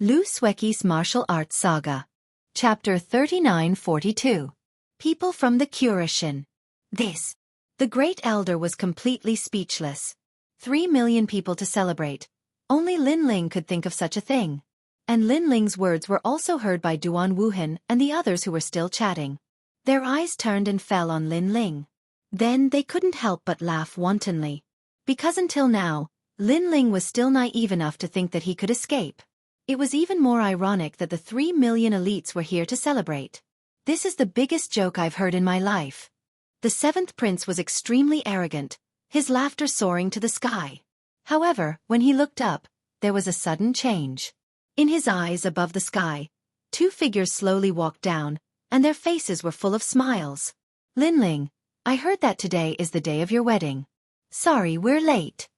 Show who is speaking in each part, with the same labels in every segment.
Speaker 1: Xueqi's Martial Arts Saga. Chapter 3942. People from the Curishan. The Great Elder was completely speechless. 3 million people to celebrate. Only Lin Ling could think of such a thing. And Lin Ling's words were also heard by Duan Wuhan and the others who were still chatting. Their eyes turned and fell on Lin Ling. Then they couldn't help but laugh wantonly. Because until now, Lin Ling was still naive enough to think that he could escape. It was even more ironic that the 3 million elites were here to celebrate. This is the biggest joke I've heard in my life. The 7th prince was extremely arrogant, his laughter soaring to the sky. However, when he looked up, there was a sudden change. In his eyes above the sky, 2 figures slowly walked down, and their faces were full of smiles. Lin Ling, I heard that today is the day of your wedding. Sorry we're late.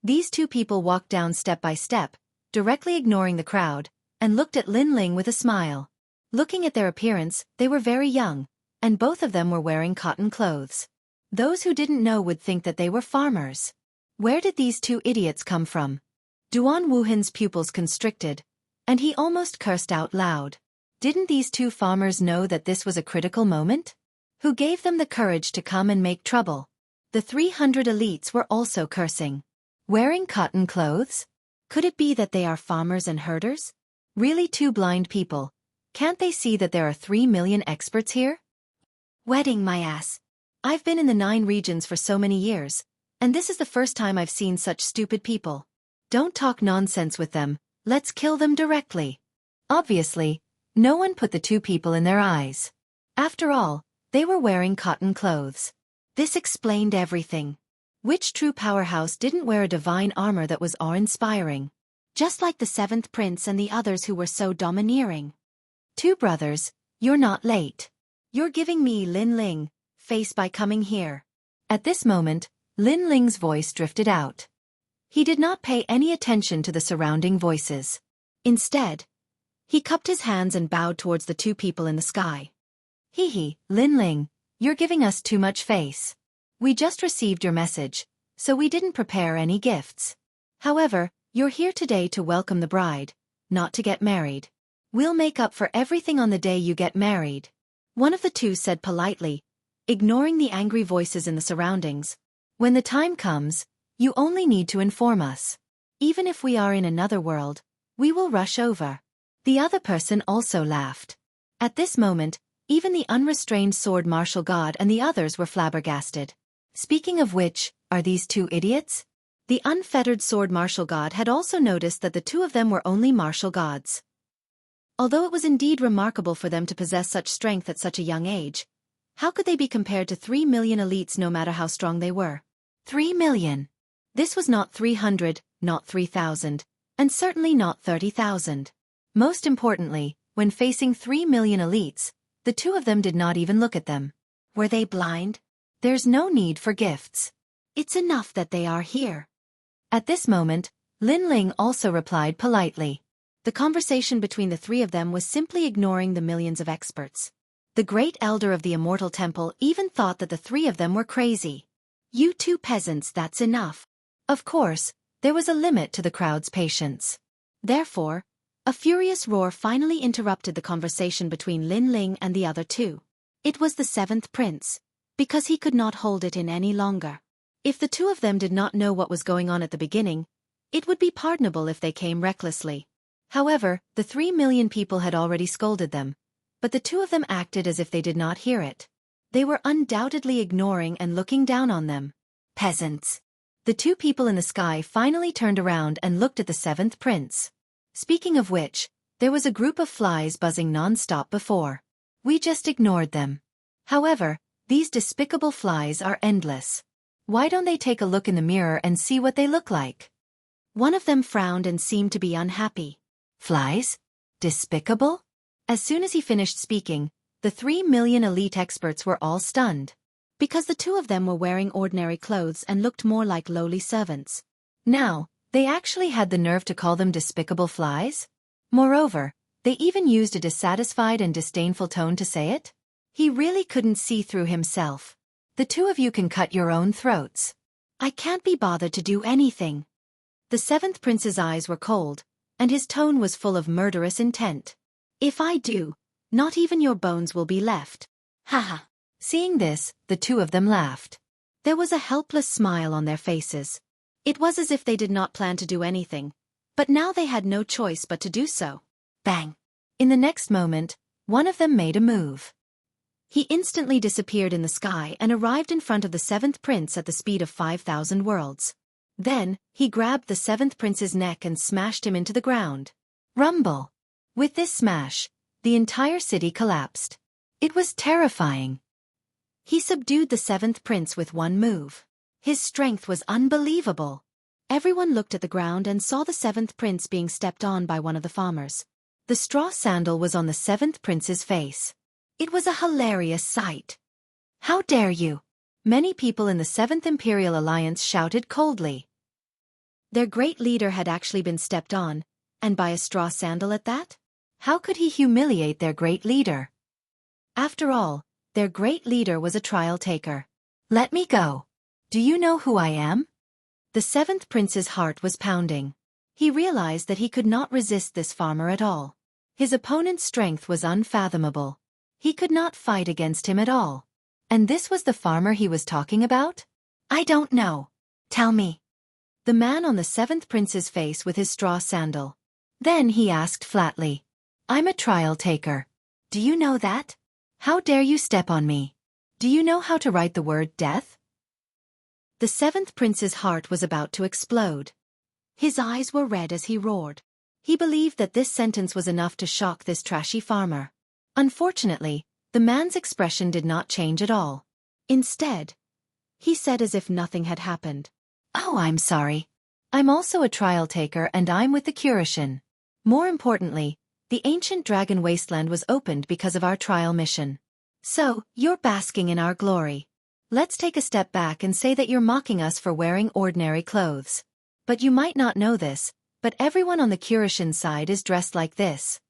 Speaker 1: These 2 people walked down step by step, directly ignoring the crowd, and looked at Lin Ling with a smile. Looking at their appearance, they were very young, and both of them were wearing cotton clothes. Those who didn't know would think that they were farmers. Where did these 2 idiots come from? Duan Wuhan's pupils constricted, and he almost cursed out loud. Didn't these 2 farmers know that this was a critical moment? Who gave them the courage to come and make trouble? The 300 elites were also cursing. Wearing cotton clothes? Could it be that they are farmers and herders? Really 2 blind people. Can't they see that there are 3 million experts here? Wedding my ass. I've been in the 9 regions for so many years, and this is the first time I've seen such stupid people. Don't talk nonsense with them, let's kill them directly. Obviously, no one put the 2 people in their eyes. After all, they were wearing cotton clothes. This explained everything. Which true powerhouse didn't wear a divine armor that was awe-inspiring? Just like the 7th prince and the others who were so domineering. 2 brothers, you're not late. You're giving me Lin Ling face by coming here. At this moment, Lin Ling's voice drifted out. He did not pay any attention to the surrounding voices. Instead, he cupped his hands and bowed towards the 2 people in the sky. Hee, Lin Ling, you're giving us too much face. We just received your message, so we didn't prepare any gifts. However, you're here today to welcome the bride, not to get married. We'll make up for everything on the day you get married. One of the 2 said politely, ignoring the angry voices in the surroundings. When the time comes, you only need to inform us. Even if we are in another world, we will rush over. The other person also laughed. At this moment, even the unrestrained sword martial god and the others were flabbergasted. Speaking of which, are these 2 idiots? The unfettered sword martial god had also noticed that the 2 of them were only martial gods. Although it was indeed remarkable for them to possess such strength at such a young age, how could they be compared to 3 million elites no matter how strong they were? 3 million. This was not 300, not 3,000, and certainly not 30,000. Most importantly, when facing 3 million elites, the 2 of them did not even look at them. Were they blind? There's no need for gifts. It's enough that they are here. At this moment, Lin Ling also replied politely. The conversation between the 3 of them was simply ignoring the millions of experts. The great elder of the immortal temple even thought that the 3 of them were crazy. You 2 peasants, that's enough. Of course, there was a limit to the crowd's patience. Therefore, a furious roar finally interrupted the conversation between Lin Ling and the other 2. It was the 7th prince, because he could not hold it in any longer. If the 2 of them did not know what was going on at the beginning, it would be pardonable if they came recklessly. However, the 3 million people had already scolded them, but the 2 of them acted as if they did not hear it. They were undoubtedly ignoring and looking down on them. Peasants. The 2 people in the sky finally turned around and looked at the 7th prince. Speaking of which, there was a group of flies buzzing non-stop before. We just ignored them. However, these despicable flies are endless. Why don't they take a look in the mirror and see what they look like? One of them frowned and seemed to be unhappy. Flies? Despicable? As soon as he finished speaking, the 3 million elite experts were all stunned. Because the 2 of them were wearing ordinary clothes and looked more like lowly servants. Now, they actually had the nerve to call them despicable flies? Moreover, they even used a dissatisfied and disdainful tone to say it? He really couldn't see through himself. The 2 of you can cut your own throats. I can't be bothered to do anything. The 7th prince's eyes were cold, and his tone was full of murderous intent. "If I do, not even your bones will be left." Haha. Seeing this, the two of them laughed. There was a helpless smile on their faces. It was as if they did not plan to do anything, but now they had no choice but to do so. Bang! In the next moment, one of them made a move. He instantly disappeared in the sky and arrived in front of the seventh prince at the speed of 5,000 worlds. Then, he grabbed the seventh prince's neck and smashed him into the ground. Rumble! With this smash, the entire city collapsed. It was terrifying. He subdued the seventh prince with one move. His strength was unbelievable. Everyone looked at the ground and saw the seventh prince being stepped on by one of the farmers. The straw sandal was on the seventh prince's face. It was a hilarious sight. "How dare you!" Many people in the Seventh Imperial Alliance shouted coldly. Their great leader had actually been stepped on, and by a straw sandal at that? How could he humiliate their great leader? After all, their great leader was a trial taker. "Let me go. Do you know who I am?" The seventh prince's heart was pounding. He realized that he could not resist this farmer at all. His opponent's strength was unfathomable. He could not fight against him at all. And this was the farmer he was talking about? "I don't know. Tell me." The man on the seventh prince's face with his straw sandal. Then he asked flatly, "I'm a trial taker. Do you know that? How dare you step on me? Do you know how to write the word death?" The seventh prince's heart was about to explode. His eyes were red as he roared. He believed that this sentence was enough to shock this trashy farmer. Unfortunately, the man's expression did not change at all. Instead, he said as if nothing had happened, "Oh, I'm sorry. I'm also a trial taker and I'm with the Curishan. More importantly, the ancient dragon wasteland was opened because of our trial mission. So, you're basking in our glory. Let's take a step back and say that you're mocking us for wearing ordinary clothes. But you might not know this, but everyone on the Curishan side is dressed like this."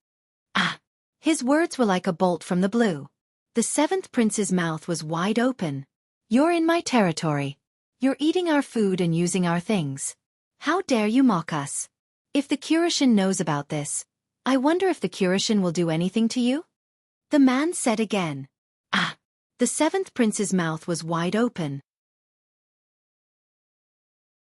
Speaker 1: Ah! His words were like a bolt from the blue. The seventh prince's mouth was wide open. "You're in my territory. You're eating our food and using our things. How dare you mock us? If the Curishan knows about this, I wonder if the Curishan will do anything to you?" The man said again. Ah! The seventh prince's mouth was wide open.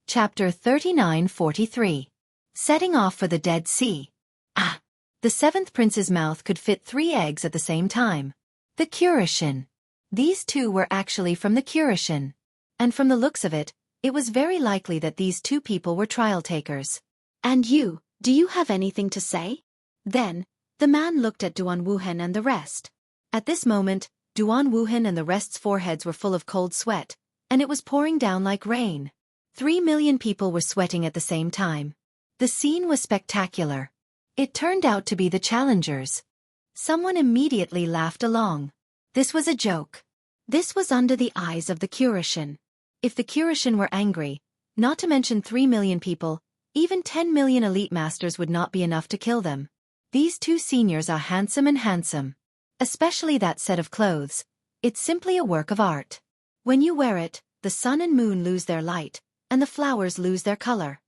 Speaker 1: Chapter 39:43. Setting off for the Dead Sea. Ah! The seventh prince's mouth could fit 3 eggs at the same time. The Curishan. These two were actually from the Curishan. And from the looks of it, it was very likely that these two people were trial takers. "And you, do you have anything to say?" Then, the man looked at Duan Wuhan and the rest. At this moment, Duan Wuhan and the rest's foreheads were full of cold sweat, and it was pouring down like rain. 3 million people were sweating at the same time. The scene was spectacular. It turned out to be the challengers. Someone immediately laughed along. This was a joke. This was under the eyes of the Curishan. If the Curishan were angry, not to mention 3 million people, even 10 million elite masters would not be enough to kill them. These two seniors are handsome. Especially that set of clothes. It's simply a work of art. When you wear it, the sun and moon lose their light, and the flowers lose their color.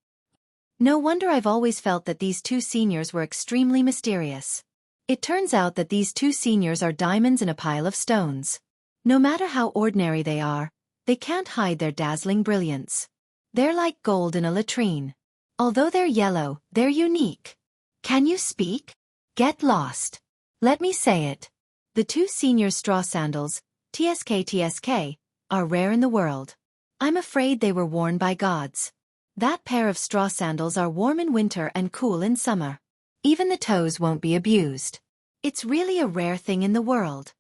Speaker 1: No wonder I've always felt that these two seniors were extremely mysterious. It turns out that these two seniors are diamonds in a pile of stones. No matter how ordinary they are, they can't hide their dazzling brilliance. They're like gold in a latrine. Although they're yellow, they're unique. Can you speak? Get lost. Let me say it. The two senior straw sandals, TSK, are rare in the world. I'm afraid they were worn by gods. That pair of straw sandals are warm in winter and cool in summer. Even the toes won't be abused. It's really a rare thing in the world.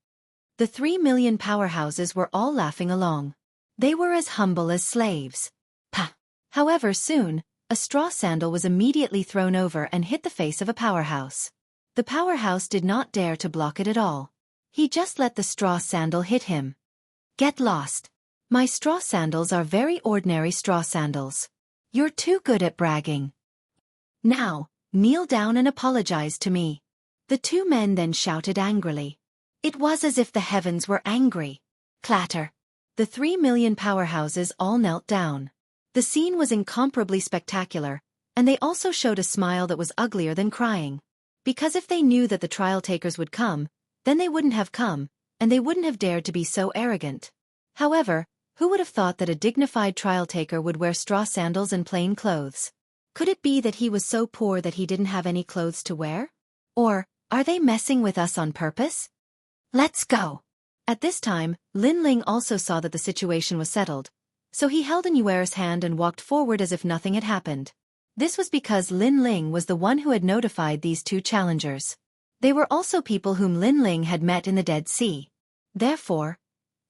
Speaker 1: The 3 million powerhouses were all laughing along. They were as humble as slaves. Pah! However, soon, a straw sandal was immediately thrown over and hit the face of a powerhouse. The powerhouse did not dare to block it at all. He just let the straw sandal hit him. Get lost. My straw sandals are very ordinary straw sandals. You're too good at bragging. Now, kneel down and apologize to me. The two men then shouted angrily. It was as if the heavens were angry. Clatter. The 3 million powerhouses all knelt down. The scene was incomparably spectacular, And they also showed a smile that was uglier than crying. Because if they knew that the trial takers would come, then they wouldn't have come, and they wouldn't have dared to be so arrogant. However, who would have thought that a dignified trial taker would wear straw sandals and plain clothes? Could it be that he was so poor that he didn't have any clothes to wear? Or, are they messing with us on purpose? Let's go. At this time, Lin Ling also saw that the situation was settled, so he held Xueqi's hand and walked forward as if nothing had happened. This was because Lin Ling was the one who had notified these two challengers. They were also people whom Lin Ling had met in the Dead Sea. Therefore,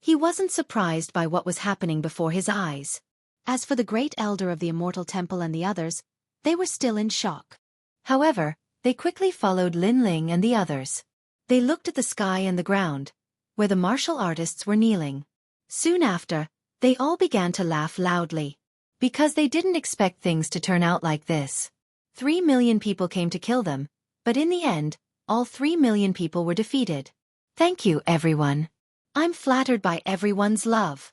Speaker 1: he wasn't surprised by what was happening before his eyes. As for the great elder of the Immortal Temple and the others, they were still in shock. However, they quickly followed Lin Ling and the others. They looked at the sky and the ground, where the martial artists were kneeling. Soon after, they all began to laugh loudly. Because they didn't expect things to turn out like this. 3 million people came to kill them, but in the end, all 3 million people were defeated. Thank you, everyone. I'm flattered by everyone's love.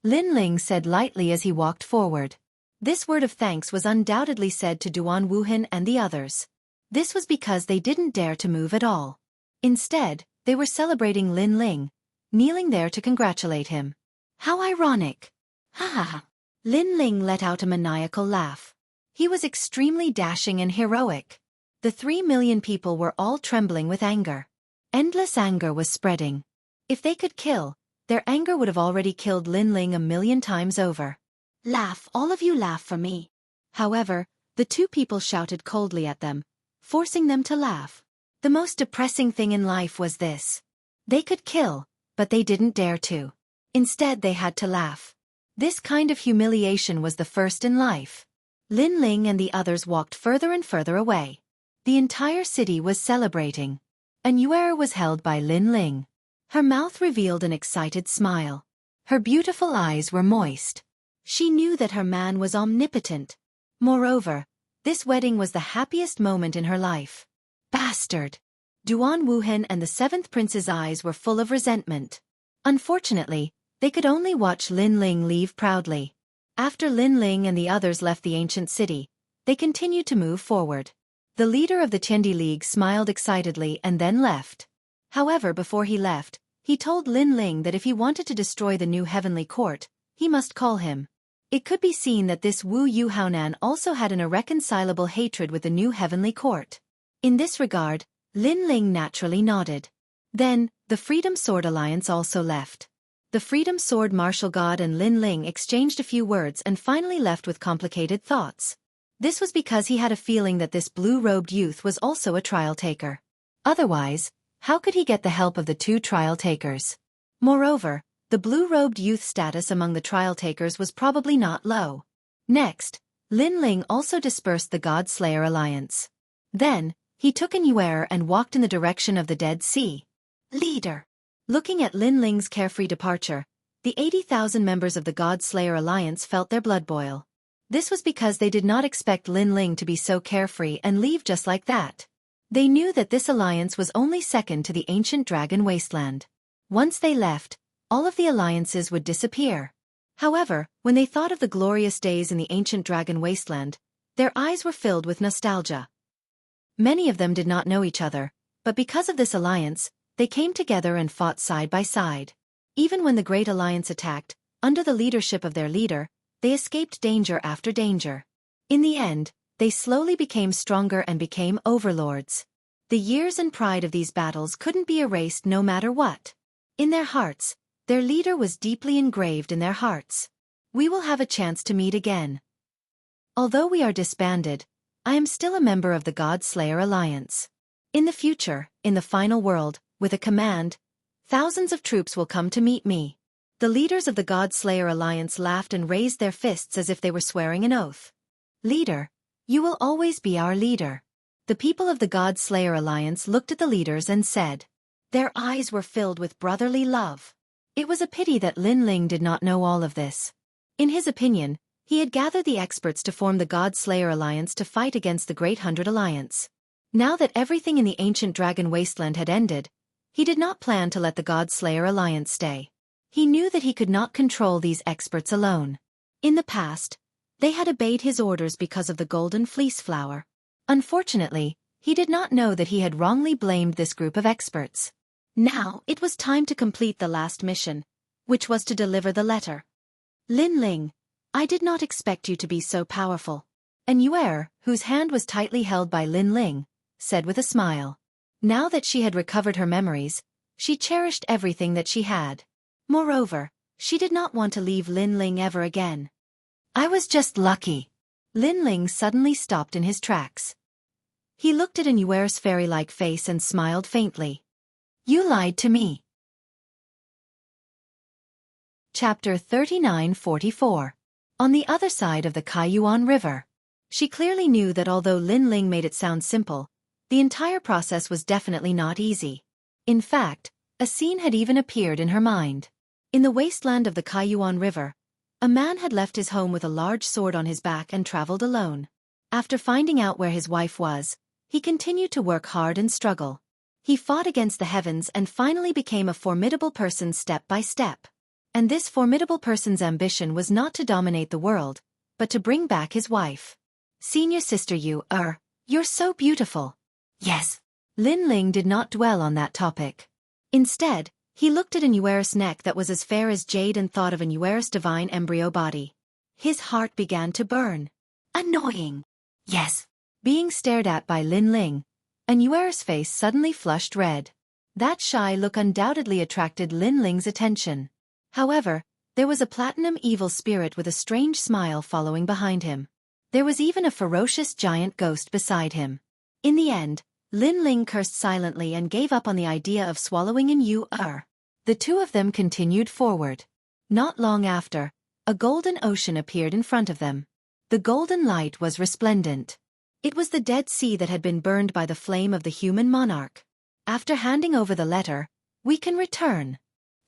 Speaker 1: Lin Ling said lightly as he walked forward. This word of thanks was undoubtedly said to Duan Wuhan and the others. This was because they didn't dare to move at all. Instead, they were celebrating Lin Ling, kneeling there to congratulate him. How ironic. Ha ha ha. Lin Ling let out a maniacal laugh. He was extremely dashing and heroic. The 3 million people were all trembling with anger. Endless anger was spreading. If they could kill, their anger would have already killed Lin Ling 1,000,000 times over. Laugh, all of you laugh for me. However, the two people shouted coldly at them, forcing them to laugh. The most depressing thing in life was this. They could kill, but they didn't dare to. Instead they had to laugh. This kind of humiliation was the first in life. Lin Ling and the others walked further and further away. The entire city was celebrating. Xueqi was held by Lin Ling. Her mouth revealed an excited smile. Her beautiful eyes were moist. She knew that her man was omnipotent. Moreover, this wedding was the happiest moment in her life. Bastard! Duan Wuhan and the 7th prince's eyes were full of resentment. Unfortunately, they could only watch Lin Ling leave proudly. After Lin Ling and the others left the ancient city, they continued to move forward. The leader of the Tiandi League smiled excitedly and then left. However, before he left, he told Lin Ling that if he wanted to destroy the new heavenly court, he must call him. It could be seen that this Wu Yuhaonan also had an irreconcilable hatred with the new heavenly court. In this regard, Lin Ling naturally nodded. Then, the Freedom Sword Alliance also left. The Freedom Sword Martial God and Lin Ling exchanged a few words and finally left with complicated thoughts. This was because he had a feeling that this blue-robed youth was also a trial taker. Otherwise, how could he get the help of the two trial takers? Moreover, the blue-robed youth status among the trial takers was probably not low. Next, Lin Ling also dispersed the God Slayer Alliance. Then, he took Xueqi and walked in the direction of the Dead Sea. Leader! Looking at Lin Ling's carefree departure, the 80,000 members of the God Slayer Alliance felt their blood boil. This was because they did not expect Lin Ling to be so carefree and leave just like that. They knew that this alliance was only second to the ancient dragon wasteland. Once they left, all of the alliances would disappear. However, when they thought of the glorious days in the ancient dragon wasteland, their eyes were filled with nostalgia. Many of them did not know each other, but because of this alliance, they came together and fought side by side. Even when the Great Alliance attacked, under the leadership of their leader, they escaped danger after danger. In the end, they slowly became stronger and became overlords. The years and pride of these battles couldn't be erased no matter what. In their hearts, their leader was deeply engraved in their hearts. We will have a chance to meet again. Although we are disbanded, I am still a member of the God Slayer Alliance. In the future, in the final world, with a command, thousands of troops will come to meet me. The leaders of the God Slayer Alliance laughed and raised their fists as if they were swearing an oath. Leader, you will always be our leader. The people of the God Slayer Alliance looked at the leaders and said. Their eyes were filled with brotherly love. It was a pity that Lin Ling did not know all of this. In his opinion, he had gathered the experts to form the God Slayer Alliance to fight against the Great 100 Alliance. Now that everything in the ancient dragon wasteland had ended, he did not plan to let the God Slayer Alliance stay. He knew that he could not control these experts alone. In the past, They had obeyed his orders because of the golden fleece flower. Unfortunately, he did not know that he had wrongly blamed this group of experts. Now, it was time to complete the last mission, which was to deliver the letter. Lin Ling, I did not expect you to be so powerful. And Yuer, whose hand was tightly held by Lin Ling, said with a smile. Now that she had recovered her memories, she cherished everything that she had. Moreover, she did not want to leave Lin Ling ever again. I was just lucky. Lin Ling suddenly stopped in his tracks. He looked at Yuer's fairy-like face and smiled faintly. You lied to me. Chapter 39-44. On the other side of the Kaiyuan River. She clearly knew that although Lin Ling made it sound simple, the entire process was definitely not easy. In fact, a scene had even appeared in her mind. In the wasteland of the Kaiyuan River, a man had left his home with a large sword on his back and traveled alone. After finding out where his wife was, he continued to work hard and struggle. He fought against the heavens and finally became a formidable person step by step. And this formidable person's ambition was not to dominate the world, but to bring back his wife. Senior sister you're so beautiful. Yes. Lin Ling did not dwell on that topic. Instead, he looked at Yuer's neck that was as fair as jade and thought of Yuer's divine embryo body. His heart began to burn. Annoying. Yes. Being stared at by Lin Ling, Yuer's face suddenly flushed red. That shy look undoubtedly attracted Lin Ling's attention. However, there was a platinum evil spirit with a strange smile following behind him. There was even a ferocious giant ghost beside him. In the end, Lin Ling cursed silently and gave up on the idea of swallowing in Yuer. The two of them continued forward. Not long after, a golden ocean appeared in front of them. The golden light was resplendent. It was the Dead Sea that had been burned by the flame of the human monarch. After handing over the letter, we can return.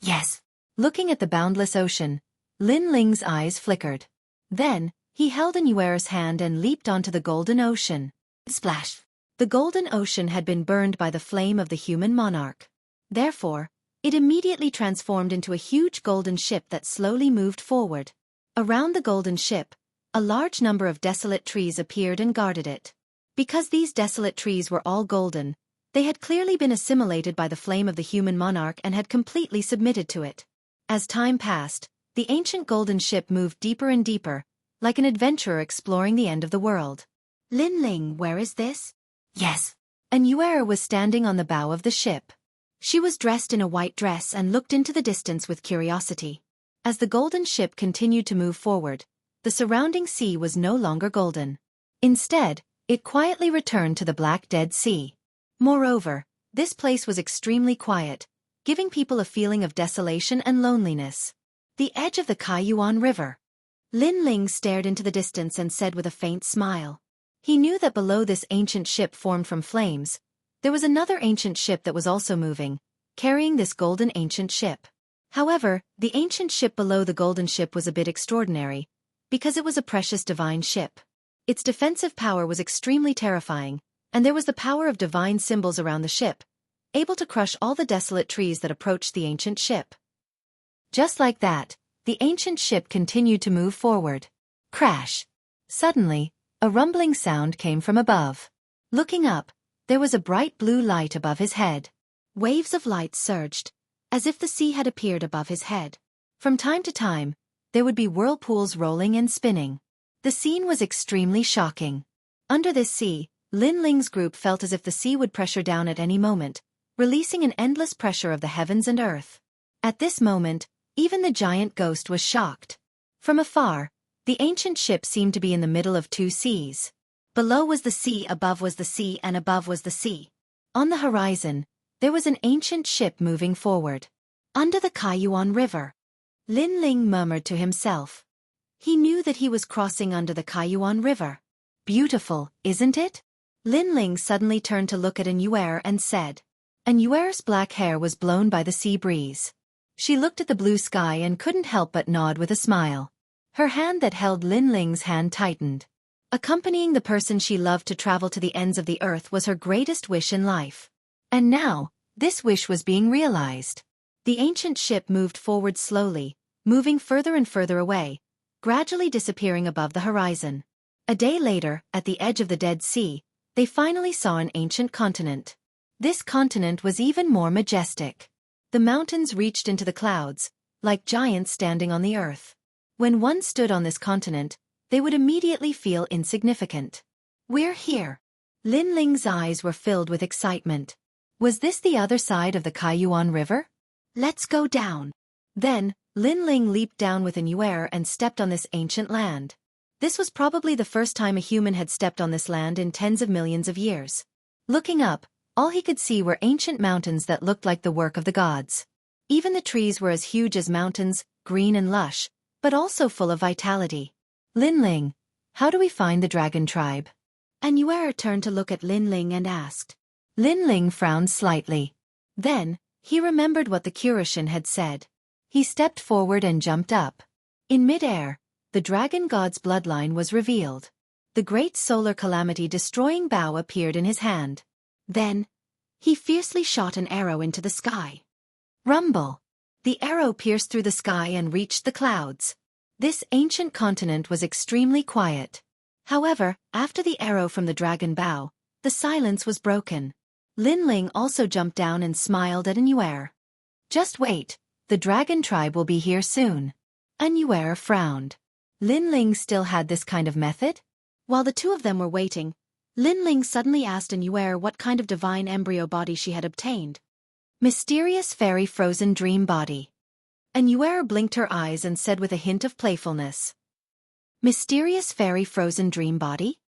Speaker 1: Yes. Looking at the boundless ocean, Lin Ling's eyes flickered. Then, he held Yuer's hand and leaped onto the golden ocean. Splash! The golden ocean had been burned by the flame of the human monarch. Therefore, it immediately transformed into a huge golden ship that slowly moved forward. Around the golden ship, a large number of desolate trees appeared and guarded it. Because these desolate trees were all golden, they had clearly been assimilated by the flame of the human monarch and had completely submitted to it. As time passed, the ancient golden ship moved deeper and deeper, like an adventurer exploring the end of the world. Lin Ling, where is this? Yes. Yuer was standing on the bow of the ship. She was dressed in a white dress and looked into the distance with curiosity. As the golden ship continued to move forward, the surrounding sea was no longer golden. Instead, it quietly returned to the black Dead Sea. Moreover, this place was extremely quiet, giving people a feeling of desolation and loneliness. The edge of the Kaiyuan River. Lin Ling stared into the distance and said with a faint smile. He knew that below this ancient ship formed from flames, there was another ancient ship that was also moving, carrying this golden ancient ship. However, the ancient ship below the golden ship was a bit extraordinary, because it was a precious divine ship. Its defensive power was extremely terrifying, and there was the power of divine symbols around the ship, able to crush all the desolate trees that approached the ancient ship. Just like that, the ancient ship continued to move forward. Crash! Suddenly, a rumbling sound came from above. Looking up, there was a bright blue light above his head. Waves of light surged, as if the sea had appeared above his head. From time to time, there would be whirlpools rolling and spinning. The scene was extremely shocking. Under this sea, Lin Ling's group felt as if the sea would pressure down at any moment, releasing an endless pressure of the heavens and earth. At this moment, even the giant ghost was shocked. From afar, the ancient ship seemed to be in the middle of two seas. Below was the sea, above was the sea, and above was the sea. On the horizon, there was an ancient ship moving forward. Under the Kaiyuan River. Lin Ling murmured to himself. He knew that he was crossing under the Kaiyuan River. Beautiful, isn't it? Lin Ling suddenly turned to look at Yuer and said. Yuer's black hair was blown by the sea breeze. She looked at the blue sky and couldn't help but nod with a smile. Her hand that held Lin Ling's hand tightened. Accompanying the person she loved to travel to the ends of the earth was her greatest wish in life. And now, this wish was being realized. The ancient ship moved forward slowly, moving further and further away, gradually disappearing above the horizon. A day later, at the edge of the Dead Sea, they finally saw an ancient continent. This continent was even more majestic. The mountains reached into the clouds, like giants standing on the earth. When one stood on this continent, they would immediately feel insignificant. "We're here." Lin Ling's eyes were filled with excitement. Was this the other side of the Kaiyuan River? "Let's go down." Then, Lin Ling leaped down with Nuer and stepped on this ancient land. This was probably the first time a human had stepped on this land in tens of millions of years. Looking up, all he could see were ancient mountains that looked like the work of the gods. Even the trees were as huge as mountains, green and lush, but also full of vitality. "Lin Ling, how do we find the dragon tribe?" Nuer turned to look at Lin Ling and asked. Lin Ling frowned slightly. Then, he remembered what the Kurishin had said. He stepped forward and jumped up. In mid-air, the dragon god's bloodline was revealed. The great solar calamity-destroying bow appeared in his hand. Then, he fiercely shot an arrow into the sky. Rumble! The arrow pierced through the sky and reached the clouds. This ancient continent was extremely quiet. However, after the arrow from the dragon bow, the silence was broken. Lin Ling also jumped down and smiled at Nuer. "Just wait, the dragon tribe will be here soon." Nuer frowned. Lin Ling still had this kind of method? While the two of them were waiting, Lin Ling suddenly asked Nuer what kind of divine embryo body she had obtained. "Mysterious fairy frozen dream body." Nuer blinked her eyes and said with a hint of playfulness. "Mysterious fairy frozen dream body?"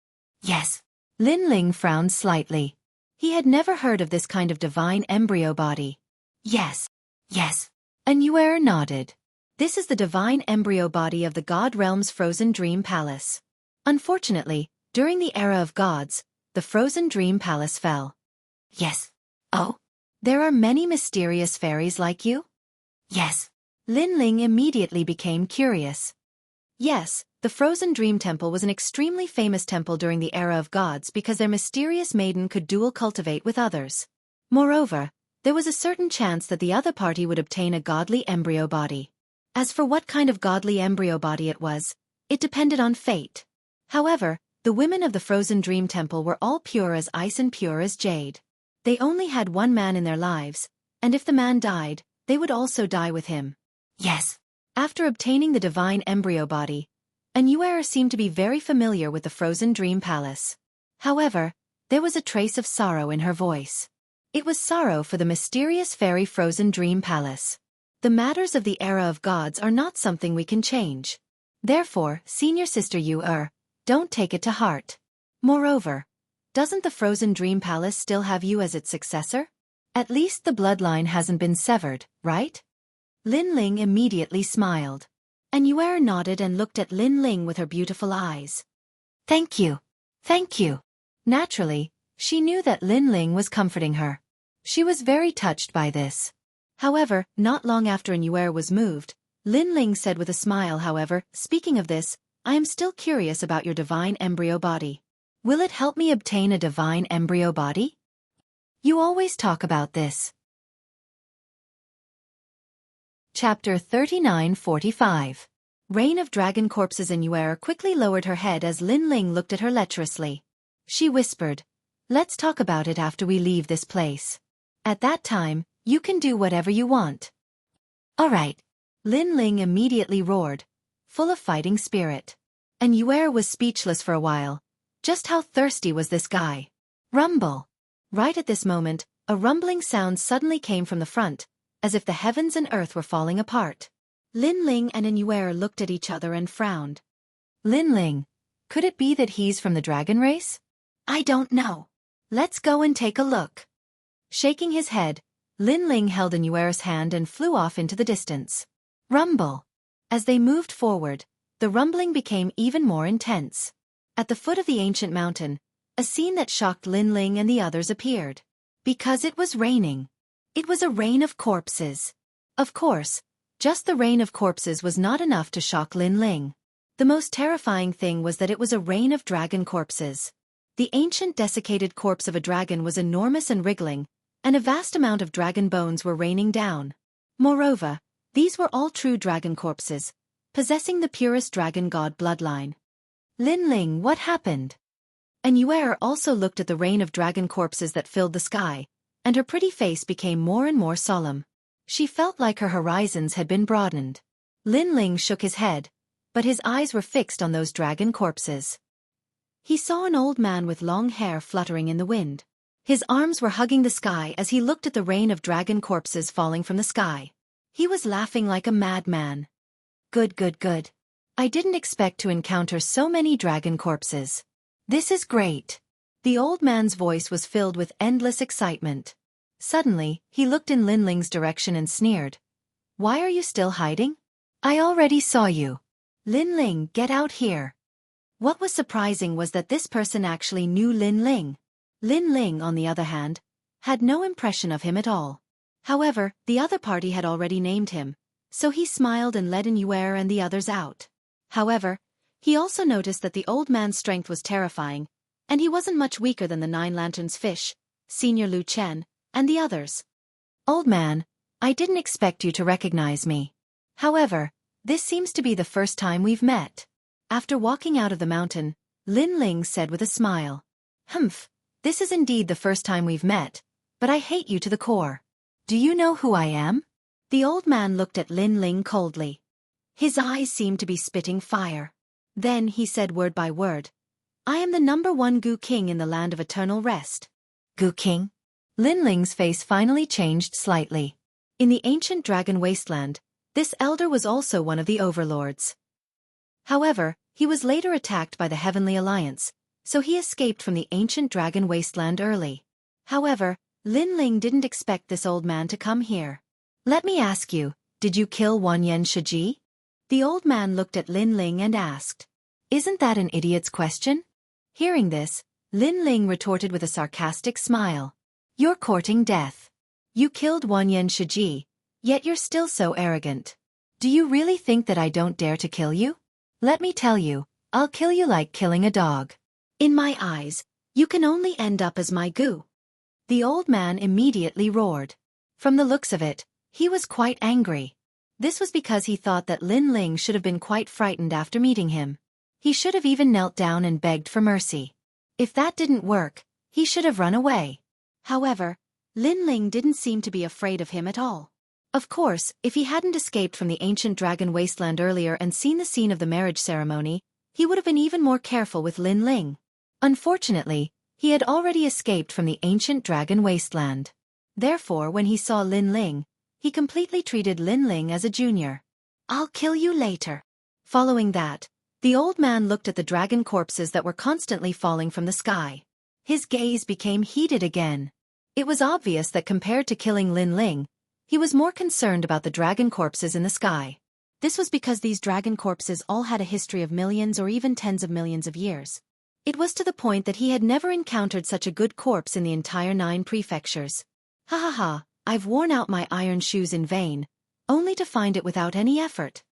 Speaker 1: "Yes." Lin Ling frowned slightly. He had never heard of this kind of divine embryo body. "Yes. Yes." Nuer nodded. "This is the divine embryo body of the God Realm's frozen dream palace. Unfortunately, during the era of gods, the frozen dream palace fell." "Yes." "Oh? There are many mysterious fairies like you?" "Yes." Lin Ling immediately became curious. Yes, the Frozen Dream Temple was an extremely famous temple during the era of gods because their mysterious maiden could dual cultivate with others. Moreover, there was a certain chance that the other party would obtain a godly embryo body. As for what kind of godly embryo body it was, it depended on fate. However, the women of the Frozen Dream Temple were all pure as ice and pure as jade. They only had one man in their lives, and if the man died, they would also die with him. "Yes." After obtaining the divine embryo body, Nuer seemed to be very familiar with the Frozen Dream Palace. However, there was a trace of sorrow in her voice. It was sorrow for the mysterious fairy Frozen Dream Palace. The matters of the era of gods are not something we can change. Therefore, senior sister don't take it to heart. Moreover, doesn't the Frozen Dream Palace still have you as its successor? At least the bloodline hasn't been severed, right? Lin Ling immediately smiled. Nuer nodded and looked at Lin Ling with her beautiful eyes. "Thank you. Thank you." Naturally, she knew that Lin Ling was comforting her. She was very touched by this. However, not long after Nuer was moved, Lin Ling said with a smile, "However, speaking of this, I am still curious about your divine embryo body. Will it help me obtain a divine embryo body? You always talk about this." Chapter 39:45. Rain of Dragon Corpses. Nuer quickly lowered her head as Lin Ling looked at her lecherously. She whispered, "Let's talk about it after we leave this place. At that time, you can do whatever you want." "All right." Lin Ling immediately roared, full of fighting spirit. Nuer was speechless for a while. Just how thirsty was this guy? Rumble. Right at this moment, a rumbling sound suddenly came from the front, as if the heavens and earth were falling apart. Lin Ling and Nuer looked at each other and frowned. Lin Ling, could it be that he's from the dragon race? I don't know. Let's go and take a look. Shaking his head, Lin Ling held Nuer's hand and flew off into the distance. Rumble. As they moved forward, the rumbling became even more intense. At the foot of the ancient mountain, a scene that shocked Lin Ling and the others appeared. Because it was raining. It was a rain of corpses. Of course, just the rain of corpses was not enough to shock Lin Ling. The most terrifying thing was that it was a rain of dragon corpses. The ancient desiccated corpse of a dragon was enormous and wriggling, and a vast amount of dragon bones were raining down. Moreover, these were all true dragon corpses, possessing the purest dragon god bloodline. Lin Ling, what happened? And Yuer also looked at the rain of dragon corpses that filled the sky, and her pretty face became more and more solemn. She felt like her horizons had been broadened. Lin Ling shook his head, but his eyes were fixed on those dragon corpses. He saw an old man with long hair fluttering in the wind. His arms were hugging the sky as he looked at the rain of dragon corpses falling from the sky. He was laughing like a madman. Good, good, good. I didn't expect to encounter so many dragon corpses. This is great. The old man's voice was filled with endless excitement. Suddenly, he looked in Lin Ling's direction and sneered. Why are you still hiding? I already saw you. Lin Ling, get out here. What was surprising was that this person actually knew Lin Ling. Lin Ling, on the other hand, had no impression of him at all. However, the other party had already named him, so he smiled and led Yuer and the others out. However, he also noticed that the old man's strength was terrifying, and he wasn't much weaker than the Nine Lanterns Fish, Senior Lu Chen, and the others. Old man, I didn't expect you to recognize me. However, this seems to be the first time we've met. After walking out of the mountain, Lin Ling said with a smile. Humph, this is indeed the first time we've met, but I hate you to the core. Do you know who I am? The old man looked at Lin Ling coldly. His eyes seemed to be spitting fire. Then he said word by word. I am the #1 Gu King in the land of eternal rest. Gu King? Lin Ling's face finally changed slightly. In the ancient dragon wasteland, this elder was also one of the overlords. However, he was later attacked by the Heavenly Alliance, so he escaped from the ancient dragon wasteland early. However, Lin Ling didn't expect this old man to come here. Let me ask you, did you kill Wanyan Shiji? The old man looked at Lin Ling and asked. Isn't that an idiot's question? Hearing this, Lin Ling retorted with a sarcastic smile. You're courting death. You killed Wanyan Shiji, yet you're still so arrogant. Do you really think that I don't dare to kill you? Let me tell you, I'll kill you like killing a dog. In my eyes, you can only end up as my goo. The old man immediately roared. From the looks of it, he was quite angry. This was because he thought that Lin Ling should have been quite frightened after meeting him. He should have even knelt down and begged for mercy. If that didn't work, he should have run away. However, Lin Ling didn't seem to be afraid of him at all. Of course, if he hadn't escaped from the ancient dragon wasteland earlier and seen the scene of the marriage ceremony, he would have been even more careful with Lin Ling. Unfortunately, he had already escaped from the ancient dragon wasteland. Therefore, when he saw Lin Ling, he completely treated Lin Ling as a junior. I'll kill you later. Following that, the old man looked at the dragon corpses that were constantly falling from the sky. His gaze became heated again. It was obvious that compared to killing Lin Ling, he was more concerned about the dragon corpses in the sky. This was because these dragon corpses all had a history of millions or even tens of millions of years. It was to the point that he had never encountered such a good corpse in the entire 9 prefectures. Ha ha ha, I've worn out my iron shoes in vain, only to find it without any effort.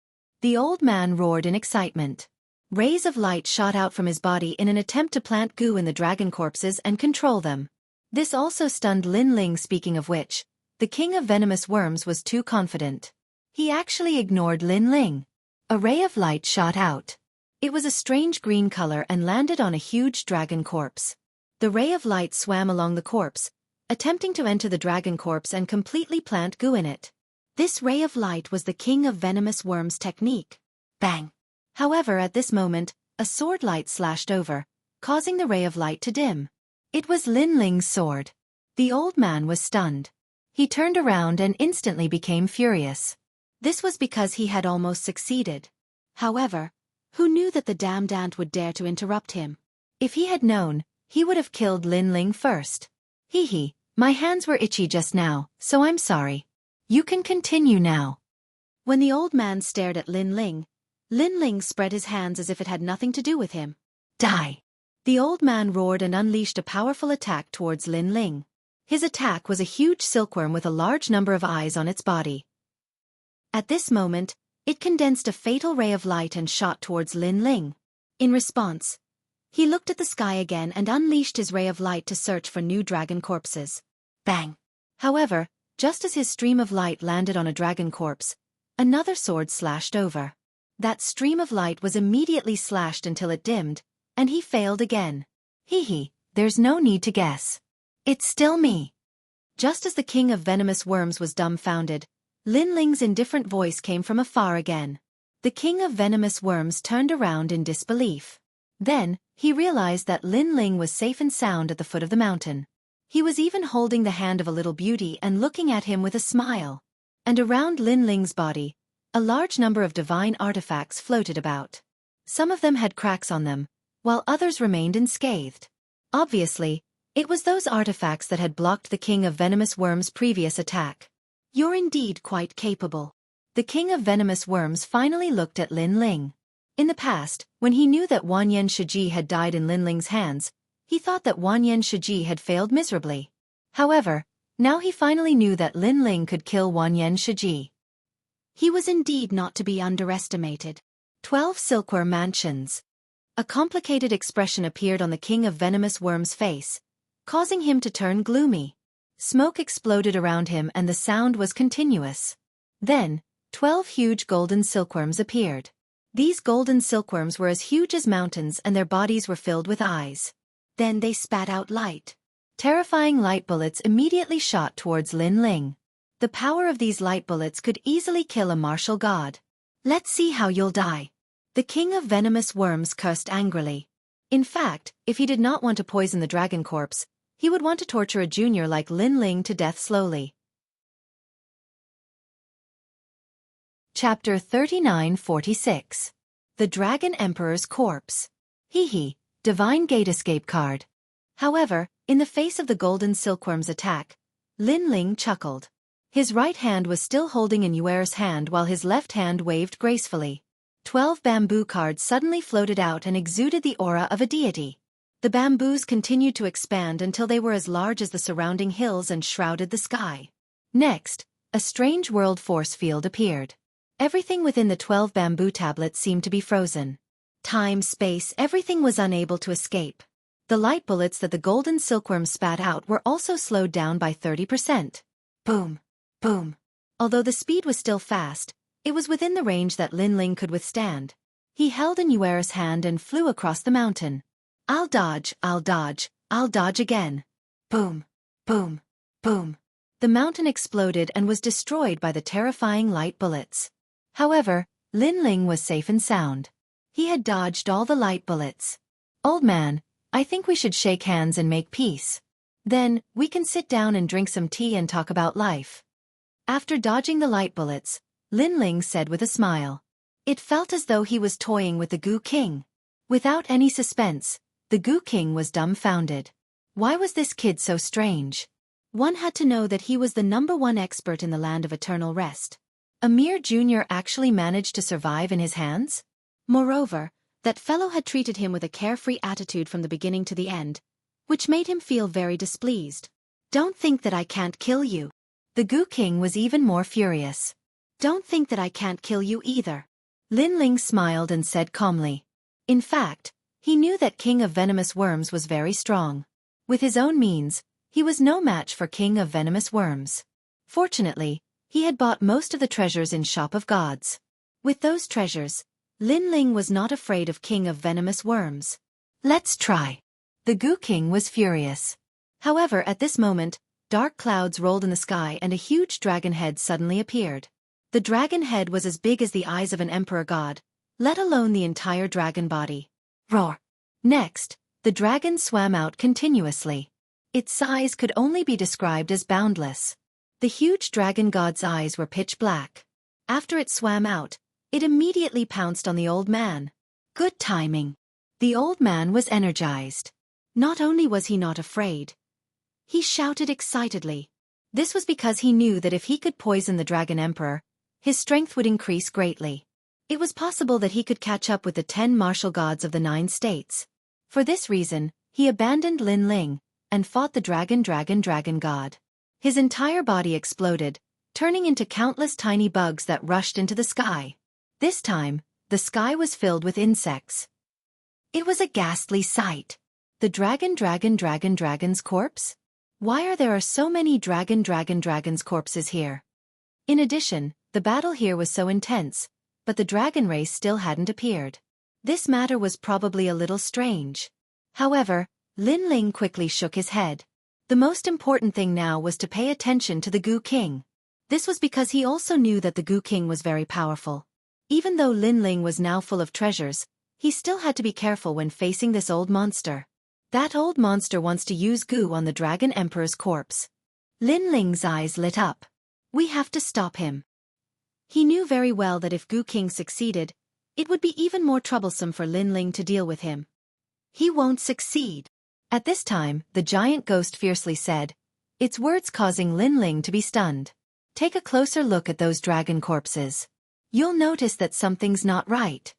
Speaker 1: The old man roared in excitement. Rays of light shot out from his body in an attempt to plant goo in the dragon corpses and control them. This also stunned Lin Ling. Speaking of which, the king of venomous worms was too confident. He actually ignored Lin Ling. A ray of light shot out. It was a strange green color and landed on a huge dragon corpse. The ray of light swam along the corpse, attempting to enter the dragon corpse and completely plant goo in it. This ray of light was the king of venomous worms technique. Bang! However, at this moment, a sword light slashed over, causing the ray of light to dim. It was Lin Ling's sword. The old man was stunned. He turned around and instantly became furious. This was because he had almost succeeded. However, who knew that the damned ant would dare to interrupt him? If he had known, he would have killed Lin Ling first. Hee hee, my hands were itchy just now, so I'm sorry. You can continue now. When the old man stared at Lin Ling spread his hands as if it had nothing to do with him. Die! The old man roared and unleashed a powerful attack towards Lin Ling. His attack was a huge silkworm with a large number of eyes on its body. At this moment, it condensed a fatal ray of light and shot towards Lin Ling. In response, he looked at the sky again and unleashed his ray of light to search for new dragon corpses. Bang! However, just as his stream of light landed on a dragon corpse, another sword slashed over. That stream of light was immediately slashed until it dimmed, and he failed again. There's no need to guess. It's still me. Just as the king of venomous worms was dumbfounded, Lin Ling's indifferent voice came from afar again. The king of venomous worms turned around in disbelief. Then, he realized that Lin Ling was safe and sound at the foot of the mountain. He was even holding the hand of a little beauty and looking at him with a smile. And around Lin Ling's body, a large number of divine artifacts floated about. Some of them had cracks on them, while others remained unscathed. Obviously, it was those artifacts that had blocked the king of venomous worms' previous attack. You're indeed quite capable. The king of venomous worms finally looked at Lin Ling. In the past, when he knew that Wanyan Shiji had died in Lin Ling's hands, he thought that Wanyan Shiji had failed miserably. However, now he finally knew that Lin Ling could kill Wanyan Shiji. He was indeed not to be underestimated. 12 Silkworm Mansions. A complicated expression appeared on the king of venomous worms' face, causing him to turn gloomy. Smoke exploded around him and the sound was continuous. Then, 12 huge golden silkworms appeared. These golden silkworms were as huge as mountains and their bodies were filled with eyes. Then they spat out light. Terrifying light bullets immediately shot towards Lin Ling. The power of these light bullets could easily kill a martial god. Let's see how you'll die. The king of venomous worms cursed angrily. In fact, if he did not want to poison the dragon corpse, he would want to torture a junior like Lin Ling to death slowly. Chapter 3946. The Dragon Emperor's Corpse. Divine Gate Escape Card. However, in the face of the golden silkworm's attack, Lin Ling chuckled. His right hand was still holding in Yuer's hand while his left hand waved gracefully. 12 bamboo cards suddenly floated out and exuded the aura of a deity. The bamboos continued to expand until they were as large as the surrounding hills and shrouded the sky. Next, a strange world force field appeared. Everything within the 12 bamboo tablets seemed to be frozen. Time, space, everything was unable to escape. The light bullets that the golden silkworm spat out were also slowed down by 30%. Boom. Boom. Although the speed was still fast, it was within the range that Lin Ling could withstand. He held in Yuer's hand and flew across the mountain. I'll dodge, I'll dodge, I'll dodge again. Boom. Boom. Boom. The mountain exploded and was destroyed by the terrifying light bullets. However, Lin Ling was safe and sound. He had dodged all the light bullets. Old man, I think we should shake hands and make peace. Then, we can sit down and drink some tea and talk about life. After dodging the light bullets, Lin Ling said with a smile. It felt as though he was toying with the Goo King. Without any suspense, the Goo King was dumbfounded. Why was this kid so strange? One had to know that he was the #1 expert in the land of eternal rest. A mere junior actually managed to survive in his hands? Moreover, that fellow had treated him with a carefree attitude from the beginning to the end, which made him feel very displeased. Don't think that I can't kill you. The Goo King was even more furious. Don't think that I can't kill you either. Lin Ling smiled and said calmly. In fact, he knew that King of Venomous Worms was very strong. With his own means, he was no match for King of Venomous Worms. Fortunately, he had bought most of the treasures in Shop of Gods. With those treasures, Lin Ling was not afraid of King of Venomous Worms. Let's try. The Goo King was furious. However, at this moment, dark clouds rolled in the sky and a huge dragon head suddenly appeared. The dragon head was as big as the eyes of an emperor god, let alone the entire dragon body. Roar! Next, the dragon swam out continuously. Its size could only be described as boundless. The huge dragon god's eyes were pitch black. After it swam out, it immediately pounced on the old man. Good timing. The old man was energized. Not only was he not afraid, he shouted excitedly. This was because he knew that if he could poison the Dragon Emperor, his strength would increase greatly. It was possible that he could catch up with the 10 martial gods of the 9 states. For this reason, he abandoned Lin Ling and fought the dragon god. His entire body exploded, turning into countless tiny bugs that rushed into the sky. This time, the sky was filled with insects. It was a ghastly sight. The dragon's corpse? Why are there so many dragon's corpses here? In addition, the battle here was so intense, but the dragon race still hadn't appeared. This matter was probably a little strange. However, Lin Ling quickly shook his head. The most important thing now was to pay attention to the Goo King. This was because he also knew that the Goo King was very powerful. Even though Lin Ling was now full of treasures, he still had to be careful when facing this old monster. That old monster wants to use goo on the Dragon Emperor's corpse. Lin Ling's eyes lit up. We have to stop him. He knew very well that if Goo King succeeded, it would be even more troublesome for Lin Ling to deal with him. He won't succeed. At this time, the giant ghost fiercely said, its words causing Lin Ling to be stunned. Take a closer look at those dragon corpses. You'll notice that something's not right.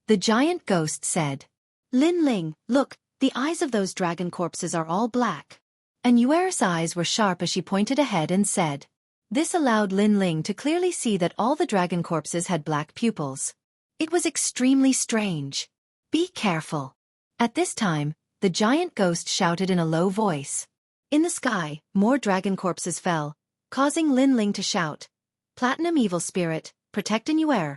Speaker 1: The giant ghost said. Lin Ling, look, the eyes of those dragon corpses are all black. And Yuer's eyes were sharp as she pointed ahead and said. This allowed Lin Ling to clearly see that all the dragon corpses had black pupils. It was extremely strange. Be careful. At this time, the giant ghost shouted in a low voice. In the sky, more dragon corpses fell, causing Lin Ling to shout, Platinum Evil Spirit, protect Yuer.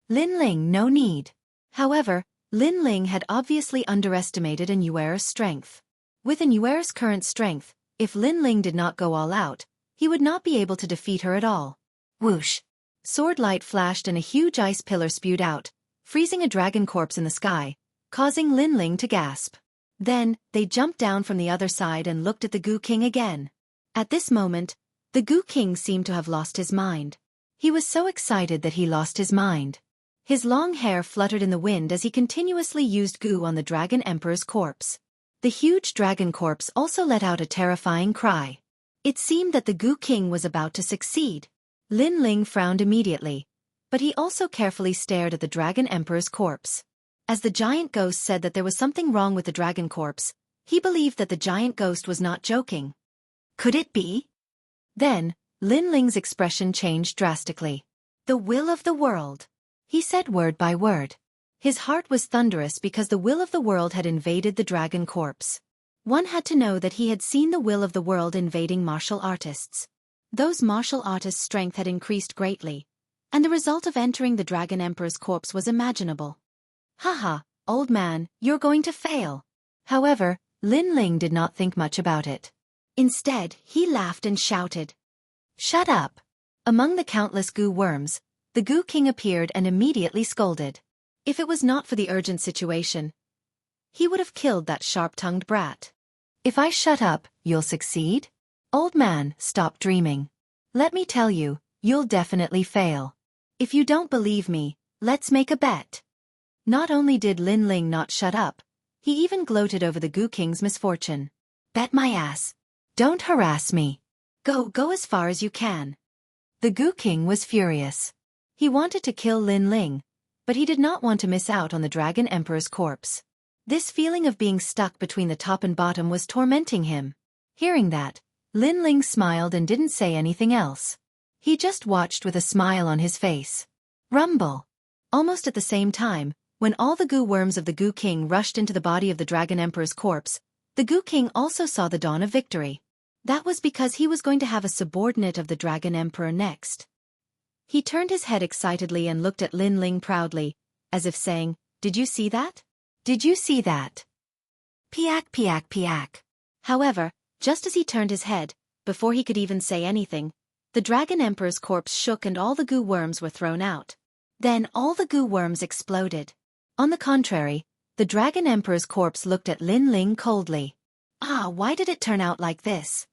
Speaker 1: Lin Ling, no need. However, Lin Ling had obviously underestimated Yuer's strength. With Yuer's current strength, if Lin Ling did not go all out, he would not be able to defeat her at all. Whoosh! Sword light flashed and a huge ice pillar spewed out, freezing a dragon corpse in the sky, causing Lin Ling to gasp. Then, they jumped down from the other side and looked at the Goo King again. At this moment, the Goo King seemed to have lost his mind. He was so excited that he lost his mind. His long hair fluttered in the wind as he continuously used goo on the Dragon Emperor's corpse. The huge dragon corpse also let out a terrifying cry. It seemed that the Goo King was about to succeed. Lin Ling frowned immediately, but he also carefully stared at the Dragon Emperor's corpse. As the giant ghost said that there was something wrong with the dragon corpse, he believed that the giant ghost was not joking. Could it be? Then, Lin Ling's expression changed drastically. The will of the world. He said word by word. His heart was thunderous because the will of the world had invaded the dragon corpse. One had to know that he had seen the will of the world invading martial artists. Those martial artists' strength had increased greatly, and the result of entering the Dragon Emperor's corpse was imaginable. Haha, old man, you're going to fail. However, Lin Ling did not think much about it. Instead, he laughed and shouted. Shut up! Among the countless goo worms, the Goo King appeared and immediately scolded. If it was not for the urgent situation, he would have killed that sharp-tongued brat. If I shut up, you'll succeed? Old man, stop dreaming. Let me tell you, you'll definitely fail. If you don't believe me, let's make a bet. Not only did Lin Ling not shut up, he even gloated over the Goo King's misfortune. Bet my ass. Don't harass me. Go as far as you can. The Goo King was furious. He wanted to kill Lin Ling, but he did not want to miss out on the Dragon Emperor's corpse. This feeling of being stuck between the top and bottom was tormenting him. Hearing that, Lin Ling smiled and didn't say anything else. He just watched with a smile on his face. Rumble! Almost at the same time, when all the goo worms of the Goo King rushed into the body of the Dragon Emperor's corpse, the Goo King also saw the dawn of victory. That was because he was going to have a subordinate of the Dragon Emperor next. He turned his head excitedly and looked at Lin Ling proudly, as if saying, Did you see that? Did you see that? Piak piak piak. However, just as he turned his head, before he could even say anything, the Dragon Emperor's corpse shook and all the goo worms were thrown out. Then all the goo worms exploded. On the contrary, the Dragon Emperor's corpse looked at Lin Ling coldly. Why did it turn out like this?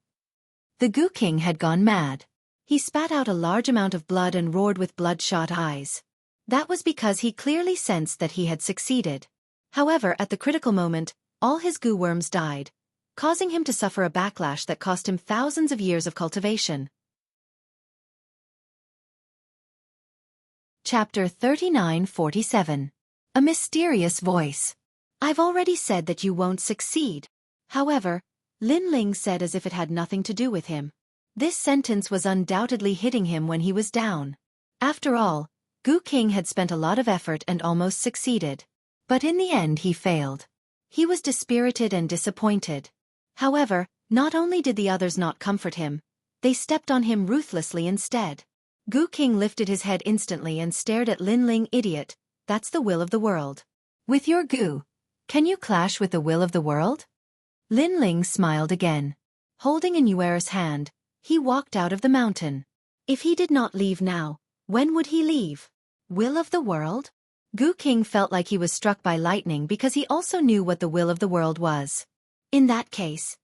Speaker 1: The Goo King had gone mad. He spat out a large amount of blood and roared with bloodshot eyes. That was because he clearly sensed that he had succeeded. However, at the critical moment, all his goo worms died, causing him to suffer a backlash that cost him thousands of years of cultivation. Chapter 3947. A mysterious voice. I've already said that you won't succeed. However, Lin Ling said as if it had nothing to do with him. This sentence was undoubtedly hitting him when he was down. After all, Goo King had spent a lot of effort and almost succeeded. But in the end he failed. He was dispirited and disappointed. However, not only did the others not comfort him, they stepped on him ruthlessly instead. Gu King lifted his head instantly and stared at Lin Ling. Idiot, that's the will of the world. With your Gu, can you clash with the will of the world? Lin Ling smiled again. Holding Nuer's hand, he walked out of the mountain. If he did not leave now, when would he leave? Will of the world? Gu King felt like he was struck by lightning because he also knew what the will of the world was. In that case,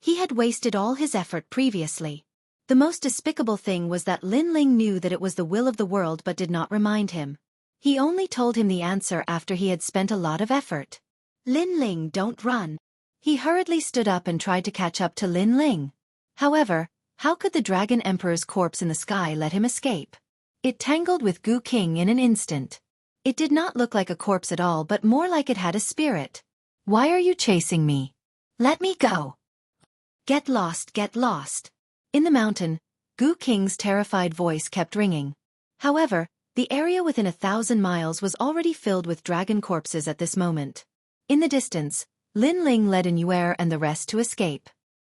Speaker 1: he had wasted all his effort previously. The most despicable thing was that Lin Ling knew that it was the will of the world but did not remind him. He only told him the answer after he had spent a lot of effort. Lin Ling, don't run. He hurriedly stood up and tried to catch up to Lin Ling. However, how could the Dragon Emperor's corpse in the sky let him escape? It tangled with Gu King in an instant. It did not look like a corpse at all but more like it had a spirit. Why are you chasing me? Let me go. Get lost, get lost. In the mountain, Gu King's terrified voice kept ringing. However, the area within 1,000 miles was already filled with dragon corpses at this moment. In the distance, Lin Ling led Nuer and the rest to escape.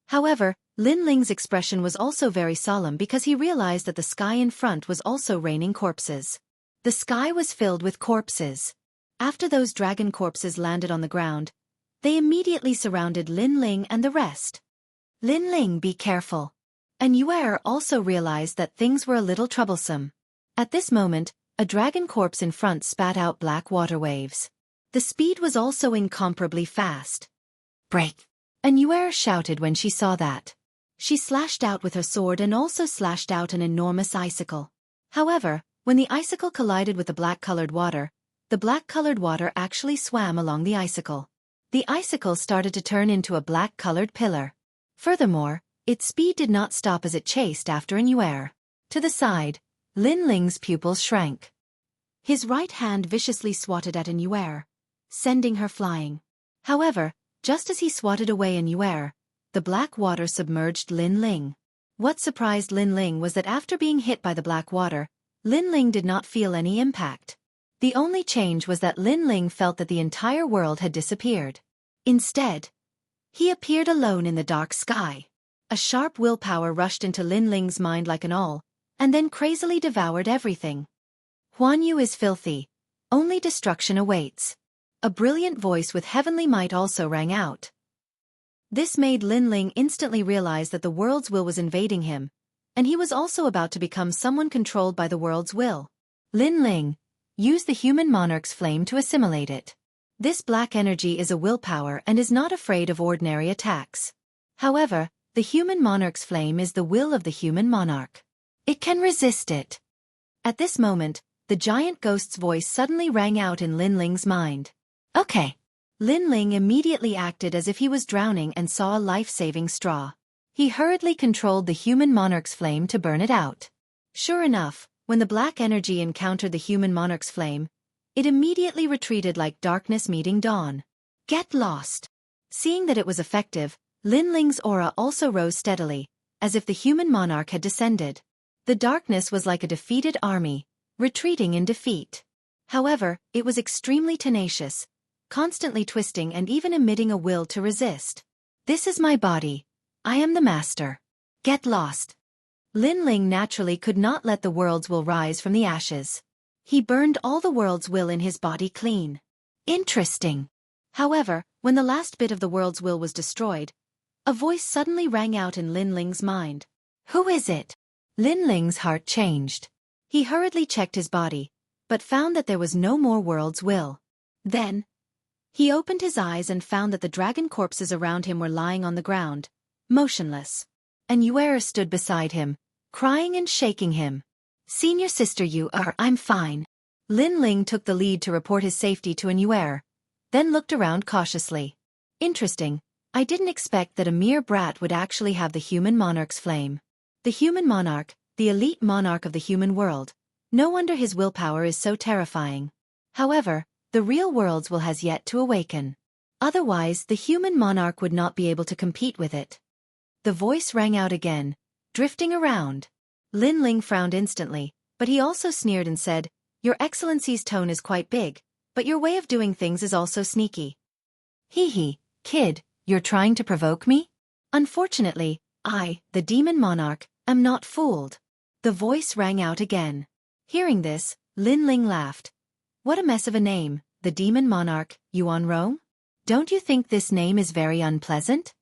Speaker 1: However, Lin Ling's expression was also very solemn because he realized that the sky in front was also raining corpses. The sky was filled with corpses. After those dragon corpses landed on the ground, they immediately surrounded Lin Ling and the rest. Lin Ling, be careful. Nuer also realized that things were a little troublesome. At this moment, a dragon corpse in front spat out black water waves. The speed was also incomparably fast. Break! Nuer shouted when she saw that. She slashed out with her sword and also slashed out an enormous icicle. However, when the icicle collided with the black-colored water, the black-colored water actually swam along the icicle. The icicle started to turn into a black-colored pillar. Furthermore, its speed did not stop as it chased after Nuer. To the side, Lin Ling's pupils shrank. His right hand viciously swatted at Nuer, sending her flying. However, just as he swatted away Nuer, the black water submerged Lin Ling. What surprised Lin Ling was that after being hit by the black water, Lin Ling did not feel any impact. The only change was that Lin Ling felt that the entire world had disappeared. Instead, he appeared alone in the dark sky. A sharp willpower rushed into Lin Ling's mind like an awl, and then crazily devoured everything. Huan Yu is filthy. Only destruction awaits. A brilliant voice with heavenly might also rang out. This made Lin Ling instantly realize that the world's will was invading him, and he was also about to become someone controlled by the world's will. Lin Ling, use the human monarch's flame to assimilate it. This black energy is a willpower and is not afraid of ordinary attacks. However, the human monarch's flame is the will of the human monarch. It can resist it. At this moment, the giant ghost's voice suddenly rang out in Lin Ling's mind. Okay. Lin Ling immediately acted as if he was drowning and saw a life-saving straw. He hurriedly controlled the human monarch's flame to burn it out. Sure enough, when the black energy encountered the human monarch's flame, it immediately retreated like darkness meeting dawn. Get lost. Seeing that it was effective, Lin Ling's aura also rose steadily, as if the human monarch had descended. The darkness was like a defeated army, retreating in defeat. However, it was extremely tenacious, constantly twisting and even emitting a will to resist. This is my body. I am the master. Get lost. Lin Ling naturally could not let the world's will rise from the ashes. He burned all the world's will in his body clean. Interesting. However, when the last bit of the world's will was destroyed, a voice suddenly rang out in Lin Ling's mind. Who is it? Lin Ling's heart changed. He hurriedly checked his body, but found that there was no more world's will. Then, he opened his eyes and found that the dragon corpses around him were lying on the ground, motionless. Nuer stood beside him, crying and shaking him. Senior sister I'm fine. Lin Ling took the lead to report his safety to Nuer, then looked around cautiously. Interesting, I didn't expect that a mere brat would actually have the human monarch's flame. The human monarch, the elite monarch of the human world. No wonder his willpower is so terrifying. However, the real world's will has yet to awaken. Otherwise, the human monarch would not be able to compete with it. The voice rang out again, drifting around. Lin Ling frowned instantly, but he also sneered and said, Your Excellency's tone is quite big, but your way of doing things is also sneaky. Hee, kid, you're trying to provoke me? Unfortunately, I, the demon monarch, am not fooled. The voice rang out again. Hearing this, Lin Ling laughed. What a mess of a name, the demon monarch, Yuan Rong? Don't you think this name is very unpleasant?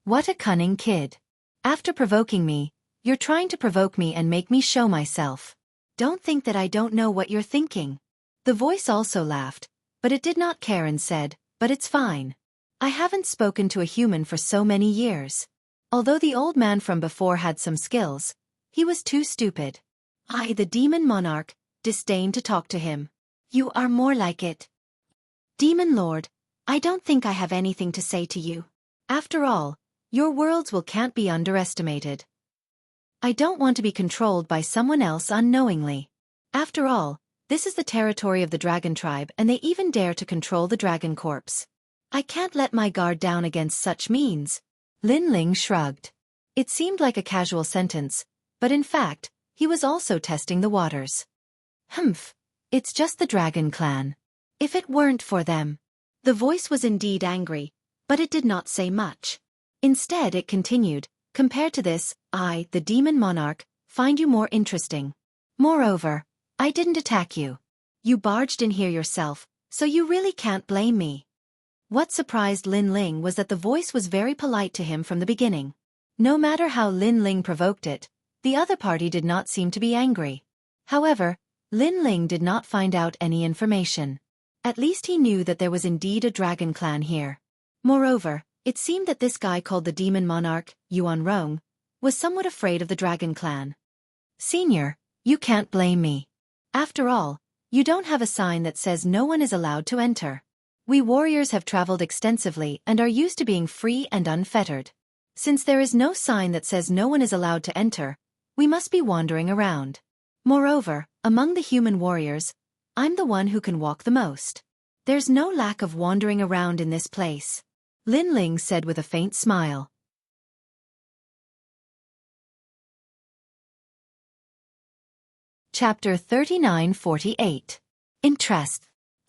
Speaker 1: What a cunning kid. After provoking me, you're trying to provoke me and make me show myself. Don't think that I don't know what you're thinking. The voice also laughed, but it did not care and said, but it's fine. I haven't spoken to a human for so many years. Although the old man from before had some skills, he was too stupid. I, the demon monarch, disdained to talk to him. You are more like it. Demon Lord, I don't think I have anything to say to you. After all, your worlds can't be underestimated. I don't want to be controlled by someone else unknowingly. After all, this is the territory of the dragon tribe and they even dare to control the dragon corpse. I can't let my guard down against such means. Lin Ling shrugged. It seemed like a casual sentence, but in fact, he was also testing the waters. Humph. It's just the dragon clan. If it weren't for them. The voice was indeed angry, but it did not say much. Instead it continued, compared to this, I, the demon monarch, find you more interesting. Moreover, I didn't attack you. You barged in here yourself, so you really can't blame me. What surprised Lin Ling was that the voice was very polite to him from the beginning. No matter how Lin Ling provoked it, the other party did not seem to be angry. However, Lin Ling did not find out any information. At least he knew that there was indeed a dragon clan here. Moreover, it seemed that this guy called the demon monarch, Yuan Rong, was somewhat afraid of the dragon clan. Senior, you can't blame me. After all, you don't have a sign that says no one is allowed to enter. We warriors have traveled extensively and are used to being free and unfettered. Since there is no sign that says no one is allowed to enter, we must be wandering around. Moreover, among the human warriors, I'm the one who can walk the most. There's no lack of wandering around in this place. Lin Ling said with a faint smile. Chapter 3948. Interest.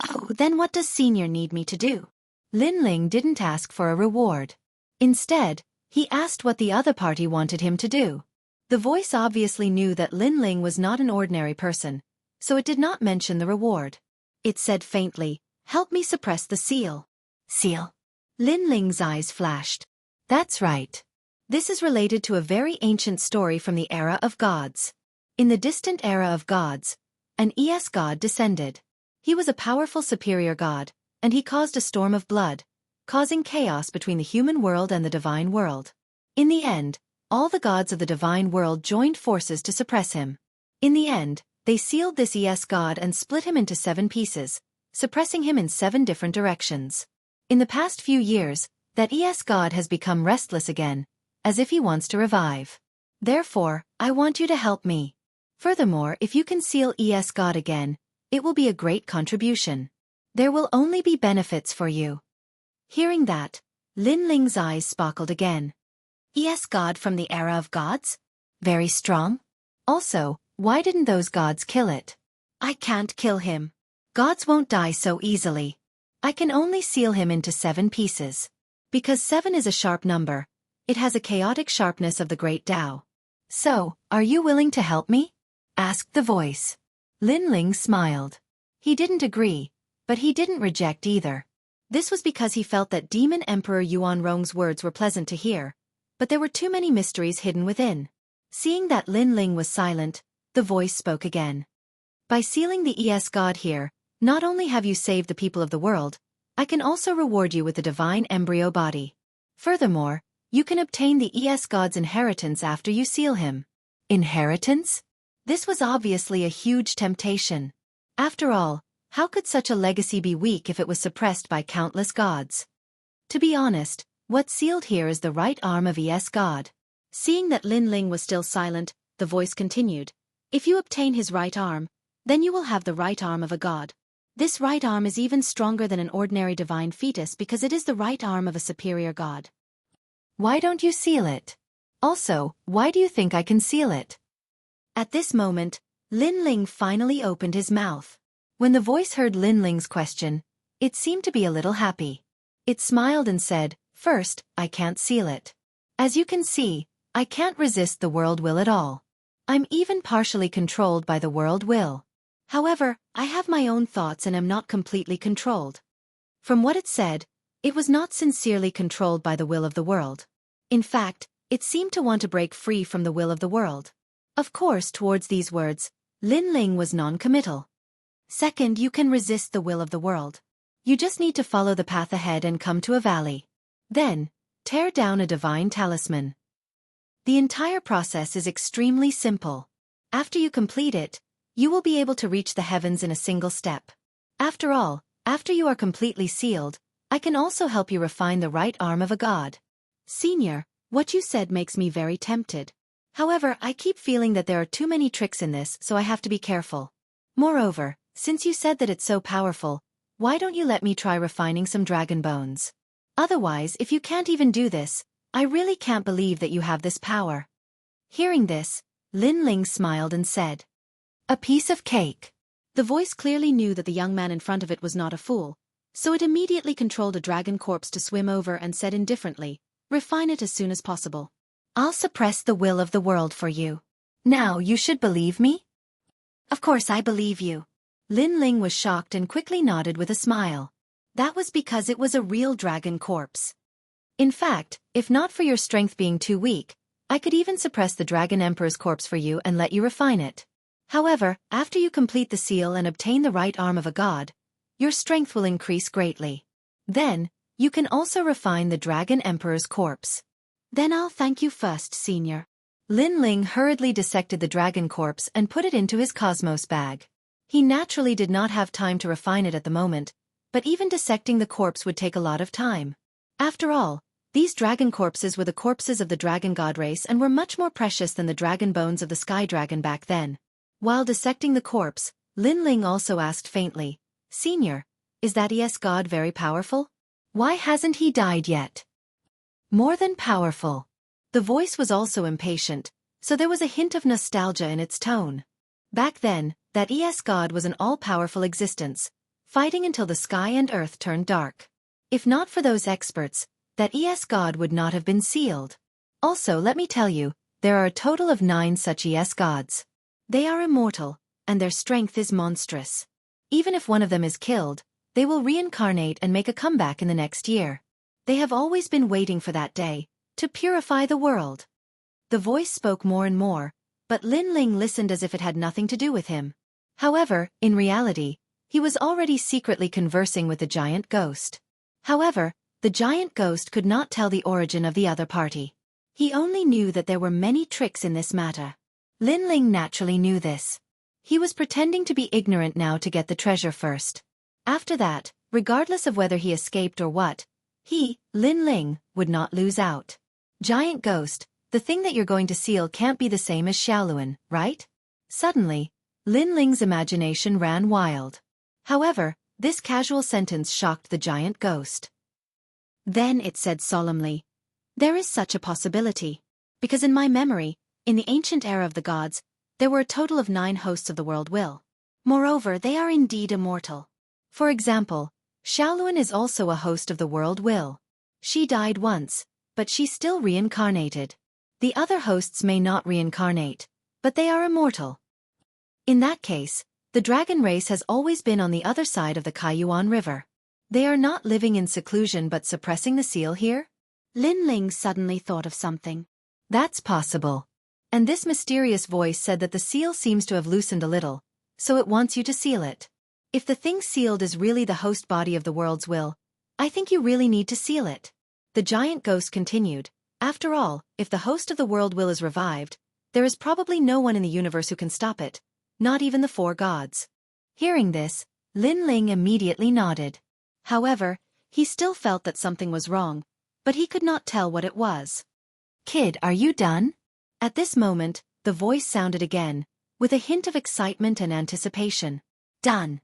Speaker 1: Oh, then what does Senior need me to do? Lin Ling didn't ask for a reward. Instead, he asked what the other party wanted him to do. The voice obviously knew that Lin Ling was not an ordinary person, so it did not mention the reward. It said faintly, help me suppress the seal. Seal? Lin Ling's eyes flashed. That's right. This is related to a very ancient story from the era of gods. In the distant era of gods, an ES god descended. He was a powerful superior god, and he caused a storm of blood, causing chaos between the human world and the divine world. In the end, all the gods of the divine world joined forces to suppress him. In the end, they sealed this ES god and split him into 7 pieces, suppressing him in 7 different directions. In the past few years, that ES god has become restless again, as if he wants to revive. Therefore, I want you to help me. Furthermore, if you can seal ES god again, it will be a great contribution. There will only be benefits for you. Hearing that, Lin Ling's eyes sparkled again. ES god from the era of gods? Very strong? Also, why didn't those gods kill it? I can't kill him. Gods won't die so easily. I can only seal him into 7 pieces. Because 7 is a sharp number, it has a chaotic sharpness of the great Tao. So, are you willing to help me? Asked the voice. Lin Ling smiled. He didn't agree, but he didn't reject either. This was because he felt that Demon Emperor Yuan Rong's words were pleasant to hear, but there were too many mysteries hidden within. Seeing that Lin Ling was silent, the voice spoke again. By sealing the ES god here, not only have you saved the people of the world, I can also reward you with the divine embryo body. Furthermore, you can obtain the ES god's inheritance after you seal him. Inheritance? This was obviously a huge temptation. After all, how could such a legacy be weak if it was suppressed by countless gods? To be honest, what's sealed here is the right arm of ES god. Seeing that Lin Ling was still silent, the voice continued. If you obtain his right arm, then you will have the right arm of a god. This right arm is even stronger than an ordinary divine fetus because it is the right arm of a superior god. Why don't you seal it? Also, why do you think I can seal it? At this moment, Lin Ling finally opened his mouth. When the voice heard Lin Ling's question, it seemed to be a little happy. It smiled and said, First, I can't seal it. As you can see, I can't resist the world will at all. I'm even partially controlled by the world will. However, I have my own thoughts and am not completely controlled. From what it said, it was not sincerely controlled by the will of the world. In fact, it seemed to want to break free from the will of the world. Of course, towards these words, Lin Ling was non-committal. Second, you can resist the will of the world. You just need to follow the path ahead and come to a valley. Then, tear down a divine talisman. The entire process is extremely simple. After you complete it, you will be able to reach the heavens in a single step. After all, after you are completely sealed, I can also help you refine the right arm of a god. Senior, what you said makes me very tempted. However, I keep feeling that there are too many tricks in this, so I have to be careful. Moreover, since you said that it's so powerful, why don't you let me try refining some dragon bones? Otherwise, if you can't even do this, I really can't believe that you have this power. Hearing this, Lin Ling smiled and said, "A piece of cake." The voice clearly knew that the young man in front of it was not a fool, so it immediately controlled a dragon corpse to swim over and said indifferently, "Refine it as soon as possible. I'll suppress the will of the world for you. Now you should believe me?" "Of course I believe you." Lin Ling was shocked and quickly nodded with a smile. That was because it was a real dragon corpse. In fact, if not for your strength being too weak, I could even suppress the Dragon Emperor's corpse for you and let you refine it. However, after you complete the seal and obtain the right arm of a god, your strength will increase greatly. Then, you can also refine the Dragon Emperor's corpse. Then I'll thank you first, Senior. Lin Ling hurriedly dissected the dragon corpse and put it into his cosmos bag. He naturally did not have time to refine it at the moment, but even dissecting the corpse would take a lot of time. After all, these dragon corpses were the corpses of the dragon god race and were much more precious than the dragon bones of the sky dragon back then. While dissecting the corpse, Lin Ling also asked faintly, "Senior, is that ES god very powerful? Why hasn't he died yet?" "More than powerful." The voice was also impatient, so there was a hint of nostalgia in its tone. Back then, that ES god was an all-powerful existence, fighting until the sky and earth turned dark. If not for those experts, that ES god would not have been sealed. Also, let me tell you, there are a total of 9 such ES gods. They are immortal, and their strength is monstrous. Even if one of them is killed, they will reincarnate and make a comeback in the next year. They have always been waiting for that day, to purify the world. The voice spoke more and more, but Lin Ling listened as if it had nothing to do with him. However, in reality, he was already secretly conversing with the giant ghost. However, the giant ghost could not tell the origin of the other party. He only knew that there were many tricks in this matter. Lin Ling naturally knew this. He was pretending to be ignorant now to get the treasure first. After that, regardless of whether he escaped or what, he, Lin Ling, would not lose out. Giant ghost, the thing that you're going to seal can't be the same as Xiaoluan, right? Suddenly, Lin Ling's imagination ran wild. However, this casual sentence shocked the giant ghost. Then it said solemnly, "There is such a possibility. Because in my memory, in the ancient era of the gods, there were a total of 9 hosts of the world will. Moreover, they are indeed immortal. For example, Xiaoluan is also a host of the world will. She died once, but she still reincarnated. The other hosts may not reincarnate, but they are immortal. In that case, the dragon race has always been on the other side of the Kaiyuan River. They are not living in seclusion but suppressing the seal here?" Lin Ling suddenly thought of something. "That's possible. And this mysterious voice said that the seal seems to have loosened a little, so it wants you to seal it. If the thing sealed is really the host body of the world's will, I think you really need to seal it." The giant ghost continued, "After all, if the host of the world will is revived, there is probably no one in the universe who can stop it, not even the 4 gods." Hearing this, Lin Ling immediately nodded. However, he still felt that something was wrong, but he could not tell what it was. "Kid, are you done?" At this moment, the voice sounded again, with a hint of excitement and anticipation. "Done."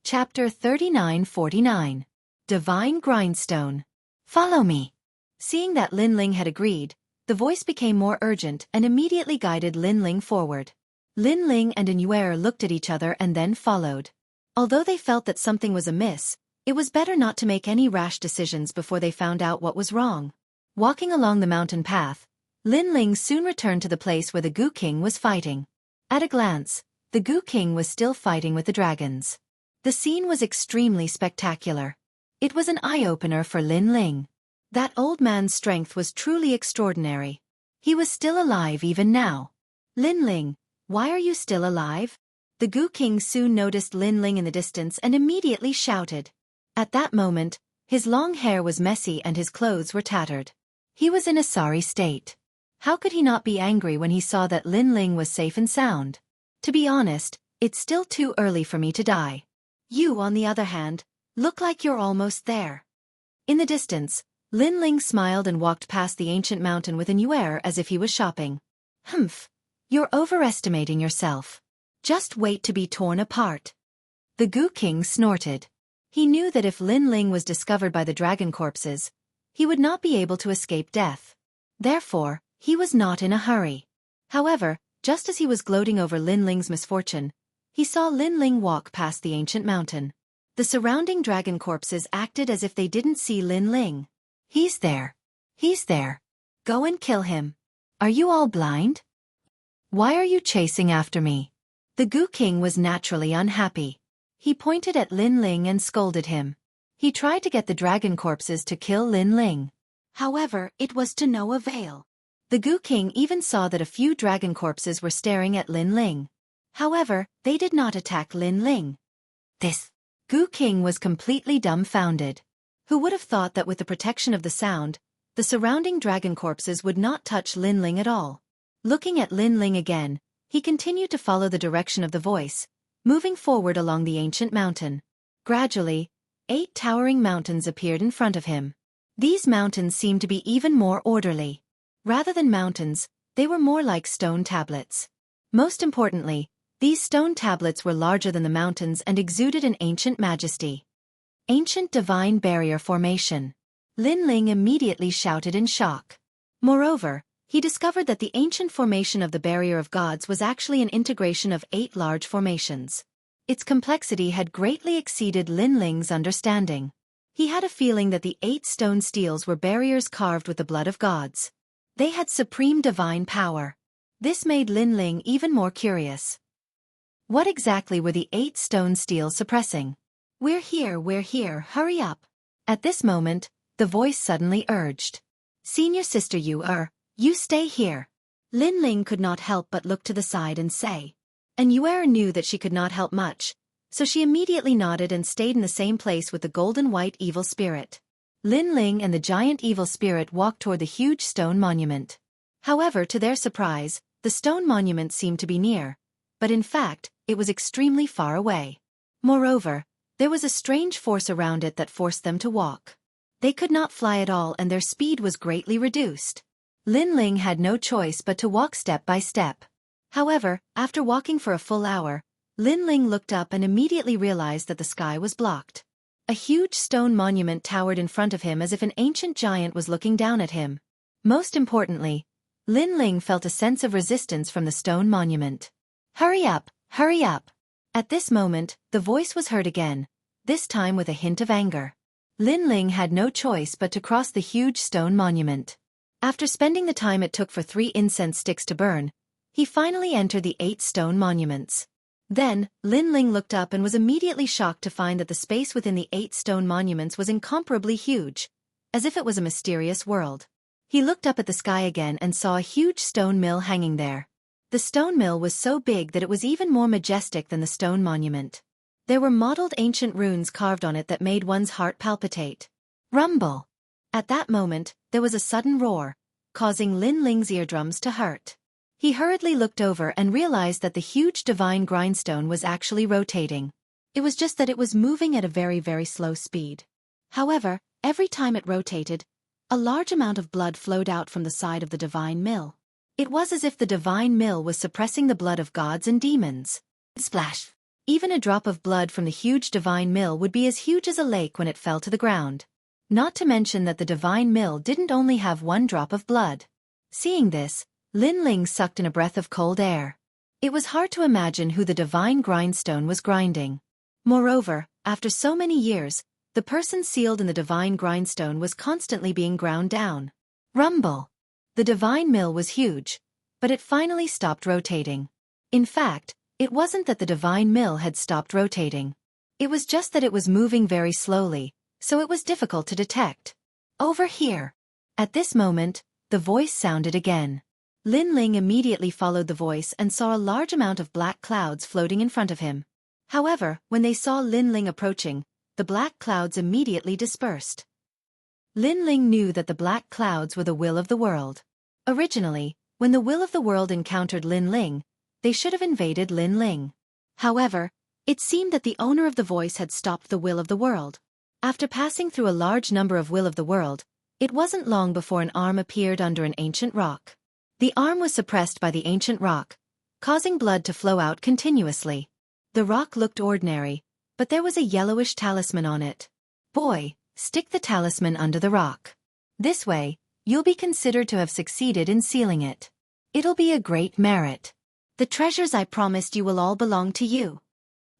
Speaker 1: Chapter 3949. Divine Grindstone. "Follow me." Seeing that Lin Ling had agreed, the voice became more urgent and immediately guided Lin Ling forward. Lin Ling and Yuer looked at each other and then followed. Although they felt that something was amiss, It was better not to make any rash decisions before they found out what was wrong. Walking along the mountain path, Lin Ling soon returned to the place where the Goo King was fighting. At a glance, the Goo King was still fighting with the dragons. The scene was extremely spectacular. It was an eye-opener for Lin Ling. That old man's strength was truly extraordinary. He was still alive even now. Lin Ling, why are you still alive? The Goo King soon noticed Lin Ling in the distance and immediately shouted. At that moment, his long hair was messy and his clothes were tattered. He was in a sorry state. How could he not be angry when he saw that Lin Ling was safe and sound? To be honest, it's still too early for me to die. You, on the other hand, look like you're almost there. In the distance, Lin Ling smiled and walked past the ancient mountain with an air as if he was shopping. Humph, you're overestimating yourself. Just wait to be torn apart. The Goo King snorted. He knew that if Lin Ling was discovered by the dragon corpses, he would not be able to escape death. Therefore, he was not in a hurry. However, just as he was gloating over Lin Ling's misfortune, he saw Lin Ling walk past the ancient mountain. The surrounding dragon corpses acted as if they didn't see Lin Ling. He's there. He's there. Go and kill him. Are you all blind? Why are you chasing after me? The Goo King was naturally unhappy. He pointed at Lin Ling and scolded him. He tried to get the dragon corpses to kill Lin Ling. However, it was to no avail. The Goo King even saw that a few dragon corpses were staring at Lin Ling. However, they did not attack Lin Ling. This Goo King was completely dumbfounded. Who would have thought that with the protection of the sound, the surrounding dragon corpses would not touch Lin Ling at all? Looking at Lin Ling again, he continued to follow the direction of the voice, moving forward along the ancient mountain. Gradually, 8 towering mountains appeared in front of him. These mountains seemed to be even more orderly. Rather than mountains, they were more like stone tablets. Most importantly, these stone tablets were larger than the mountains and exuded an ancient majesty. Ancient Divine Barrier Formation. Lin Ling immediately shouted in shock. Moreover, he discovered that the ancient formation of the Barrier of Gods was actually an integration of 8 large formations. Its complexity had greatly exceeded Lin Ling's understanding. He had a feeling that the 8 stone steels were barriers carved with the blood of gods. They had supreme divine power. This made Lin Ling even more curious. What exactly were the 8 stone steels suppressing? We're here, hurry up. At this moment, the voice suddenly urged. Senior sister you stay here. Lin Ling could not help but look to the side and say. And Yuer knew that she could not help much, so she immediately nodded and stayed in the same place with the golden white evil spirit. Lin Ling and the giant evil spirit walked toward the huge stone monument. However, to their surprise, the stone monument seemed to be near, but in fact, it was extremely far away. Moreover, there was a strange force around it that forced them to walk. They could not fly at all and their speed was greatly reduced. Lin Ling had no choice but to walk step by step. However, after walking for a full hour, Lin Ling looked up and immediately realized that the sky was blocked. A huge stone monument towered in front of him as if an ancient giant was looking down at him. Most importantly, Lin Ling felt a sense of resistance from the stone monument. Hurry up, hurry up. At this moment, the voice was heard again, this time with a hint of anger. Lin Ling had no choice but to cross the huge stone monument. After spending the time it took for 3 incense sticks to burn, he finally entered the 8 stone monuments. Then, Lin Ling looked up and was immediately shocked to find that the space within the 8 stone monuments was incomparably huge, as if it was a mysterious world. He looked up at the sky again and saw a huge stone mill hanging there. The stone mill was so big that it was even more majestic than the stone monument. There were mottled ancient runes carved on it that made one's heart palpitate. Rumble! At that moment, there was a sudden roar, causing Lin Ling's eardrums to hurt. He hurriedly looked over and realized that the huge divine grindstone was actually rotating. It was just that it was moving at a very, very slow speed. However, every time it rotated, a large amount of blood flowed out from the side of the divine mill. It was as if the divine mill was suppressing the blood of gods and demons. Splash! Even a drop of blood from the huge divine mill would be as huge as a lake when it fell to the ground. Not to mention that the divine mill didn't only have 1 drop of blood. Seeing this, Lin Ling sucked in a breath of cold air. It was hard to imagine who the divine grindstone was grinding. Moreover, after so many years, The person sealed in the divine grindstone was constantly being ground down. Rumble. The divine mill was huge, but it finally stopped rotating. In fact, it wasn't that the divine mill had stopped rotating. It was just that it was moving very slowly, so it was difficult to detect. Over here. At this moment, the voice sounded again. Lin Ling immediately followed the voice and saw a large amount of black clouds floating in front of him. However, when they saw Lin Ling approaching, the black clouds immediately dispersed. Lin Ling knew that the black clouds were the will of the world. Originally, when the will of the world encountered Lin Ling, they should have invaded Lin Ling. However, it seemed that the owner of the voice had stopped the will of the world. After passing through a large number of will of the world, it wasn't long before an arm appeared under an ancient rock. The arm was suppressed by the ancient rock, causing blood to flow out continuously. The rock looked ordinary, but there was a yellowish talisman on it. Boy, stick the talisman under the rock. This way, you'll be considered to have succeeded in sealing it. It'll be a great merit. The treasures I promised you will all belong to you.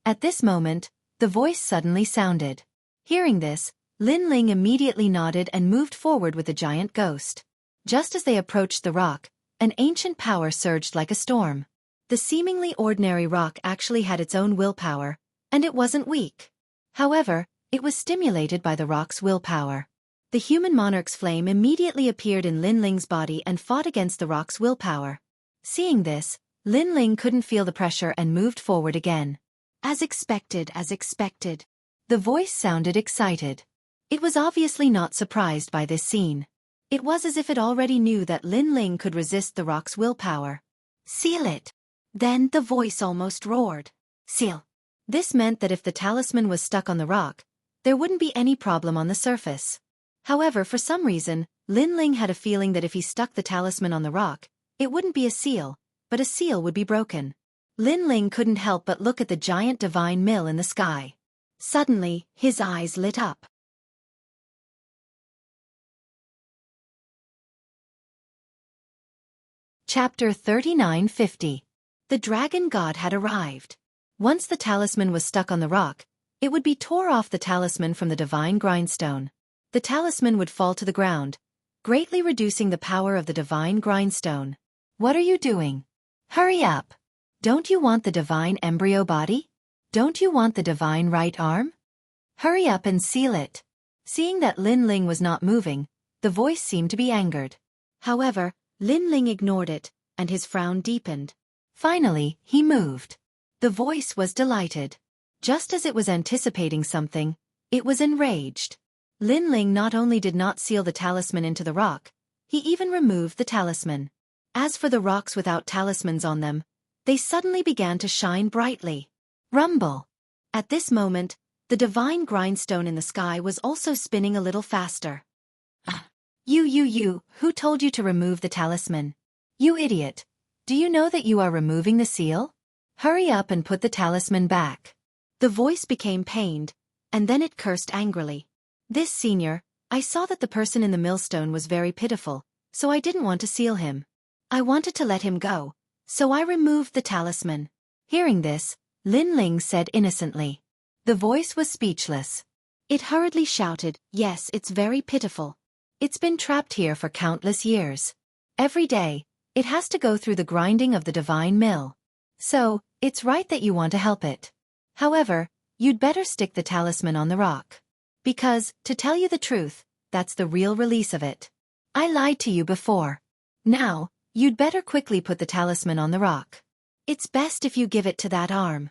Speaker 1: At this moment, the voice suddenly sounded. Hearing this, Lin Ling immediately nodded and moved forward with the giant ghost. Just as they approached the rock, an ancient power surged like a storm. The seemingly ordinary rock actually had its own willpower, and it wasn't weak. However, it was stimulated by the rock's willpower. The human monarch's flame immediately appeared in Lin Ling's body and fought against the rock's willpower. Seeing this, Lin Ling couldn't feel the pressure and moved forward again. As expected, as expected. The voice sounded excited. It was obviously not surprised by this scene. It was as if it already knew that Lin Ling could resist the rock's willpower. Seal it. Then the voice almost roared. Seal. This meant that if the talisman was stuck on the rock, there wouldn't be any problem on the surface. However, for some reason, Lin Ling had a feeling that if he stuck the talisman on the rock, it wouldn't be a seal, but a seal would be broken. Lin Ling couldn't help but look at the giant divine mill in the sky. Suddenly, his eyes lit up. Chapter 3950. The dragon god had arrived. Once the talisman was stuck on the rock, it would be tore off the talisman from the divine grindstone. The talisman would fall to the ground, greatly reducing the power of the divine grindstone. What are you doing? Hurry up! Don't you want the divine embryo body? Don't you want the divine right arm? Hurry up and seal it. Seeing that Lin Ling was not moving, the voice seemed to be angered. However, Lin Ling ignored it, and his frown deepened. Finally, he moved. The voice was delighted. Just as it was anticipating something, it was enraged. Lin Ling not only did not seal the talisman into the rock, he even removed the talisman. As for the rocks without talismans on them, they suddenly began to shine brightly. Rumble. At this moment, the divine grindstone in the sky was also spinning a little faster. You, who told you to remove the talisman? You idiot. Do you know that you are removing the seal? Hurry up and put the talisman back. The voice became pained, and then it cursed angrily. This senior, I saw that the person in the millstone was very pitiful, so I didn't want to seal him. I wanted to let him go, so I removed the talisman. Hearing this, Lin Ling said innocently. The voice was speechless. It hurriedly shouted, yes, it's very pitiful. It's been trapped here for countless years. Every day, it has to go through the grinding of the divine mill. So, it's right that you want to help it. However, you'd better stick the talisman on the rock. Because, to tell you the truth, that's the real release of it. I lied to you before. Now, you'd better quickly put the talisman on the rock. It's best if you give it to that arm.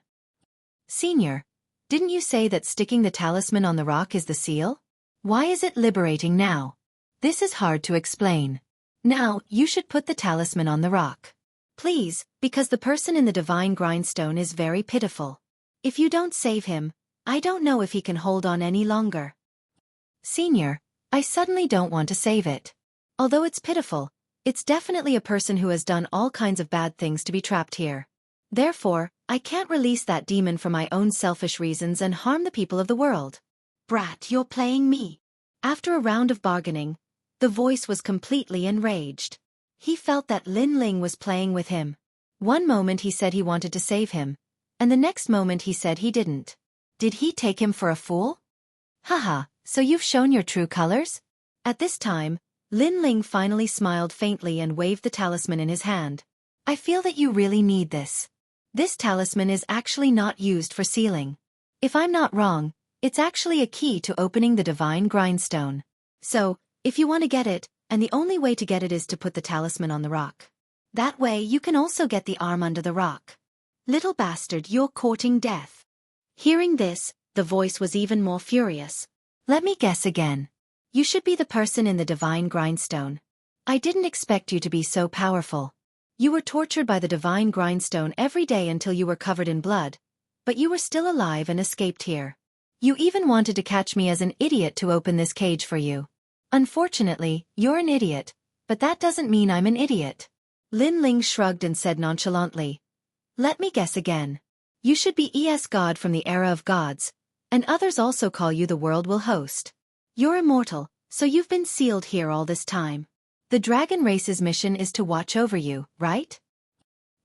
Speaker 1: Senior, didn't you say that sticking the talisman on the rock is the seal? Why is it liberating now? This is hard to explain. Now, you should put the talisman on the rock. Please, because the person in the divine grindstone is very pitiful. If you don't save him, I don't know if he can hold on any longer. Senior, I suddenly don't want to save it. Although it's pitiful, it's definitely a person who has done all kinds of bad things to be trapped here. Therefore, I can't release that demon for my own selfish reasons and harm the people of the world. Brat, you're playing me. After a round of bargaining, the voice was completely enraged. He felt that Lin Ling was playing with him. One moment he said he wanted to save him, and the next moment he said he didn't. Did he take him for a fool? Haha, so you've shown your true colors? At this time, Lin Ling finally smiled faintly and waved the talisman in his hand. I feel that you really need this. This talisman is actually not used for sealing. If I'm not wrong, it's actually a key to opening the divine grindstone. So, if you want to get it, and the only way to get it is to put the talisman on the rock. That way you can also get the arm under the rock. Little bastard, you're courting death. Hearing this, the voice was even more furious. Let me guess again. You should be the person in the divine grindstone. I didn't expect you to be so powerful. You were tortured by the divine grindstone every day until you were covered in blood, but you were still alive and escaped here. You even wanted to catch me as an idiot to open this cage for you. Unfortunately, you're an idiot, but that doesn't mean I'm an idiot. Lin Ling shrugged and said nonchalantly. Let me guess again. You should be ES God from the era of gods, and others also call you the world will host. You're immortal, so you've been sealed here all this time. The dragon race's mission is to watch over you, right?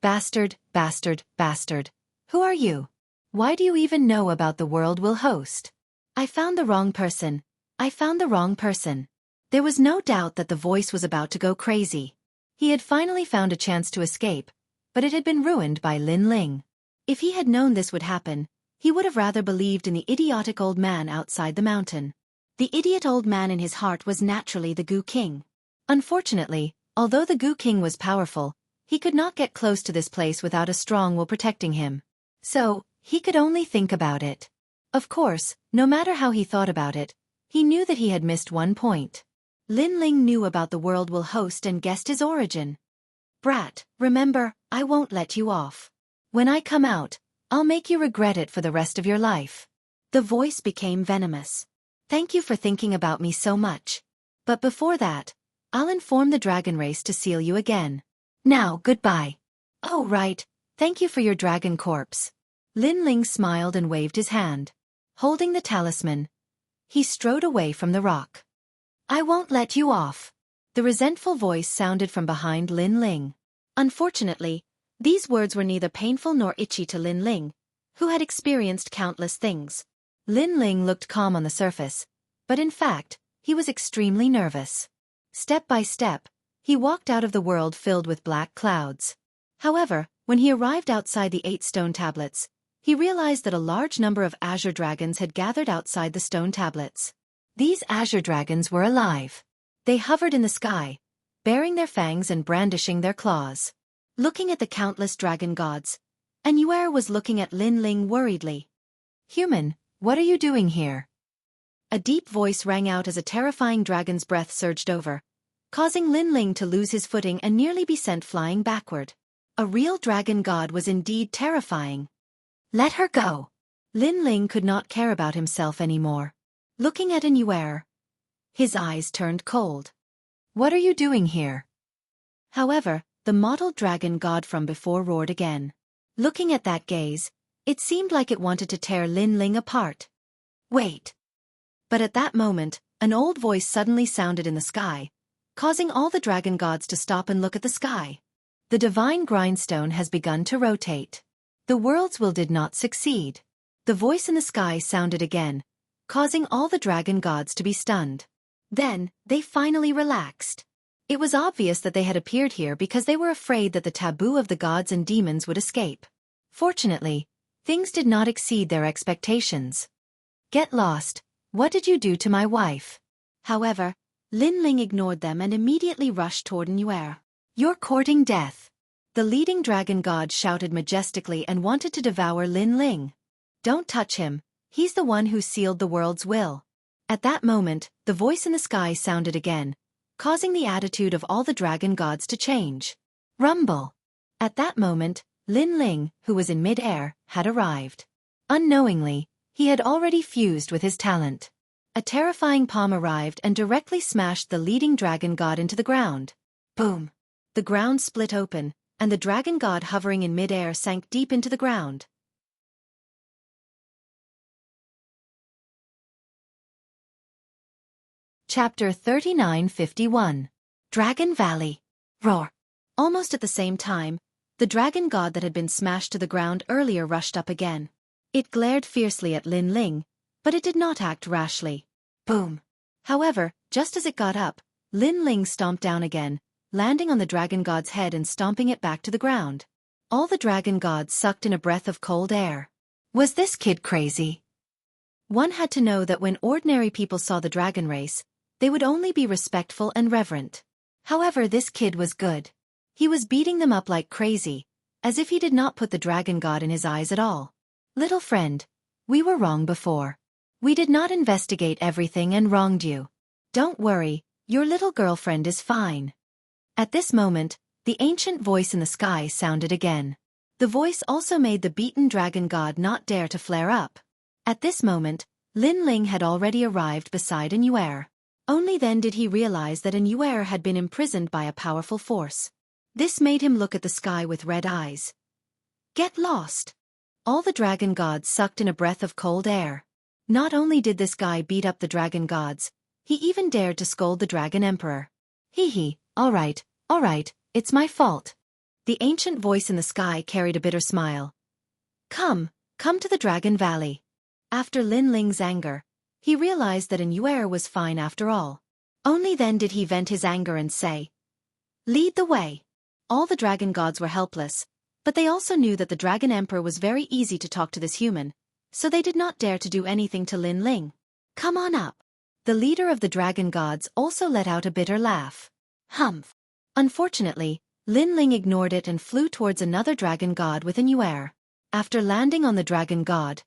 Speaker 1: Bastard, bastard, bastard. Who are you? Why do you even know about the world will host? I found the wrong person. I found the wrong person. There was no doubt that the voice was about to go crazy. He had finally found a chance to escape, but it had been ruined by Lin Ling. If he had known this would happen, he would have rather believed in the idiotic old man outside the mountain. The idiot old man in his heart was naturally the Goo King. Unfortunately, although the Goo King was powerful, he could not get close to this place without a strong will protecting him. So, he could only think about it. Of course, no matter how he thought about it, he knew that he had missed one point. Lin Ling knew about the world will host and guessed his origin. Brat, remember, I won't let you off. When I come out, I'll make you regret it for the rest of your life. The voice became venomous. Thank you for thinking about me so much. But before that, I'll inform the dragon race to seal you again. Now, goodbye. Oh right, thank you for your dragon corpse. Lin Ling smiled and waved his hand. Holding the talisman, he strode away from the rock. I won't let you off. The resentful voice sounded from behind Lin Ling. Unfortunately, these words were neither painful nor itchy to Lin Ling, who had experienced countless things. Lin Ling looked calm on the surface, but in fact, he was extremely nervous. Step by step, he walked out of the world filled with black clouds. However, when he arrived outside the 8 stone tablets, he realized that a large number of azure dragons had gathered outside the stone tablets. These azure dragons were alive. They hovered in the sky, baring their fangs and brandishing their claws. Looking at the countless dragon gods, Xueqi was looking at Lin Ling worriedly. Human, what are you doing here? A deep voice rang out as a terrifying dragon's breath surged over, causing Lin Ling to lose his footing and nearly be sent flying backward. A real dragon god was indeed terrifying. Let her go. Lin Ling could not care about himself anymore. Looking at Xueqi, his eyes turned cold. What are you doing here? However, the mottled dragon god from before roared again. Looking at that gaze, it seemed like it wanted to tear Lin Ling apart. Wait. But at that moment, an old voice suddenly sounded in the sky, causing all the dragon gods to stop and look at the sky. The divine grindstone has begun to rotate. The world's will did not succeed. The voice in the sky sounded again, causing all the dragon gods to be stunned. Then, they finally relaxed. It was obvious that they had appeared here because they were afraid that the taboo of the gods and demons would escape. Fortunately, things did not exceed their expectations. Get lost. What did you do to my wife? However, Lin Ling ignored them and immediately rushed toward Xueqi. You're courting death. The leading dragon god shouted majestically and wanted to devour Lin Ling. Don't touch him, he's the one who sealed the world's will. At that moment, the voice in the sky sounded again, causing the attitude of all the dragon gods to change. Rumble. At that moment, Lin Ling, who was in mid-air, had arrived. Unknowingly, he had already fused with his talent. A terrifying palm arrived and directly smashed the leading dragon god into the ground. Boom! The ground split open, and the dragon god hovering in mid-air sank deep into the ground. Chapter 3951. Dragon Valley. Roar. Almost at the same time, the dragon god that had been smashed to the ground earlier rushed up again. It glared fiercely at Lin Ling, but it did not act rashly. Boom! However, just as it got up, Lin Ling stomped down again, landing on the dragon god's head and stomping it back to the ground. All the dragon gods sucked in a breath of cold air. Was this kid crazy? One had to know that when ordinary people saw the dragon race, they would only be respectful and reverent. However, this kid was good. He was beating them up like crazy, as if he did not put the dragon god in his eyes at all. Little friend, we were wrong before. We did not investigate everything and wronged you. Don't worry, your little girlfriend is fine. At this moment, the ancient voice in the sky sounded again. The voice also made the beaten dragon god not dare to flare up. At this moment, Lin Ling had already arrived beside an Yuer. Only then did he realize that an Yuer had been imprisoned by a powerful force. This made him look at the sky with red eyes. Get lost! All the dragon gods sucked in a breath of cold air. Not only did this guy beat up the dragon gods, he even dared to scold the dragon emperor. Hee, all right, it's my fault. The ancient voice in the sky carried a bitter smile. Come to the Dragon Valley. After Lin Ling's anger, he realized that an Yuer was fine after all. Only then did he vent his anger and say, lead the way. All the dragon gods were helpless, but they also knew that the dragon emperor was very easy to talk to this human, so they did not dare to do anything to Lin Ling. Come on up. The leader of the dragon gods also let out a bitter laugh. Humph. Unfortunately, Lin Ling ignored it and flew towards another dragon god with an Yuer. After landing on the dragon god,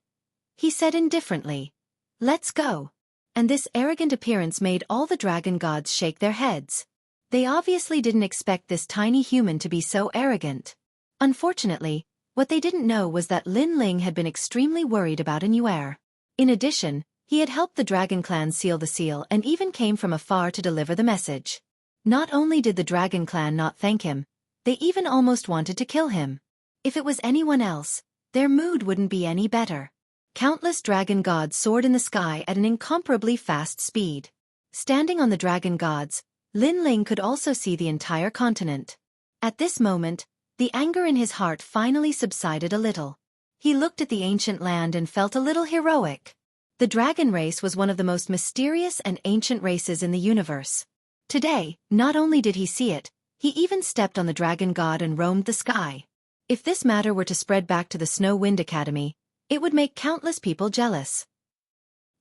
Speaker 1: he said indifferently, let's go. And this arrogant appearance made all the dragon gods shake their heads. They obviously didn't expect this tiny human to be so arrogant. Unfortunately, what they didn't know was that Lin Ling had been extremely worried about an Yuer. In addition, he had helped the dragon clan seal the seal and even came from afar to deliver the message. Not only did the dragon clan not thank him, they even almost wanted to kill him. If it was anyone else, their mood wouldn't be any better. Countless dragon gods soared in the sky at an incomparably fast speed. Standing on the dragon gods, Lin Ling could also see the entire continent. At this moment, the anger in his heart finally subsided a little. He looked at the ancient land and felt a little heroic. The dragon race was one of the most mysterious and ancient races in the universe. Today, not only did he see it, he even stepped on the dragon god and roamed the sky. If this matter were to spread back to the Snow Wind Academy, it would make countless people jealous.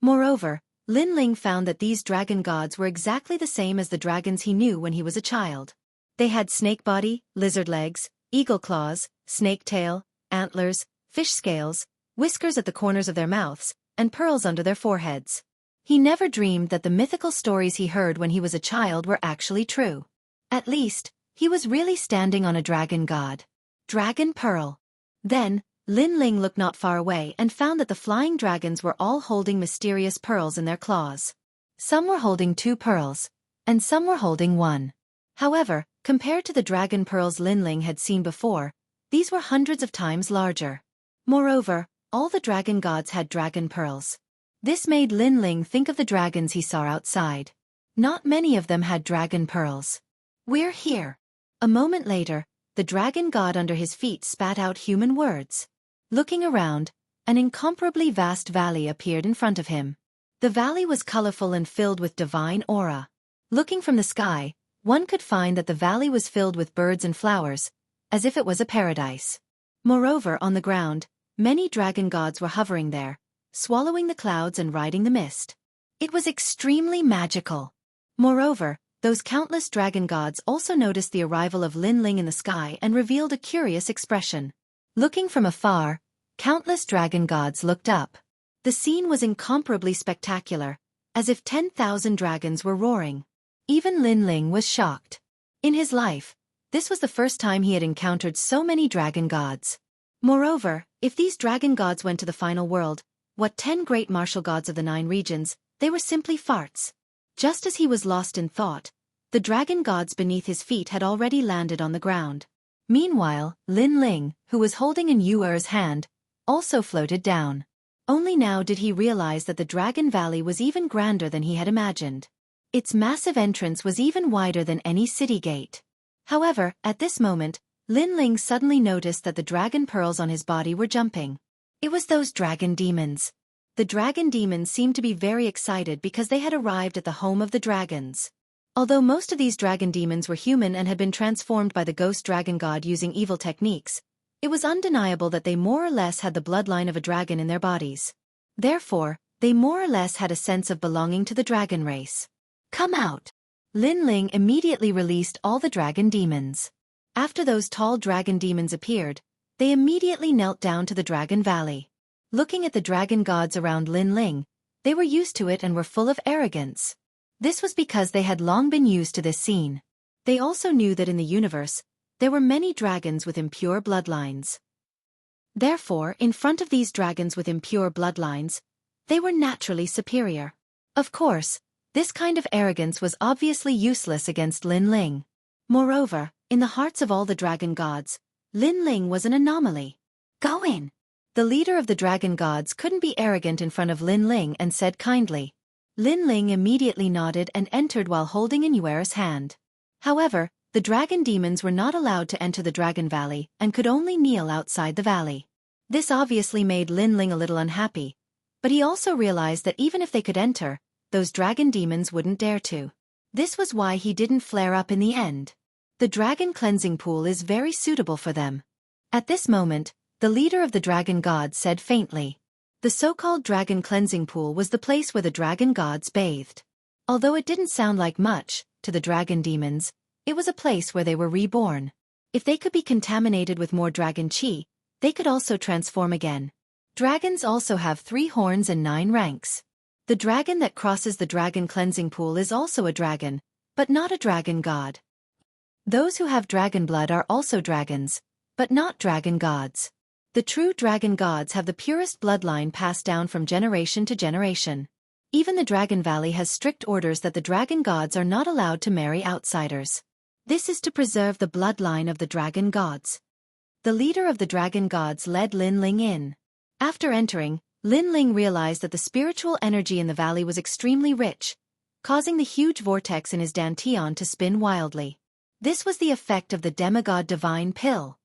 Speaker 1: Moreover, Lin Ling found that these dragon gods were exactly the same as the dragons he knew when he was a child. They had snake body, lizard legs, eagle claws, snake tail, antlers, fish scales, whiskers at the corners of their mouths, and pearls under their foreheads. He never dreamed that the mythical stories he heard when he was a child were actually true. At least, he was really standing on a dragon god. Dragon Pearl. Then, Lin Ling looked not far away and found that the flying dragons were all holding mysterious pearls in their claws. Some were holding 2 pearls, and some were holding 1. However, compared to the dragon pearls Lin Ling had seen before, these were hundreds of times larger. Moreover, all the dragon gods had dragon pearls. This made Lin Ling think of the dragons he saw outside. Not many of them had dragon pearls. We're here. A moment later, the dragon god under his feet spat out human words. Looking around, an incomparably vast valley appeared in front of him. The valley was colorful and filled with divine aura. Looking from the sky, one could find that the valley was filled with birds and flowers, as if it was a paradise. Moreover, on the ground, many dragon gods were hovering there, swallowing the clouds and riding the mist. It was extremely magical. Moreover, those countless dragon gods also noticed the arrival of Lin Ling in the sky and revealed a curious expression. Looking from afar, countless dragon gods looked up. The scene was incomparably spectacular, as if 10,000 dragons were roaring. Even Lin Ling was shocked. In his life, this was the first time he had encountered so many dragon gods. Moreover, if these dragon gods went to the final world, what 10 great martial gods of the 9 regions, they were simply farts. Just as he was lost in thought, the dragon gods beneath his feet had already landed on the ground. Meanwhile, Lin Ling, who was holding an Yuer's hand, also floated down. Only now did he realize that the Dragon Valley was even grander than he had imagined. Its massive entrance was even wider than any city gate. However, at this moment, Lin Ling suddenly noticed that the dragon pearls on his body were jumping. It was those dragon demons. The dragon demons seemed to be very excited because they had arrived at the home of the dragons. Although most of these dragon demons were human and had been transformed by the ghost dragon god using evil techniques, it was undeniable that they more or less had the bloodline of a dragon in their bodies. Therefore, they more or less had a sense of belonging to the dragon race. Come out! Lin Ling immediately released all the dragon demons. After those tall dragon demons appeared, they immediately knelt down to the Dragon Valley. Looking at the dragon gods around Lin Ling, they were used to it and were full of arrogance. This was because they had long been used to this scene. They also knew that in the universe, there were many dragons with impure bloodlines. Therefore, in front of these dragons with impure bloodlines, they were naturally superior. Of course, this kind of arrogance was obviously useless against Lin Ling. Moreover, in the hearts of all the dragon gods, Lin Ling was an anomaly. Go in! The leader of the dragon gods couldn't be arrogant in front of Lin Ling and said kindly. Lin Ling immediately nodded and entered while holding Xueqi's hand. However, the dragon demons were not allowed to enter the Dragon Valley and could only kneel outside the valley. This obviously made Lin Ling a little unhappy, but he also realized that even if they could enter, those dragon demons wouldn't dare to. This was why he didn't flare up in the end. The dragon cleansing pool is very suitable for them. At this moment, the leader of the dragon gods said faintly. The so-called dragon cleansing pool was the place where the dragon gods bathed. Although it didn't sound like much, to the dragon demons, it was a place where they were reborn. If they could be contaminated with more dragon chi, they could also transform again. Dragons also have 3 horns and 9 ranks. The dragon that crosses the dragon cleansing pool is also a dragon, but not a dragon god. Those who have dragon blood are also dragons, but not dragon gods. The true dragon gods have the purest bloodline passed down from generation to generation. Even the Dragon Valley has strict orders that the dragon gods are not allowed to marry outsiders. This is to preserve the bloodline of the dragon gods. The leader of the dragon gods led Lin Ling in. After entering, Lin Ling realized that the spiritual energy in the valley was extremely rich, causing the huge vortex in his dantian to spin wildly. This was the effect of the demigod divine pill.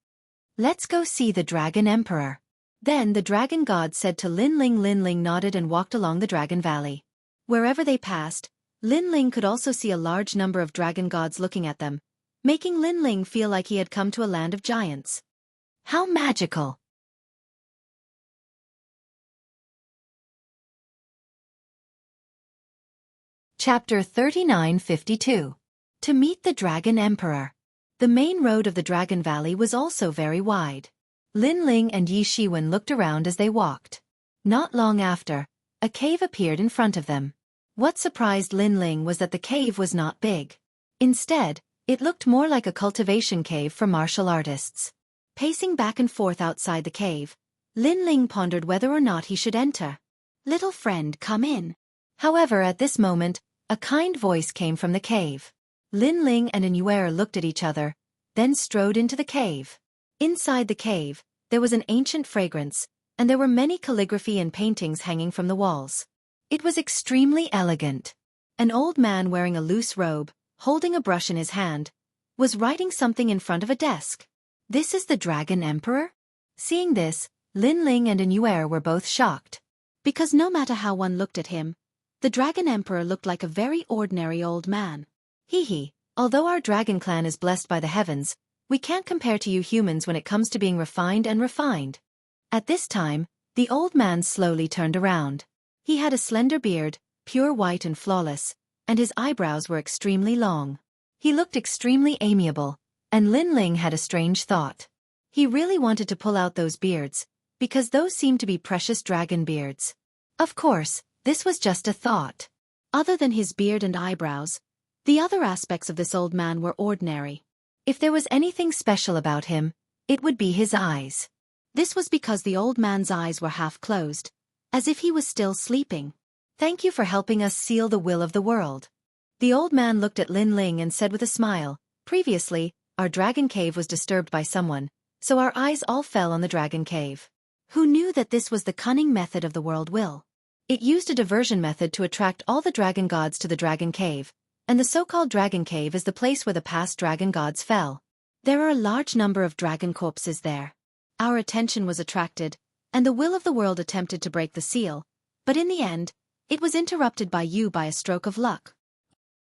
Speaker 1: Let's go see the Dragon Emperor. Then the dragon god said to Lin Ling. Lin Ling nodded and walked along the Dragon Valley. Wherever they passed, Lin Ling could also see a large number of dragon gods looking at them, making Lin Ling feel like he had come to a land of giants. How magical! Chapter 3952. To meet the Dragon Emperor. The main road of the Dragon Valley was also very wide. Lin Ling and Yi Shiwen looked around as they walked. Not long after, a cave appeared in front of them. What surprised Lin Ling was that the cave was not big. Instead, it looked more like a cultivation cave for martial artists. Pacing back and forth outside the cave, Lin Ling pondered whether or not he should enter. Little friend, come in. However, at this moment, a kind voice came from the cave. Lin Ling and Xueqi looked at each other, then strode into the cave. Inside the cave, there was an ancient fragrance, and there were many calligraphy and paintings hanging from the walls. It was extremely elegant. An old man wearing a loose robe, holding a brush in his hand, was writing something in front of a desk. This is the Dragon Emperor? Seeing this, Lin Ling and Xueqi were both shocked. Because no matter how one looked at him, the Dragon Emperor looked like a very ordinary old man. Hee, although our dragon clan is blessed by the heavens, we can't compare to you humans when it comes to being refined and refined. At this time, the old man slowly turned around. He had a slender beard, pure white and flawless, and his eyebrows were extremely long. He looked extremely amiable, and Lin Ling had a strange thought. He really wanted to pull out those beards, because those seemed to be precious dragon beards. Of course, this was just a thought. Other than his beard and eyebrows, the other aspects of this old man were ordinary. If there was anything special about him, it would be his eyes. This was because the old man's eyes were half closed, as if he was still sleeping. Thank you for helping us seal the will of the world. The old man looked at Lin Ling and said with a smile, previously, our dragon cave was disturbed by someone, so our eyes all fell on the dragon cave. Who knew that this was the cunning method of the world will? It used a diversion method to attract all the dragon gods to the dragon cave, and the so-called dragon cave is the place where the past dragon gods fell. There are a large number of dragon corpses there. Our attention was attracted, and the will of the world attempted to break the seal, But in the end, it was interrupted by you by a stroke of luck.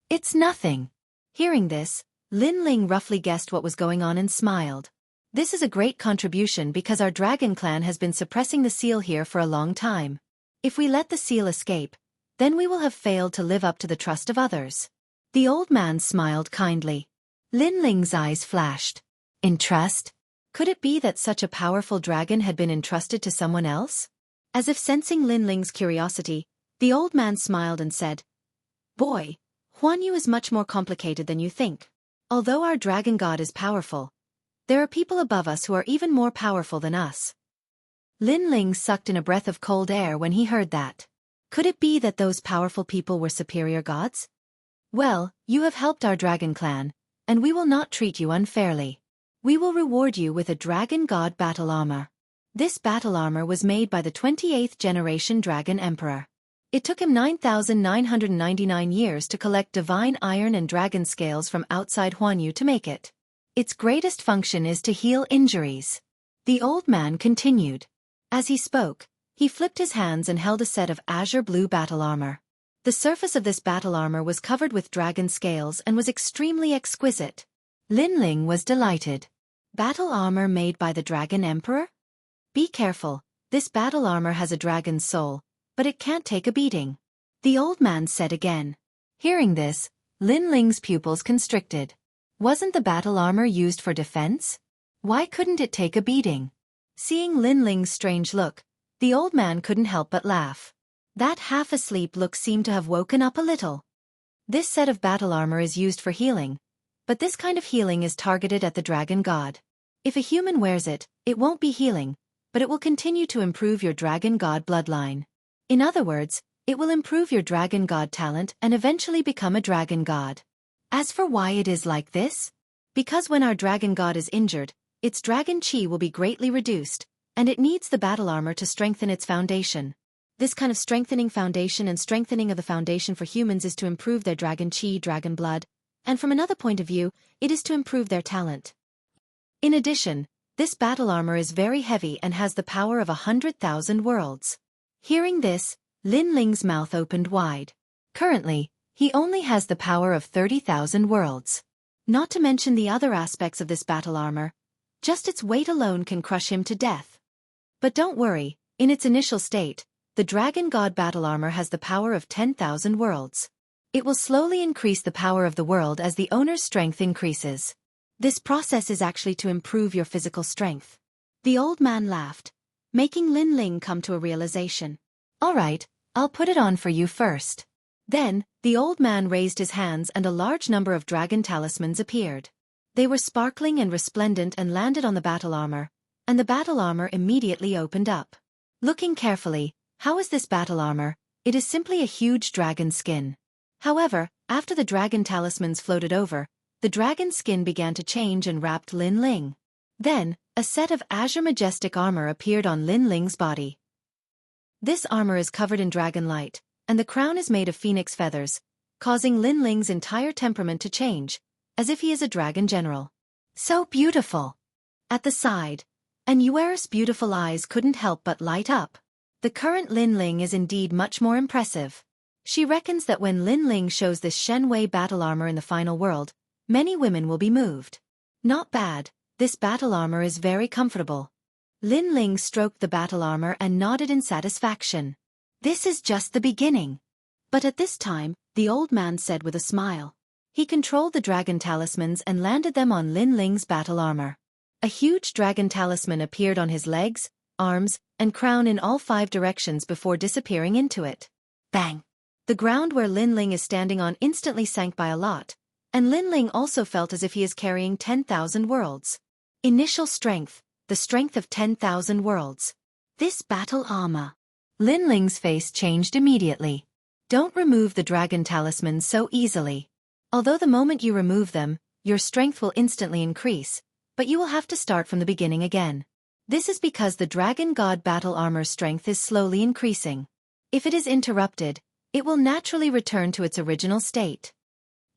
Speaker 1: It's nothing. Hearing this, Lin Ling roughly guessed what was going on and smiled. This is a great contribution because our dragon clan has been suppressing the seal here for a long time. If we let the seal escape, then we will have failed to live up to the trust of others. The old man smiled kindly. Lin Ling's eyes flashed. Entrust? Could it be that such a powerful dragon had been entrusted to someone else? As if sensing Lin Ling's curiosity, the old man smiled and said, Boy, Huan Yu is much more complicated than you think. Although our dragon god is powerful, there are people above us who are even more powerful than us. Lin Ling sucked in a breath of cold air when he heard that. Could it be that those powerful people were superior gods? Well, you have helped our dragon clan, and we will not treat you unfairly. We will reward you with a dragon god battle armor. This battle armor was made by the 28th generation dragon emperor. It took him 9,999 years to collect divine iron and dragon scales from outside Huanyu to make it. Its greatest function is to heal injuries. The old man continued. As he spoke, he flipped his hands and held a set of azure blue battle armor. The surface of this battle armor was covered with dragon scales and was extremely exquisite. Lin Ling was delighted. Battle armor made by the dragon emperor? Be careful, this battle armor has a dragon's soul, but it can't take a beating. The old man said again. Hearing this, Lin Ling's pupils constricted. Wasn't the battle armor used for defense? Why couldn't it take a beating? Seeing Lin Ling's strange look, the old man couldn't help but laugh. That half-asleep look seemed to have woken up a little. This set of battle armor is used for healing, but this kind of healing is targeted at the dragon god. If a human wears it, it won't be healing, but it will continue to improve your dragon god bloodline. In other words, it will improve your dragon god talent and eventually become a dragon god. As for why it is like this? Because when our dragon god is injured, its dragon chi will be greatly reduced, and it needs the battle armor to strengthen its foundation. This kind of strengthening foundation and strengthening of the foundation for humans is to improve their dragon chi, dragon blood, and from another point of view, it is to improve their talent. In addition, this battle armor is very heavy and has the power of 100,000 worlds. Hearing this, Lin Ling's mouth opened wide. Currently, he only has the power of 30,000 worlds. Not to mention the other aspects of this battle armor, just its weight alone can crush him to death. But don't worry, in its initial state, the Dragon God battle armor has the power of 10,000 worlds. It will slowly increase the power of the world as the owner's strength increases. This process is actually to improve your physical strength. The old man laughed, making Lin Ling come to a realization. All right, I'll put it on for you first. Then, the old man raised his hands and a large number of dragon talismans appeared. They were sparkling and resplendent and landed on the battle armor, and the battle armor immediately opened up. Looking carefully, how is this battle armor? It is simply a huge dragon skin. However, after the dragon talismans floated over, the dragon skin began to change and wrapped Lin Ling. Then, a set of azure majestic armor appeared on Lin Ling's body. This armor is covered in dragon light, and the crown is made of phoenix feathers, causing Lin Ling's entire temperament to change, as if he is a dragon general. So beautiful! At the side, and Yuera's beautiful eyes couldn't help but light up. The current Lin Ling is indeed much more impressive. She reckons that when Lin Ling shows this Shen Wei battle armor in the final world, many women will be moved. Not bad, this battle armor is very comfortable. Lin Ling stroked the battle armor and nodded in satisfaction. This is just the beginning. But at this time, the old man said with a smile. He controlled the dragon talismans and landed them on Lin Ling's battle armor. A huge dragon talisman appeared on his legs, arms, and crown in all 5 directions before disappearing into it. Bang! The ground where Lin Ling is standing on instantly sank by a lot, and Lin Ling also felt as if he is carrying 10,000 worlds. Initial strength, the strength of 10,000 worlds. This battle armor. Lin Ling's face changed immediately. Don't remove the dragon talismans so easily. Although the moment you remove them, your strength will instantly increase, but you will have to start from the beginning again. This is because the Dragon God battle armor's strength is slowly increasing. If it is interrupted, it will naturally return to its original state.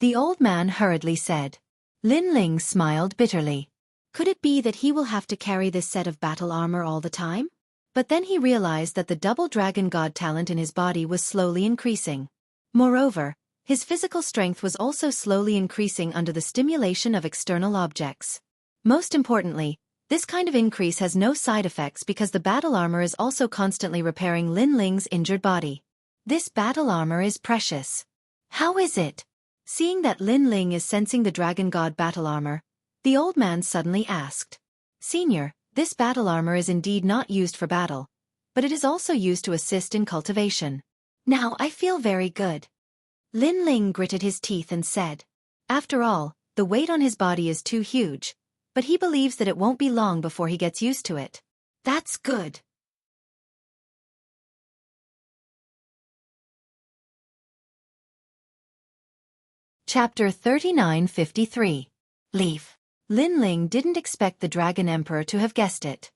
Speaker 1: The old man hurriedly said. Lin Ling smiled bitterly. Could it be that he will have to carry this set of battle armor all the time? But then he realized that the double dragon god talent in his body was slowly increasing. Moreover, his physical strength was also slowly increasing under the stimulation of external objects. Most importantly, this kind of increase has no side effects because the battle armor is also constantly repairing Lin Ling's injured body. This battle armor is precious. How is it? Seeing that Lin Ling is sensing the dragon god battle armor, the old man suddenly asked. Senior, this battle armor is indeed not used for battle, but it is also used to assist in cultivation. Now I feel very good. Lin Ling gritted his teeth and said. After all, the weight on his body is too huge, but he believes that it won't be long before he gets used to it. That's good. Chapter 3953. Leaf. Lin Ling didn't expect the Dragon Emperor to have guessed it.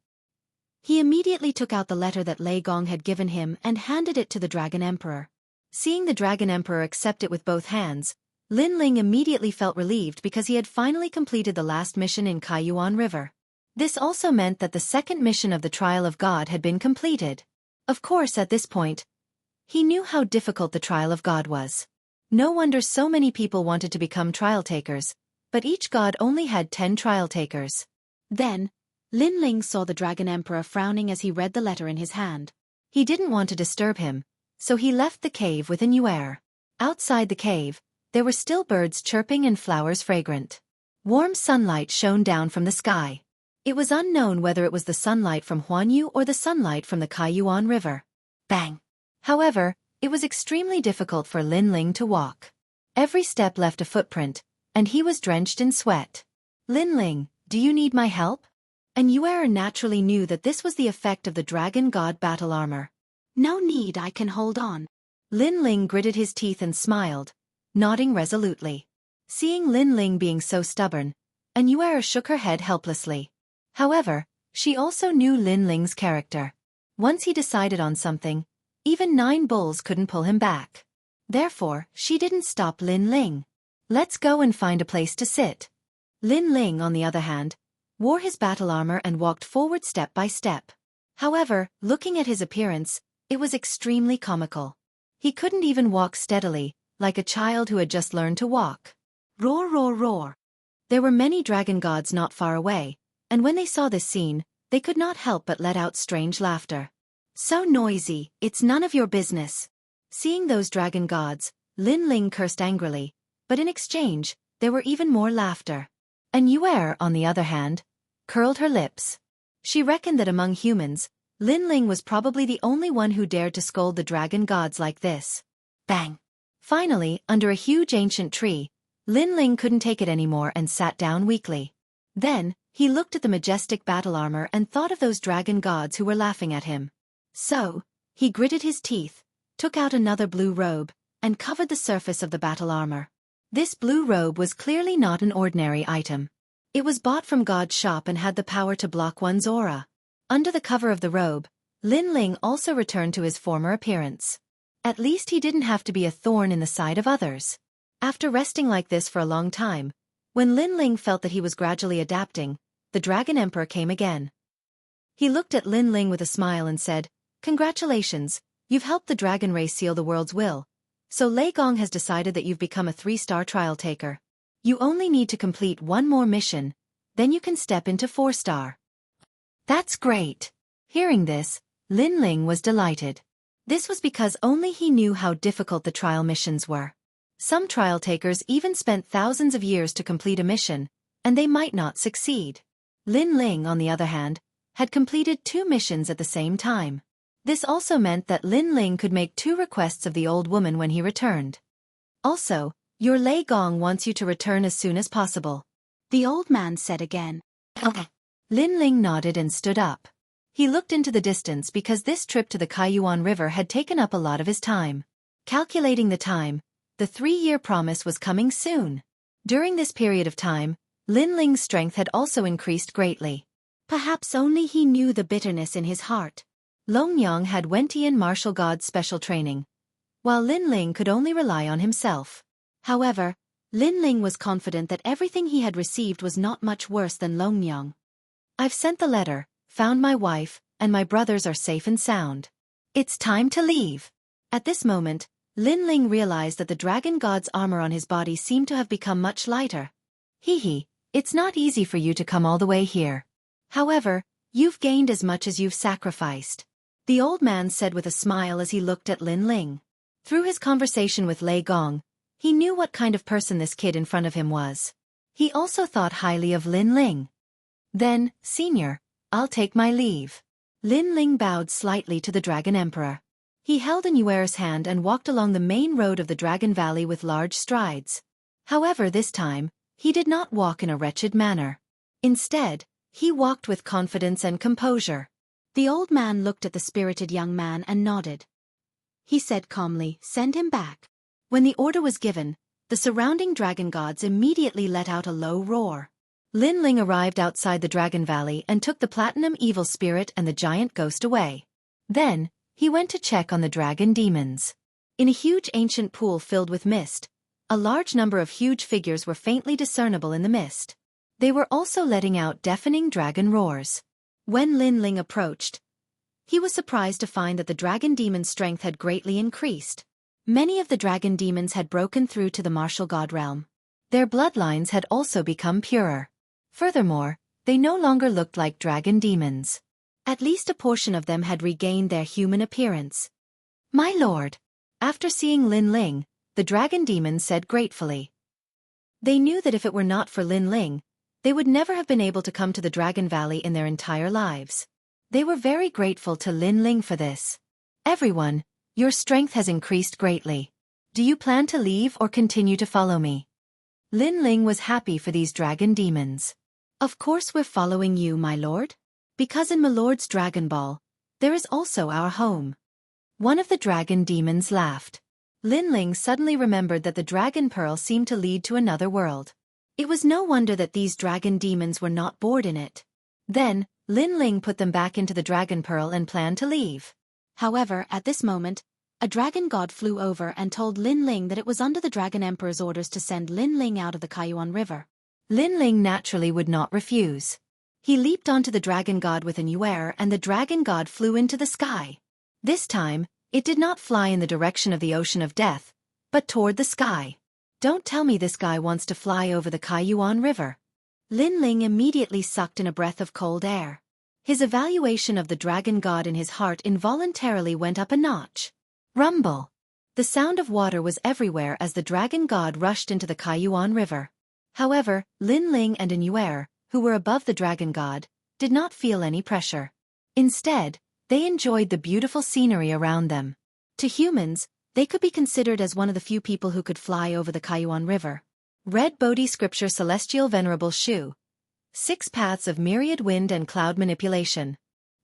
Speaker 1: He immediately took out the letter that Lei Gong had given him and handed it to the Dragon Emperor. Seeing the Dragon Emperor accept it with both hands, Lin Ling immediately felt relieved because he had finally completed the last mission in Kaiyuan River. This also meant that the second mission of the Trial of God had been completed. Of course, at this point, he knew how difficult the Trial of God was. No wonder so many people wanted to become trial takers, but each god only had 10 trial takers. Then, Lin Ling saw the Dragon Emperor frowning as he read the letter in his hand. He didn't want to disturb him, so he left the cave with a new air. Outside the cave, there were still birds chirping and flowers fragrant. Warm sunlight shone down from the sky. It was unknown whether it was the sunlight from Huanyu or the sunlight from the Kaiyuan River. Bang! However, it was extremely difficult for Lin Ling to walk. Every step left a footprint, and he was drenched in sweat. Lin Ling, do you need my help? And Yuer naturally knew that this was the effect of the Dragon God battle armor. No need, I can hold on. Lin Ling gritted his teeth and smiled, nodding resolutely. Seeing Lin Ling being so stubborn, Yuer shook her head helplessly. However, she also knew Lin Ling's character. Once he decided on something, even 9 bulls couldn't pull him back. Therefore, she didn't stop Lin Ling. Let's go and find a place to sit. Lin Ling, on the other hand, wore his battle armor and walked forward step by step. However, looking at his appearance, it was extremely comical. He couldn't even walk steadily, like a child who had just learned to walk. Roar, roar, roar. There were many dragon gods not far away, and when they saw this scene, they could not help but let out strange laughter. So noisy, it's none of your business. Seeing those dragon gods, Lin Ling cursed angrily, but in exchange, there were even more laughter. And Yuer, on the other hand, curled her lips. She reckoned that among humans, Lin Ling was probably the only one who dared to scold the dragon gods like this. Bang! Finally, under a huge ancient tree, Lin Ling couldn't take it anymore and sat down weakly. Then, he looked at the majestic battle armor and thought of those dragon gods who were laughing at him. So, he gritted his teeth, took out another blue robe, and covered the surface of the battle armor. This blue robe was clearly not an ordinary item. It was bought from God's shop and had the power to block one's aura. Under the cover of the robe, Lin Ling also returned to his former appearance. At least he didn't have to be a thorn in the side of others. After resting like this for a long time, when Lin Ling felt that he was gradually adapting, the Dragon Emperor came again. He looked at Lin Ling with a smile and said, "Congratulations, you've helped the dragon race seal the world's will. So Lei Gong has decided that you've become a 3-star trial taker. You only need to complete one more mission, then you can step into 4-star. That's great. Hearing this, Lin Ling was delighted. This was because only he knew how difficult the trial missions were. Some trial takers even spent thousands of years to complete a mission, and they might not succeed. Lin Ling, on the other hand, had completed 2 missions at the same time. This also meant that Lin Ling could make 2 requests of the old woman when he returned. Also, your Lei Gong wants you to return as soon as possible. The old man said again. Okay. Lin Ling nodded and stood up. He looked into the distance because this trip to the Kaiyuan River had taken up a lot of his time. Calculating the time, the 3-year promise was coming soon. During this period of time, Lin Ling's strength had also increased greatly. Perhaps only he knew the bitterness in his heart. Longyang had Wentian martial god's special training, while Lin Ling could only rely on himself. However, Lin Ling was confident that everything he had received was not much worse than Longyang. I've sent the letter, found my wife, and my brothers are safe and sound. It's time to leave. At this moment, Lin Ling realized that the dragon god's armor on his body seemed to have become much lighter. Hee, it's not easy for you to come all the way here. However, you've gained as much as you've sacrificed. The old man said with a smile as he looked at Lin Ling. Through his conversation with Lei Gong, he knew what kind of person this kid in front of him was. He also thought highly of Lin Ling. Then, Senior, I'll take my leave. Lin Ling bowed slightly to the Dragon Emperor. He held Nuer's hand and walked along the main road of the Dragon Valley with large strides. However, this time, he did not walk in a wretched manner. Instead, he walked with confidence and composure. The old man looked at the spirited young man and nodded. He said calmly, "Send him back." When the order was given, the surrounding dragon gods immediately let out a low roar. Lin Ling arrived outside the Dragon Valley and took the platinum evil spirit and the giant ghost away. Then, he went to check on the dragon demons. In a huge ancient pool filled with mist, a large number of huge figures were faintly discernible in the mist. They were also letting out deafening dragon roars. When Lin Ling approached, he was surprised to find that the dragon demon's strength had greatly increased. Many of the dragon demons had broken through to the martial god realm. Their bloodlines had also become purer. Furthermore, they no longer looked like dragon demons. At least a portion of them had regained their human appearance. "My lord." After seeing Lin Ling, the dragon demons said gratefully. They knew that if it were not for Lin Ling, they would never have been able to come to the Dragon Valley in their entire lives. They were very grateful to Lin Ling for this. "Everyone, your strength has increased greatly. Do you plan to leave or continue to follow me?" Lin Ling was happy for these dragon demons. "Of course we're following you, my lord. Because in my lord's Dragon Ball, there is also our home." One of the dragon demons laughed. Lin Ling suddenly remembered that the dragon pearl seemed to lead to another world. It was no wonder that these dragon demons were not bored in it. Then, Lin Ling put them back into the dragon pearl and planned to leave. However, at this moment, a dragon god flew over and told Lin Ling that it was under the Dragon Emperor's orders to send Lin Ling out of the Kaiyuan River. Lin Ling naturally would not refuse. He leaped onto the dragon god with a Nuer and the dragon god flew into the sky. This time, it did not fly in the direction of the ocean of death, but toward the sky. "Don't tell me this guy wants to fly over the Kaiyuan River." Lin Ling immediately sucked in a breath of cold air. His evaluation of the dragon god in his heart involuntarily went up a notch. Rumble! The sound of water was everywhere as the dragon god rushed into the Kaiyuan River. However, Lin Ling and Nuer, who were above the dragon god, did not feel any pressure. Instead, they enjoyed the beautiful scenery around them. To humans, they could be considered as one of the few people who could fly over the Kaiyuan River. Red Bodhi Scripture Celestial Venerable Shu. 6 Paths of Myriad Wind and Cloud Manipulation.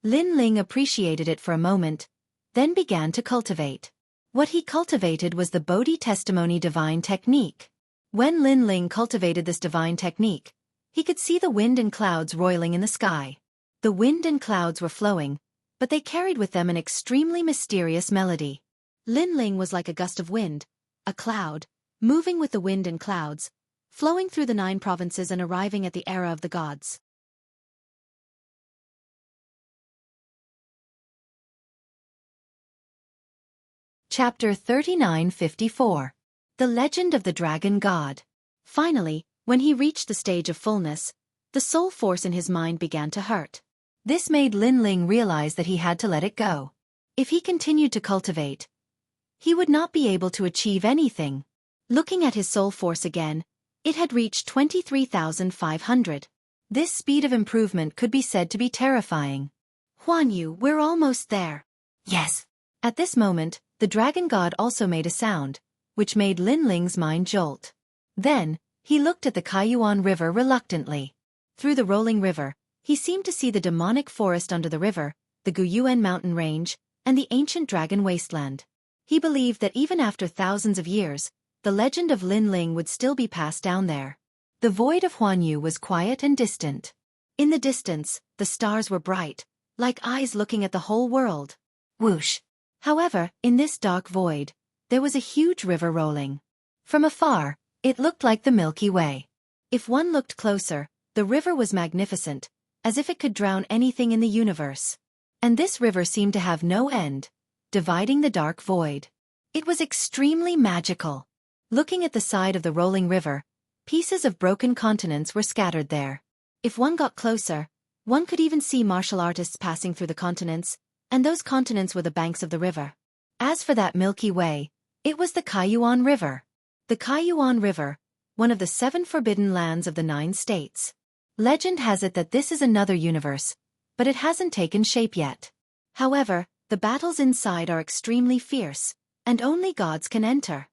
Speaker 1: Lin Ling appreciated it for a moment, then began to cultivate. What he cultivated was the Bodhi Testimony Divine Technique. When Lin Ling cultivated this divine technique, he could see the wind and clouds roiling in the sky. The wind and clouds were flowing, but they carried with them an extremely mysterious melody. Lin Ling was like a gust of wind, a cloud, moving with the wind and clouds, flowing through the 9 provinces and arriving at the era of the gods. Chapter 3954. The Legend of the Dragon God. Finally, when he reached the stage of fullness, the soul force in his mind began to hurt. This made Lin Ling realize that he had to let it go. If he continued to cultivate, he would not be able to achieve anything. Looking at his soul force again, it had reached 23,500. This speed of improvement could be said to be terrifying. "Huan Yu, we're almost there." "Yes." At this moment, the dragon god also made a sound, which made Lin Ling's mind jolt. Then, he looked at the Kaiyuan River reluctantly. Through the rolling river, he seemed to see the demonic forest under the river, the Guyuan mountain range, and the ancient dragon wasteland. He believed that even after thousands of years, the legend of Lin Ling would still be passed down there. The void of Huan Yu was quiet and distant. In the distance, the stars were bright, like eyes looking at the whole world. Whoosh! However, in this dark void, there was a huge river rolling. From afar, it looked like the Milky Way. If one looked closer, the river was magnificent, as if it could drown anything in the universe. And this river seemed to have no end, dividing the dark void. It was extremely magical. Looking at the side of the rolling river, pieces of broken continents were scattered there. If one got closer, one could even see martial artists passing through the continents, and those continents were the banks of the river. As for that Milky Way, it was the Kaiyuan River. The Kaiyuan River, one of the 7 forbidden lands of the 9 states. Legend has it that this is another universe, but it hasn't taken shape yet. However, the battles inside are extremely fierce, and only gods can enter.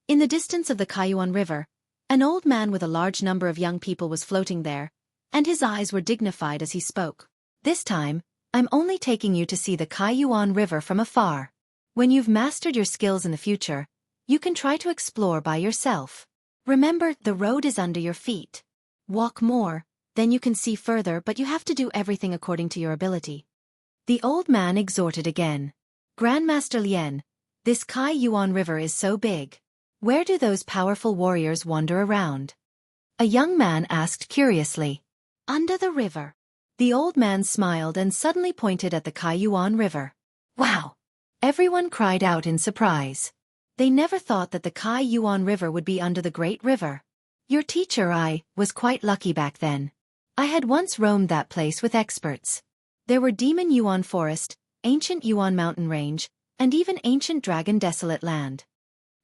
Speaker 1: In the distance of the Kaiyuan River, an old man with a large number of young people was floating there, and his eyes were dignified as he spoke. This time, I'm only taking you to see the Kaiyuan River from afar. When you've mastered your skills in the future, you can try to explore by yourself. Remember, the road is under your feet. Walk more, then you can see further, but you have to do everything according to your ability. The old man exhorted again. Grandmaster Lien, this Kaiyuan River is so big. Where do those powerful warriors wander around? A young man asked curiously. Under the river. The old man smiled and suddenly pointed at the Kaiyuan River. Wow! Everyone cried out in surprise. They never thought that the Kaiyuan River would be under the Great River. Your teacher I was quite lucky back then. I had once roamed that place with experts. There were Demon Yuan Forest, Ancient Yuan Mountain Range, and even Ancient Dragon Desolate Land.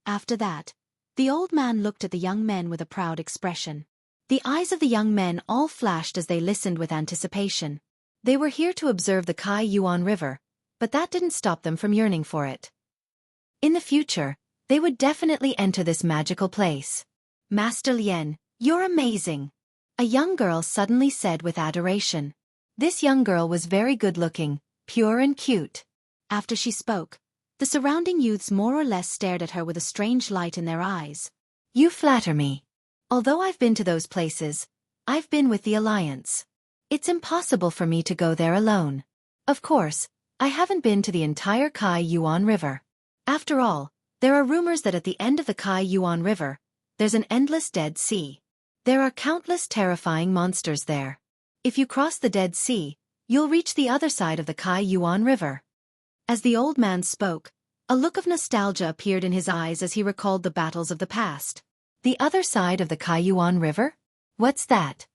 Speaker 1: After that, the old man looked at the young men with a proud expression. The eyes of the young men all flashed as they listened with anticipation. They were here to observe the Kaiyuan River, but that didn't stop them from yearning for it. In the future, they would definitely enter this magical place. Master Lien, you're amazing! A young girl suddenly said with adoration. This young girl was very good-looking, pure and cute. After she spoke, the surrounding youths more or less stared at her with a strange light in their eyes. You flatter me. Although I've been to those places, I've been with the Alliance. It's impossible for me to go there alone. Of course, I haven't been to the entire Kaiyuan River. After all, there are rumors that at the end of the Kaiyuan River, there's an endless Dead Sea. There are countless terrifying monsters there. If you cross the Dead Sea, you'll reach the other side of the Kaiyuan River. As the old man spoke, a look of nostalgia appeared in his eyes as he recalled the battles of the past. The other side of the Kaiyuan River? What's that?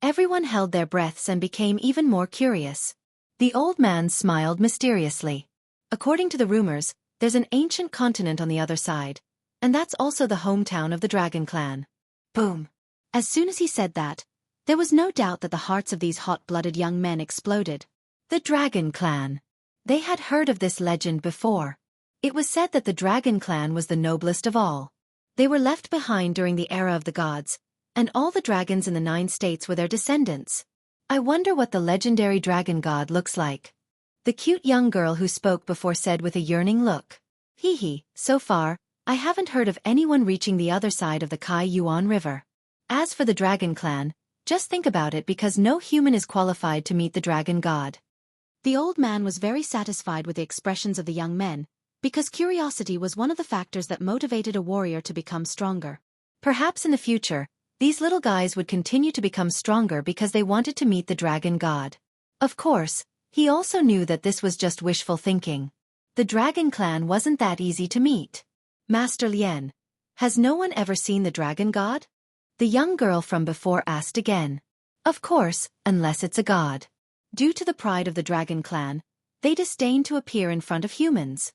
Speaker 1: Everyone held their breaths and became even more curious. The old man smiled mysteriously. According to the rumors, there's an ancient continent on the other side, and that's also the hometown of the Dragon Clan. Boom! As soon as he said that, there was no doubt that the hearts of these hot-blooded young men exploded. The Dragon Clan. They had heard of this legend before. It was said that the Dragon Clan was the noblest of all. They were left behind during the era of the gods, and all the dragons in the 9 states were their descendants. I wonder what the legendary dragon god looks like. The cute young girl who spoke before said with a yearning look. Hee, so far, I haven't heard of anyone reaching the other side of the Kaiyuan River. As for the Dragon Clan, just think about it because no human is qualified to meet the dragon god. The old man was very satisfied with the expressions of the young men, because curiosity was one of the factors that motivated a warrior to become stronger. Perhaps in the future, these little guys would continue to become stronger because they wanted to meet the dragon god. Of course, he also knew that this was just wishful thinking. The Dragon Clan wasn't that easy to meet. Master Lien, has no one ever seen the dragon god? The young girl from before asked again. Of course, unless it's a god. Due to the pride of the Dragon Clan, they disdain to appear in front of humans.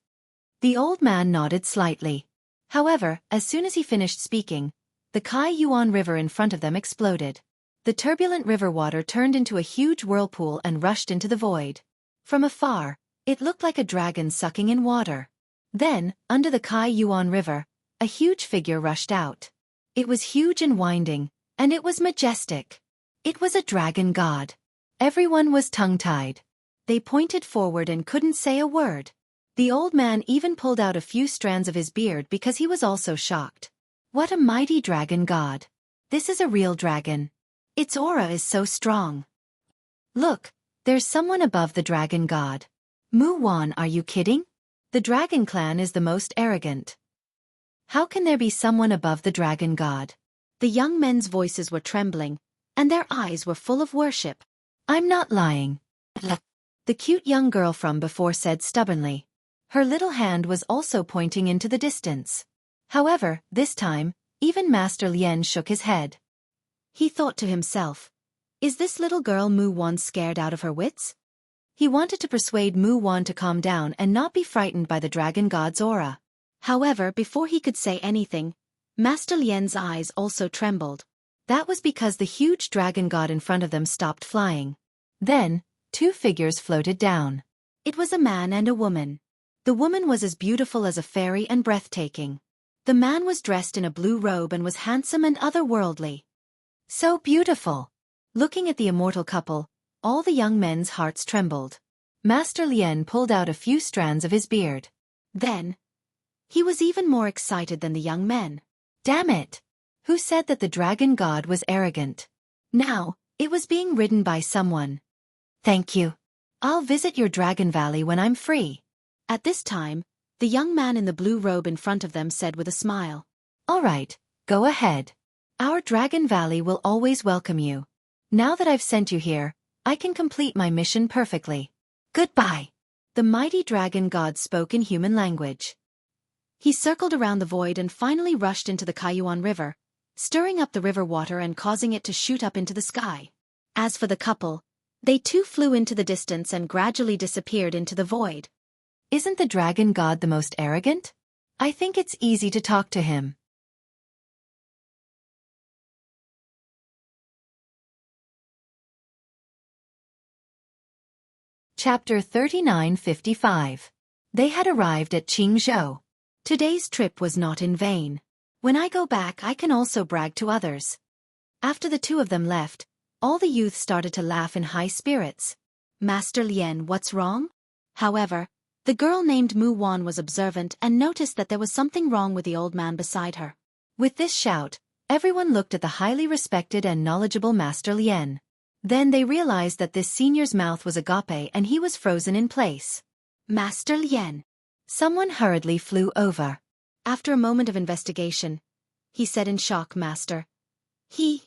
Speaker 1: The old man nodded slightly. However, as soon as he finished speaking, the Kaiyuan River in front of them exploded. The turbulent river water turned into a huge whirlpool and rushed into the void. From afar, it looked like a dragon sucking in water. Then, under the Kaiyuan River, a huge figure rushed out. It was huge and winding, and it was majestic. It was a dragon god. Everyone was tongue-tied. They pointed forward and couldn't say a word. The old man even pulled out a few strands of his beard because he was also shocked. What a mighty dragon god. This is a real dragon. Its aura is so strong. Look, there's someone above the dragon god. Mu Wan, are you kidding? The Dragon Clan is the most arrogant. How can there be someone above the dragon god? The young men's voices were trembling, and their eyes were full of worship. I'm not lying. the cute young girl from before said stubbornly. Her little hand was also pointing into the distance. However, this time, even Master Lien shook his head. He thought to himself, is this little girl Mu Wan scared out of her wits? He wanted to persuade Mu Wan to calm down and not be frightened by the dragon god's aura. However, before he could say anything, Master Lien's eyes also trembled. That was because the huge dragon god in front of them stopped flying. Then, two figures floated down. It was a man and a woman. The woman was as beautiful as a fairy and breathtaking. The man was dressed in a blue robe and was handsome and otherworldly. So beautiful! Looking at the immortal couple, all the young men's hearts trembled. Master Lien pulled out a few strands of his beard. Then, he was even more excited than the young men. Damn it! Who said that the dragon god was arrogant? Now, it was being ridden by someone. Thank you. I'll visit your Dragon Valley when I'm free. At this time, the young man in the blue robe in front of them said with a smile. All right, go ahead. Our Dragon Valley will always welcome you. Now that I've sent you here, I can complete my mission perfectly. Goodbye. The mighty dragon god spoke in human language. He circled around the void and finally rushed into the Kaiyuan River, stirring up the river water and causing it to shoot up into the sky. As for the couple, they too flew into the distance and gradually disappeared into the void. Isn't the dragon god the most arrogant? I think it's easy to talk to him. Chapter 39:55. They had arrived at Qingzhou. Today's trip was not in vain. When I go back, I can also brag to others. After the two of them left, all the youth started to laugh in high spirits. Master Lien, what's wrong? However, the girl named Mu Wan was observant and noticed that there was something wrong with the old man beside her. With this shout, everyone looked at the highly respected and knowledgeable Master Lien. Then they realized that this senior's mouth was agape and he was frozen in place. Master Lien. Someone hurriedly flew over. After a moment of investigation, he said in shock, Master. He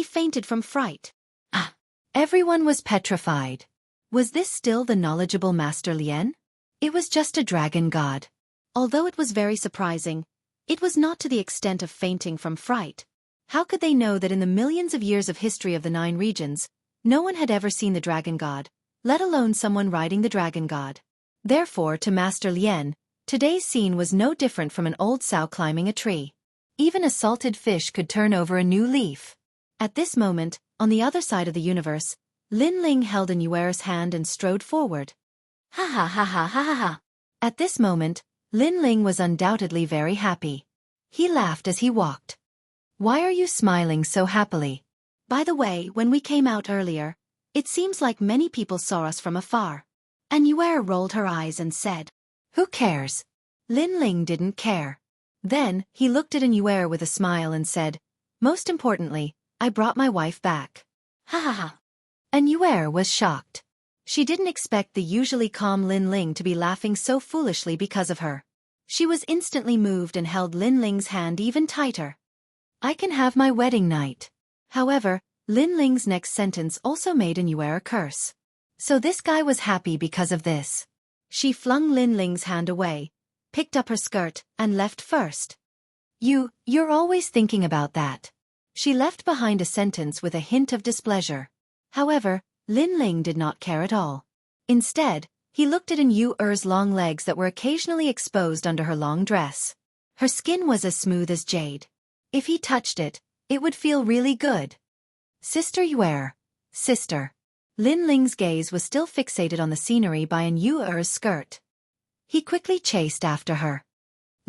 Speaker 1: fainted from fright. Ah! Everyone was petrified. Was this still the knowledgeable Master Lien? It was just a dragon god. Although it was very surprising, it was not to the extent of fainting from fright. How could they know that in the millions of years of history of the 9 regions, no one had ever seen the dragon god, let alone someone riding the dragon god? Therefore, to Master Lien, today's scene was no different from an old sow climbing a tree. Even a salted fish could turn over a new leaf. At this moment, on the other side of the universe, Lin Ling held a Nuer's hand and strode forward. Ha ha ha ha ha ha ha. At this moment, Lin Ling was undoubtedly very happy. He laughed as he walked. Why are you smiling so happily? By the way, when we came out earlier, it seems like many people saw us from afar. And Nuer rolled her eyes and said, who cares? Lin Ling didn't care. Then, he looked at Nuer with a smile and said, most importantly, I brought my wife back. Ha ha ha. Nuer was shocked. She didn't expect the usually calm Lin Ling to be laughing so foolishly because of her. She was instantly moved and held Lin Ling's hand even tighter. I can have my wedding night. However, Lin Ling's next sentence also made Nuer curse. So this guy was happy because of this. She flung Lin Ling's hand away, picked up her skirt, and left first. You're always thinking about that. She left behind a sentence with a hint of displeasure. However, Lin Ling did not care at all. Instead, he looked at Nuer's long legs that were occasionally exposed under her long dress. Her skin was as smooth as jade. If he touched it, it would feel really good. Sister Nuer. Sister. Lin Ling's gaze was still fixated on the scenery by Nuer's skirt. He quickly chased after her.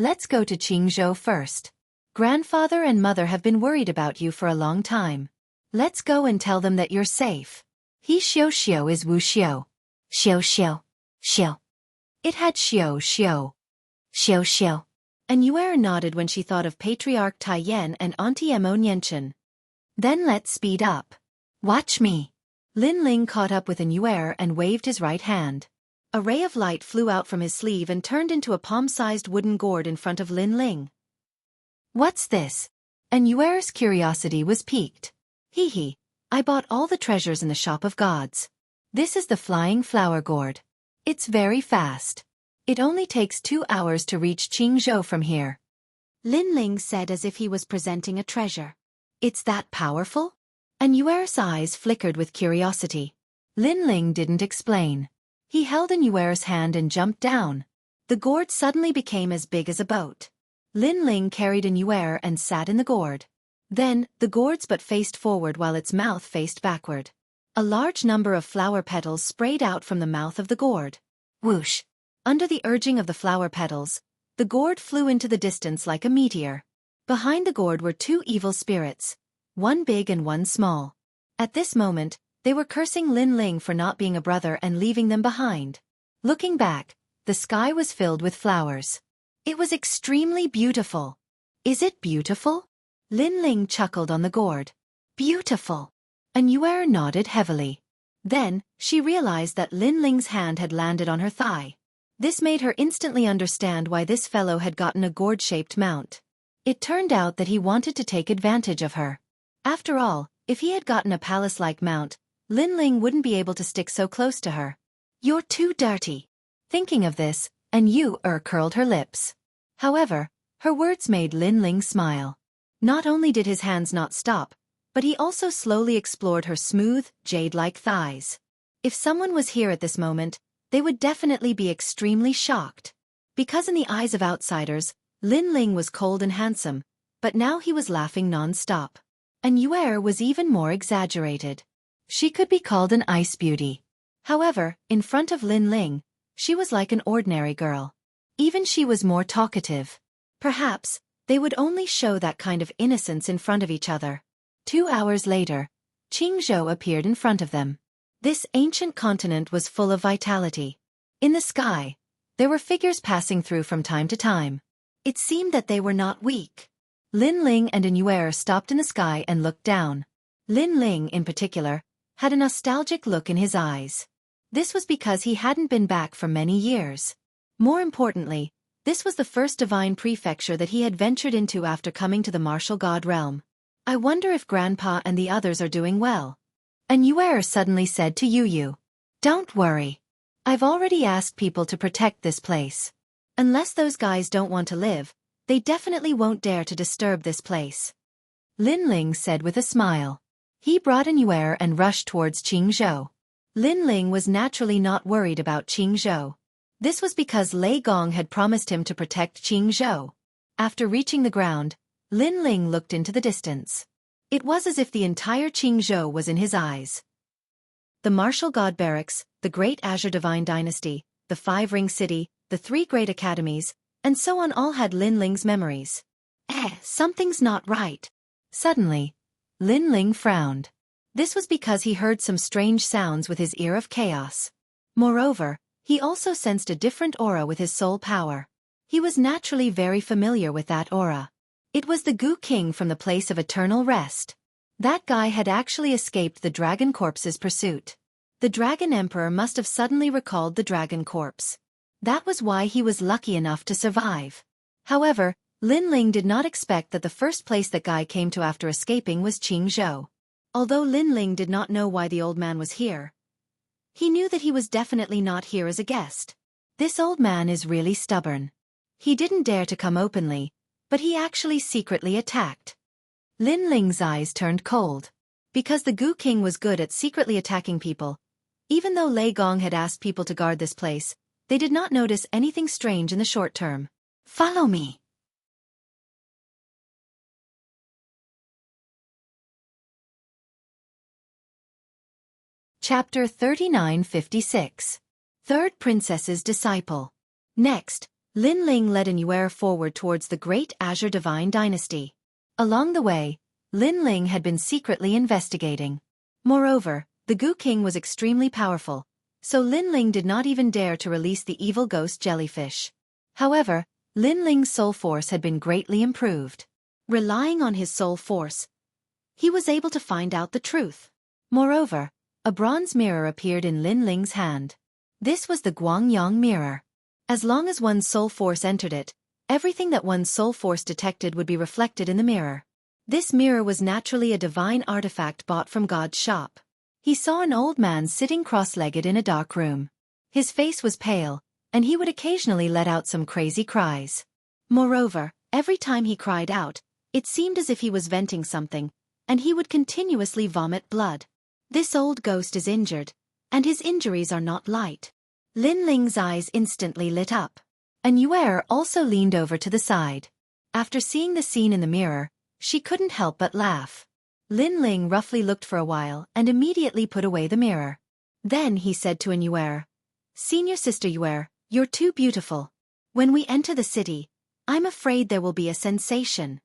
Speaker 1: Let's go to Qingzhou first. Grandfather and mother have been worried about you for a long time. Let's go and tell them that you're safe. He xiao is wu xiao. Xiao. It had xiao. Nuer nodded when she thought of Patriarch Tai Yan and Auntie Mo Nianchen. Then let's speed up. Watch me. Lin Ling caught up with Nuer and waved his right hand. A ray of light flew out from his sleeve and turned into a palm-sized wooden gourd in front of Lin Ling. What's this? Nuer's curiosity was piqued. I bought all the treasures in the shop of gods. This is the flying flower gourd. It's very fast. It only takes 2 hours to reach Qingzhou from here. Lin Ling said as if he was presenting a treasure. It's that powerful? And Yuer's eyes flickered with curiosity. Lin Ling didn't explain. He held in Yuer's hand and jumped down. The gourd suddenly became as big as a boat. Lin Ling carried in Yuer and sat in the gourd. Then, the gourd's butt faced forward while its mouth faced backward. A large number of flower petals sprayed out from the mouth of the gourd. Whoosh! Under the urging of the flower petals, the gourd flew into the distance like a meteor. Behind the gourd were 2 evil spirits, one big and one small. At this moment, they were cursing Lin Ling for not being a brother and leaving them behind. Looking back, the sky was filled with flowers. It was extremely beautiful. Is it beautiful? Lin Ling chuckled on the gourd. Beautiful. And Yuer nodded heavily. Then, she realized that Lin Ling's hand had landed on her thigh. This made her instantly understand why this fellow had gotten a gourd-shaped mount. It turned out that he wanted to take advantage of her. After all, if he had gotten a palace-like mount, Lin Ling wouldn't be able to stick so close to her. You're too dirty. Thinking of this, and Yuer curled her lips. However, her words made Lin Ling smile. Not only did his hands not stop, but he also slowly explored her smooth, jade-like thighs. If someone was here at this moment, they would definitely be extremely shocked. Because in the eyes of outsiders, Lin Ling was cold and handsome, but now he was laughing non-stop. And Yuer was even more exaggerated. She could be called an ice beauty. However, in front of Lin Ling, she was like an ordinary girl. Even she was more talkative. Perhaps, they would only show that kind of innocence in front of each other. 2 hours later, Qingzhou appeared in front of them. This ancient continent was full of vitality. In the sky, there were figures passing through from time to time. It seemed that they were not weak. Lin Ling and Yuer stopped in the sky and looked down. Lin Ling, in particular, had a nostalgic look in his eyes. This was because he hadn't been back for many years. More importantly, this was the first divine prefecture that he had ventured into after coming to the martial god realm. I wonder if Grandpa and the others are doing well. And Yuer suddenly said to Yu, don't worry. I've already asked people to protect this place. Unless those guys don't want to live, they definitely won't dare to disturb this place. Lin Ling said with a smile. He brought in Yuer and rushed towards Qingzhou. Lin Ling was naturally not worried about Qingzhou. This was because Lei Gong had promised him to protect Qingzhou. After reaching the ground, Lin Ling looked into the distance. It was as if the entire Qingzhou was in his eyes. The martial god barracks, the great Azure Divine Dynasty, the 5-ring city, the 3 great academies, and so on all had Lin Ling's memories. Something's not right. Suddenly, Lin Ling frowned. This was because he heard some strange sounds with his ear of chaos. Moreover, he also sensed a different aura with his soul power. He was naturally very familiar with that aura. It was the Gu King from the place of eternal rest. That guy had actually escaped the Dragon Corpse's pursuit. The Dragon Emperor must have suddenly recalled the Dragon Corpse. That was why he was lucky enough to survive. However, Lin Ling did not expect that the first place that guy came to after escaping was Qingzhou. Although Lin Ling did not know why the old man was here, he knew that he was definitely not here as a guest. This old man is really stubborn. He didn't dare to come openly, but he actually secretly attacked. Lin Ling's eyes turned cold. Because the Gu King was good at secretly attacking people, even though Lei Gong had asked people to guard this place, they did not notice anything strange in the short term. Follow me. Chapter 3956. Third Princess's Disciple. Next, Lin Ling led Yuer forward towards the great Azure Divine Dynasty. Along the way, Lin Ling had been secretly investigating. Moreover, the Gu King was extremely powerful, so Lin Ling did not even dare to release the evil ghost jellyfish. However, Lin Ling's soul force had been greatly improved. Relying on his soul force, he was able to find out the truth. Moreover, a bronze mirror appeared in Lin Ling's hand. This was the Guangyang mirror. As long as one's soul force entered it, everything that one's soul force detected would be reflected in the mirror. This mirror was naturally a divine artifact bought from God's shop. he saw an old man sitting cross-legged in a dark room. His face was pale, and he would occasionally let out some crazy cries. Moreover, every time he cried out, it seemed as if he was venting something, and he would continuously vomit blood. This old ghost is injured, and his injuries are not light. Lin Ling's eyes instantly lit up. And Yue also leaned over to the side. After seeing the scene in the mirror, she couldn't help but laugh. Lin Ling roughly looked for a while and immediately put away the mirror. Then he said to Yue, "Senior sister Yue, you're too beautiful. When we enter the city, I'm afraid there will be a sensation."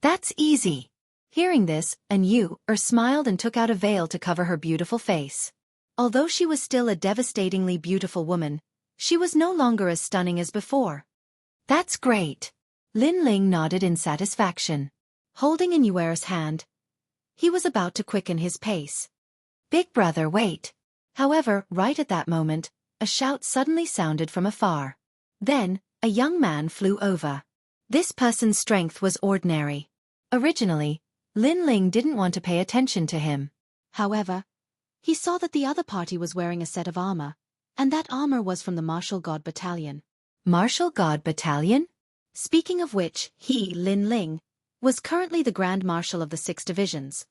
Speaker 1: "That's easy." Hearing this, Yue smiled and took out a veil to cover her beautiful face. Although she was still a devastatingly beautiful woman, she was no longer as stunning as before. "That's great." Lin Ling nodded in satisfaction. Holding Yue's hand, he was about to quicken his pace. "Big brother, wait." However, right at that moment, a shout suddenly sounded from afar. Then, a young man flew over. This person's strength was ordinary. Originally, Lin Ling didn't want to pay attention to him. However, he saw that the other party was wearing a set of armor, and that armor was from the Martial God Battalion. Martial God Battalion? Speaking of which, he, Lin Ling, was currently the Grand Marshal of the 6 divisions.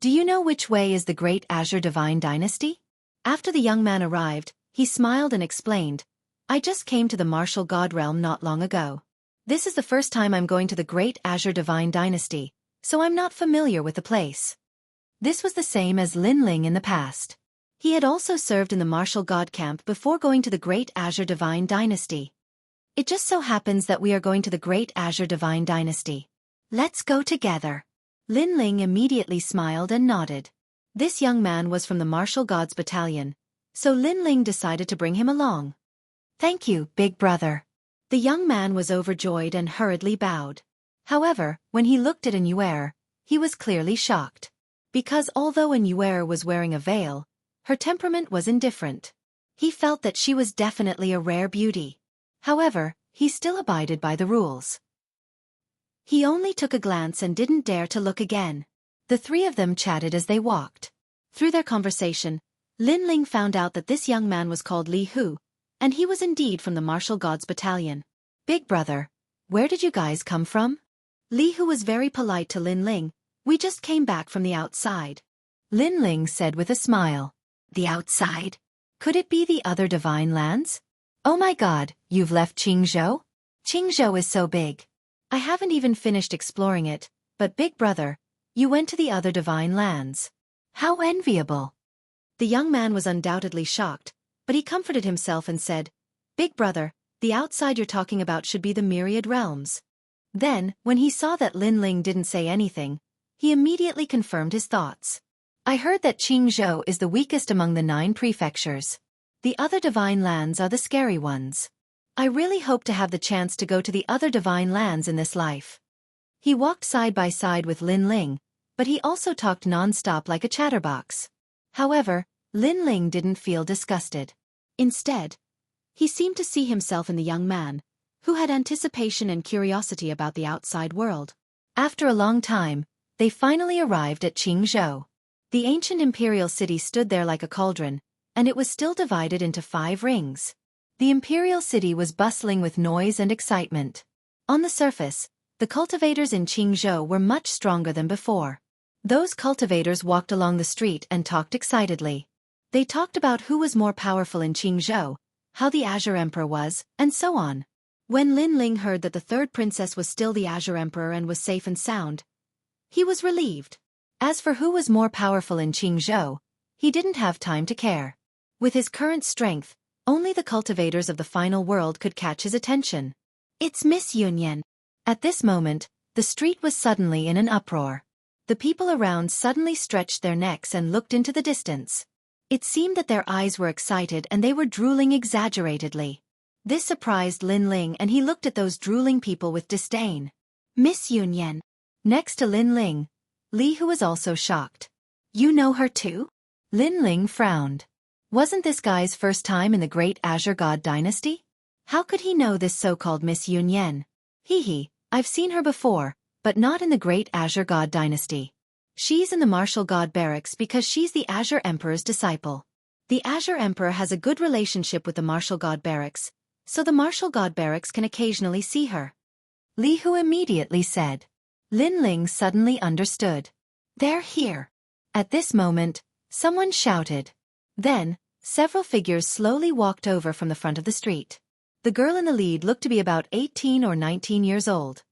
Speaker 1: "Do you know which way is the Great Azure Divine Dynasty?" After the young man arrived, he smiled and explained, "I just came to the Martial God realm not long ago. This is the first time I'm going to the Great Azure Divine Dynasty, so I'm not familiar with the place." This was the same as Lin Ling in the past. He had also served in the Martial God camp before going to the Great Azure Divine Dynasty. "It just so happens that we are going to the Great Azure Divine Dynasty. Let's go together." Lin Ling immediately smiled and nodded. This young man was from the Martial Gods Battalion, so Lin Ling decided to bring him along. "Thank you, big brother." The young man was overjoyed and hurriedly bowed. However, when he looked at Yue, he was clearly shocked. Because although Yue was wearing a veil, her temperament was indifferent. He felt that she was definitely a rare beauty. However, he still abided by the rules. He only took a glance and didn't dare to look again. The 3 of them chatted as they walked. Through their conversation, Lin Ling found out that this young man was called Li Hu, and he was indeed from the Martial Gods Battalion. "Big brother, where did you guys come from?" Li Hu was very polite to Lin Ling. "We just came back from the outside." Lin Ling said with a smile. "The outside? Could it be the other divine lands?" "Oh my god, you've left Qingzhou? Qingzhou is so big. I haven't even finished exploring it, but big brother, you went to the other divine lands. How enviable." The young man was undoubtedly shocked, but he comforted himself and said, "Big brother, the outside you're talking about should be the myriad realms." Then, when he saw that Lin Ling didn't say anything, he immediately confirmed his thoughts. "I heard that Qingzhou is the weakest among the 9 prefectures. The other divine lands are the scary ones. I really hope to have the chance to go to the other divine lands in this life." He walked side by side with Lin Ling, but he also talked non-stop like a chatterbox. However, Lin Ling didn't feel disgusted. Instead, he seemed to see himself in the young man, who had anticipation and curiosity about the outside world. After a long time, they finally arrived at Qingzhou. The ancient imperial city stood there like a cauldron, and it was still divided into 5 rings. The imperial city was bustling with noise and excitement. On the surface, the cultivators in Qingzhou were much stronger than before. Those cultivators walked along the street and talked excitedly. They talked about who was more powerful in Qingzhou, how the Azure Emperor was, and so on. When Lin Ling heard that the 3rd princess was still the Azure Emperor and was safe and sound, he was relieved. As for who was more powerful in Qingzhou, he didn't have time to care. With his current strength, only the cultivators of the final world could catch his attention. "It's Miss Yunyan." At this moment, the street was suddenly in an uproar. The people around suddenly stretched their necks and looked into the distance. It seemed that their eyes were excited and they were drooling exaggeratedly. This surprised Lin Ling and he looked at those drooling people with disdain. "Miss Yunyan." Next to Lin Ling, Li Hu was also shocked. "You know her too?" Lin Ling frowned. Wasn't this guy's first time in the Great Azure God Dynasty? How could he know this so-called Miss Yunyan? I've seen her before, but not in the Great Azure God Dynasty. She's in the martial god barracks because she's the Azure Emperor's disciple. The Azure Emperor has a good relationship with the martial god barracks, so the martial god barracks can occasionally see her. Li Hu immediately said. Lin Ling suddenly understood. They're here. At this moment, someone shouted. Then, several figures slowly walked over from the front of the street. The girl in the lead looked to be about 18 or 19 years old.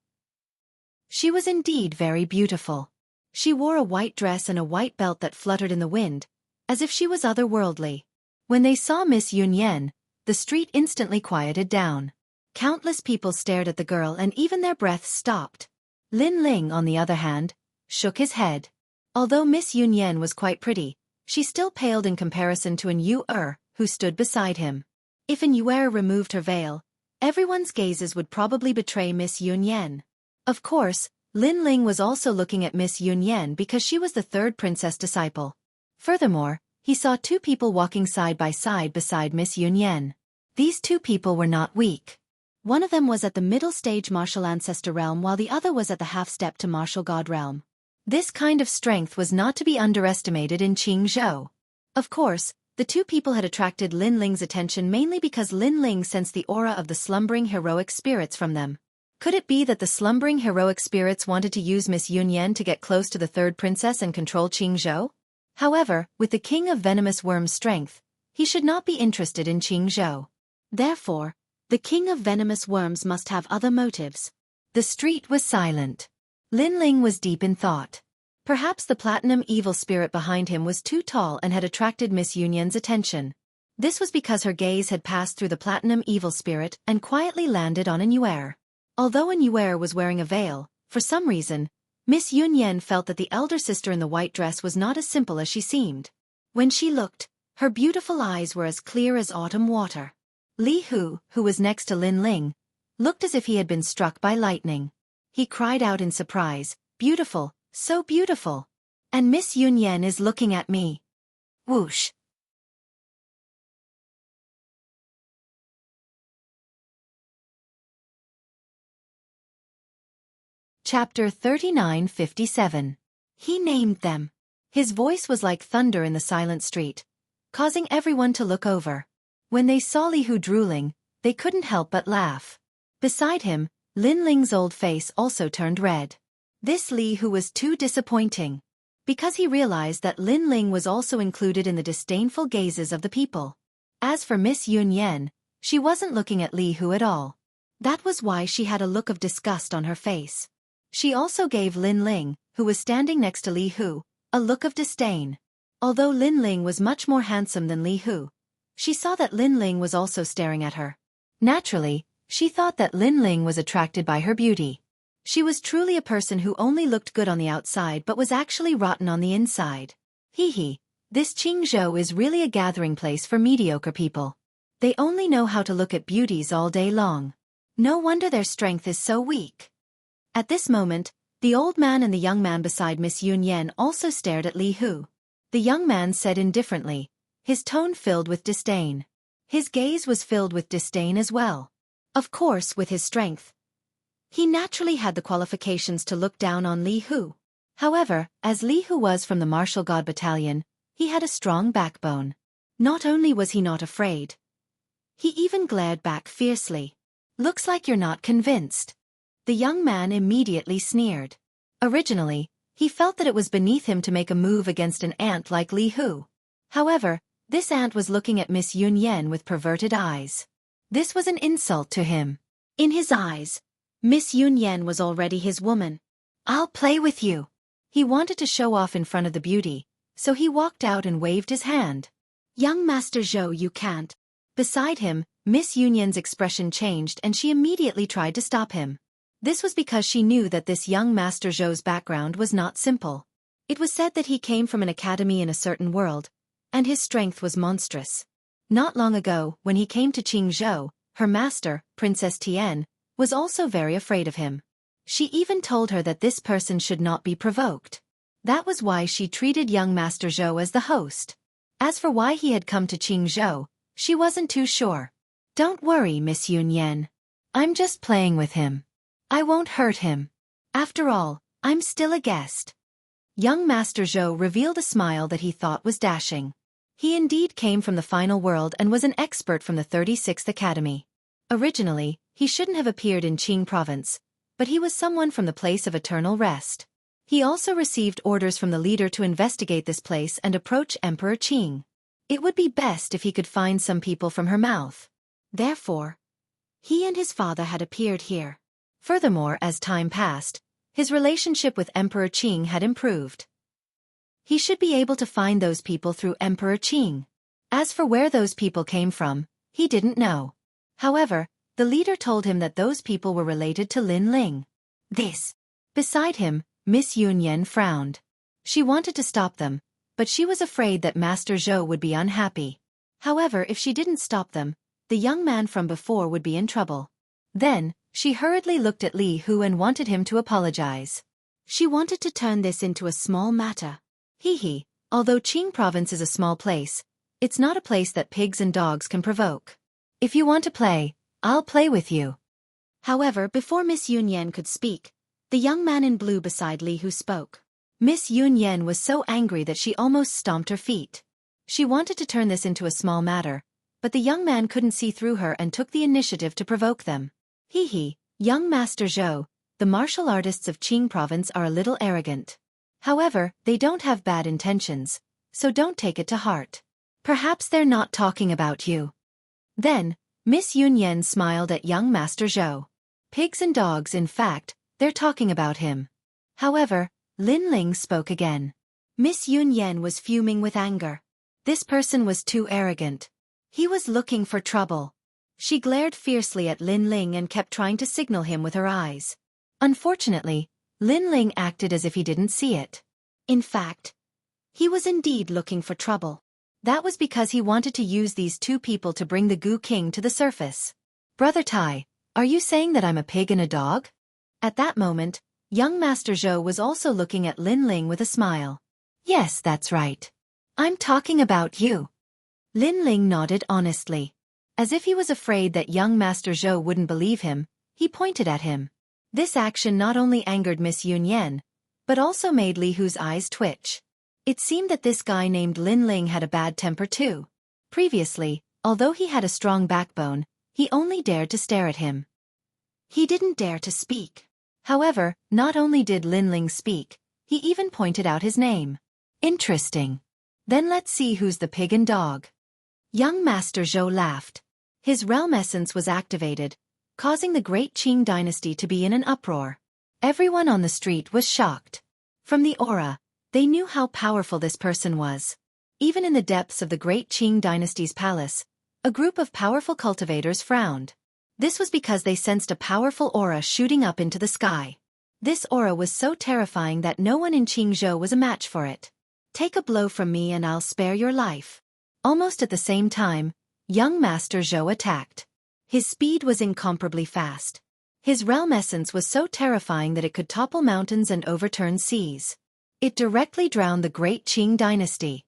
Speaker 1: She was indeed very beautiful. She wore a white dress and a white belt that fluttered in the wind, as if she was otherworldly. When they saw Miss Yunyan, the street instantly quieted down. Countless people stared at the girl and even their breaths stopped. Lin Ling, on the other hand, shook his head. Although Miss Yunyan was quite pretty, she still paled in comparison to An Yu-er, who stood beside him. If An Yu-er removed her veil, everyone's gazes would probably betray Miss Yunyan. Of course, Lin Ling was also looking at Miss Yunyan because she was the third princess disciple. Furthermore, he saw two people walking side by side beside Miss Yunyan. These two people were not weak. One of them was at the middle stage martial ancestor realm while the other was at the half-step to martial god realm. This kind of strength was not to be underestimated in Qingzhou. Of course, the two people had attracted Lin Ling's attention mainly because Lin Ling sensed the aura of the slumbering heroic spirits from them. Could it be that the slumbering heroic spirits wanted to use Miss Yunyan to get close to the third princess and control Qingzhou? However, with the king of venomous worms' strength, he should not be interested in Qingzhou. Therefore, the king of venomous worms must have other motives. The street was silent. Lin Ling was deep in thought. Perhaps the platinum evil spirit behind him was too tall and had attracted Miss Yunyan's attention. This was because her gaze had passed through the platinum evil spirit and quietly landed on An Yu-er. Although An Yu-er was wearing a veil, for some reason, Miss Yunyan felt that the elder sister in the white dress was not as simple as she seemed. When she looked, her beautiful eyes were as clear as autumn water. Li Hu, who was next to Lin Ling, looked as if he had been struck by lightning. He cried out in surprise, "Beautiful, so beautiful! And Miss Yunyan is looking at me." Whoosh! Chapter 3957. He named them. His voice was like thunder in the silent street, causing everyone to look over. When they saw Li Hu drooling, they couldn't help but laugh. Beside him, Lin Ling's old face also turned red. This Li Hu was too disappointing. Because he realized that Lin Ling was also included in the disdainful gazes of the people. As for Miss Yunyan, she wasn't looking at Li Hu at all. That was why she had a look of disgust on her face. She also gave Lin Ling, who was standing next to Li Hu, a look of disdain. Although Lin Ling was much more handsome than Li Hu, she saw that Lin Ling was also staring at her. Naturally, she thought that Lin Ling was attracted by her beauty. She was truly a person who only looked good on the outside but was actually rotten on the inside. Hee, this Qingzhou is really a gathering place for mediocre people. They only know how to look at beauties all day long. No wonder their strength is so weak. At this moment, the old man and the young man beside Miss Yunyan also stared at Li Hu. The young man said indifferently, his tone filled with disdain. His gaze was filled with disdain as well. Of course, with his strength, he naturally had the qualifications to look down on Li Hu. However, as Li Hu was from the martial god battalion, he had a strong backbone. Not only was he not afraid, he even glared back fiercely. "Looks like you're not convinced." The young man immediately sneered. Originally, he felt that it was beneath him to make a move against an ant like Li Hu. However, this ant was looking at Miss Yunyan with perverted eyes. This was an insult to him. In his eyes, Miss Yunyan was already his woman. "I'll play with you." He wanted to show off in front of the beauty, so he walked out and waved his hand. "Young Master Zhou, you can't." Beside him, Miss Yunyan's expression changed and she immediately tried to stop him. This was because she knew that this young Master Zhou's background was not simple. It was said that he came from an academy in a certain world, and his strength was monstrous. Not long ago, when he came to Qingzhou, her master, Princess Tian, was also very afraid of him. She even told her that this person should not be provoked. That was why she treated young Master Zhou as the host. As for why he had come to Qingzhou, she wasn't too sure. "Don't worry, Miss Yunyan. I'm just playing with him. I won't hurt him. After all, I'm still a guest." Young Master Zhou revealed a smile that he thought was dashing. He indeed came from the final world and was an expert from the 36th Academy. Originally, he shouldn't have appeared in Qing province, but he was someone from the place of eternal rest. He also received orders from the leader to investigate this place and approach Emperor Qing. It would be best if he could find some people from her mouth. Therefore, he and his father had appeared here. Furthermore, as time passed, his relationship with Emperor Qing had improved. He should be able to find those people through Emperor Qing. As for where those people came from, he didn't know. However, the leader told him that those people were related to Lin Ling. Beside him, Miss Yunyan frowned. She wanted to stop them, but she was afraid that Master Zhou would be unhappy. However, if she didn't stop them, the young man from before would be in trouble. Then, she hurriedly looked at Li Hu and wanted him to apologize. She wanted to turn this into a small matter. Although Qing province is a small place, it's not a place that pigs and dogs can provoke. If you want to play, I'll play with you. However, before Miss Yunyan could speak, the young man in blue beside Li Hu spoke. Miss Yunyan was so angry that she almost stomped her feet. She wanted to turn this into a small matter, but the young man couldn't see through her and took the initiative to provoke them. Young Master Zhou, the martial artists of Qing province are a little arrogant. However, they don't have bad intentions, so don't take it to heart. Perhaps they're not talking about you. Then, Miss Yunyan smiled at young Master Zhou. Pigs and dogs, in fact, they're talking about him. However, Lin Ling spoke again. Miss Yunyan was fuming with anger. This person was too arrogant. He was looking for trouble. She glared fiercely at Lin Ling and kept trying to signal him with her eyes. Unfortunately, Lin Ling acted as if he didn't see it. In fact, he was indeed looking for trouble. That was because he wanted to use these two people to bring the Gu King to the surface. Brother Tai, are you saying that I'm a pig and a dog? At that moment, young Master Zhou was also looking at Lin Ling with a smile. Yes, that's right. I'm talking about you. Lin Ling nodded honestly. As if he was afraid that young Master Zhou wouldn't believe him, he pointed at him. This action not only angered Miss Yunyan, but also made Li Hu's eyes twitch. It seemed that this guy named Lin Ling had a bad temper too. Previously, although he had a strong backbone, he only dared to stare at him. He didn't dare to speak. However, not only did Lin Ling speak, he even pointed out his name. Interesting. Then let's see who's the pig and dog. Young Master Zhou laughed. His realm essence was activated, causing the great Qing dynasty to be in an uproar. Everyone on the street was shocked. From the aura, they knew how powerful this person was. Even in the depths of the great Qing dynasty's palace, a group of powerful cultivators frowned. This was because they sensed a powerful aura shooting up into the sky. This aura was so terrifying that no one in Qingzhou was a match for it. Take a blow from me and I'll spare your life. Almost at the same time, young Master Zhou attacked. His speed was incomparably fast. His realm essence was so terrifying that it could topple mountains and overturn seas. It directly drowned the great Qing dynasty.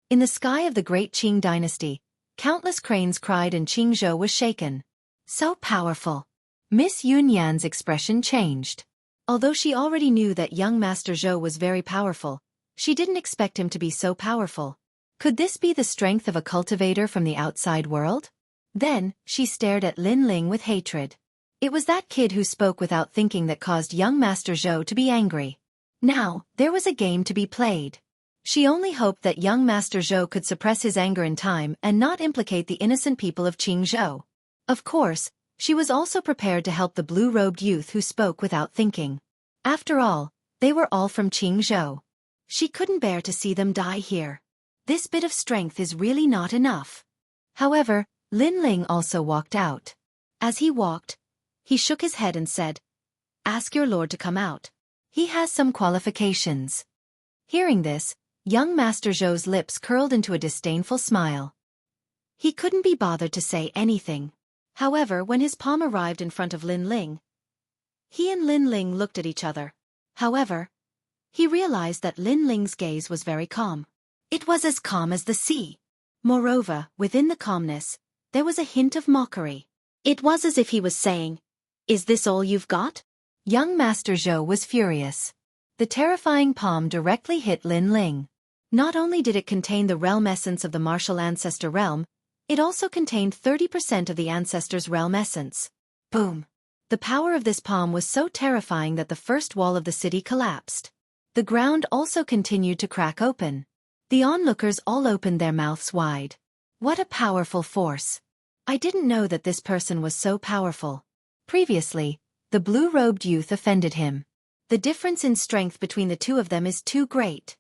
Speaker 1: In the sky of the great Qing dynasty, countless cranes cried and Qingzhou was shaken. So powerful. Miss Yunyan's expression changed. Although she already knew that young Master Zhou was very powerful, she didn't expect him to be so powerful. Could this be the strength of a cultivator from the outside world? Then, she stared at Lin Ling with hatred. It was that kid who spoke without thinking that caused young Master Zhou to be angry. Now, there was a game to be played. She only hoped that young Master Zhou could suppress his anger in time and not implicate the innocent people of Qingzhou. Of course, she was also prepared to help the blue-robed youth who spoke without thinking. After all, they were all from Qingzhou. She couldn't bear to see them die here. This bit of strength is really not enough. However, Lin Ling also walked out. As he walked, he shook his head and said, "Ask your lord to come out. He has some qualifications." Hearing this, young Master Zhou's lips curled into a disdainful smile. He couldn't be bothered to say anything. However, when his palm arrived in front of Lin Ling, he and Lin Ling looked at each other. However, he realized that Lin Ling's gaze was very calm. It was as calm as the sea. Moreover, within the calmness, there was a hint of mockery. It was as if he was saying, "Is this all you've got?" Young Master Zhou was furious. The terrifying palm directly hit Lin Ling. Not only did it contain the realm essence of the martial ancestor realm, it also contained 30% of the ancestor's realm essence. Boom! The power of this palm was so terrifying that the first wall of the city collapsed. The ground also continued to crack open. The onlookers all opened their mouths wide. What a powerful force! I didn't know that this person was so powerful. Previously, the blue-robed youth offended him. The difference in strength between the two of them is too great.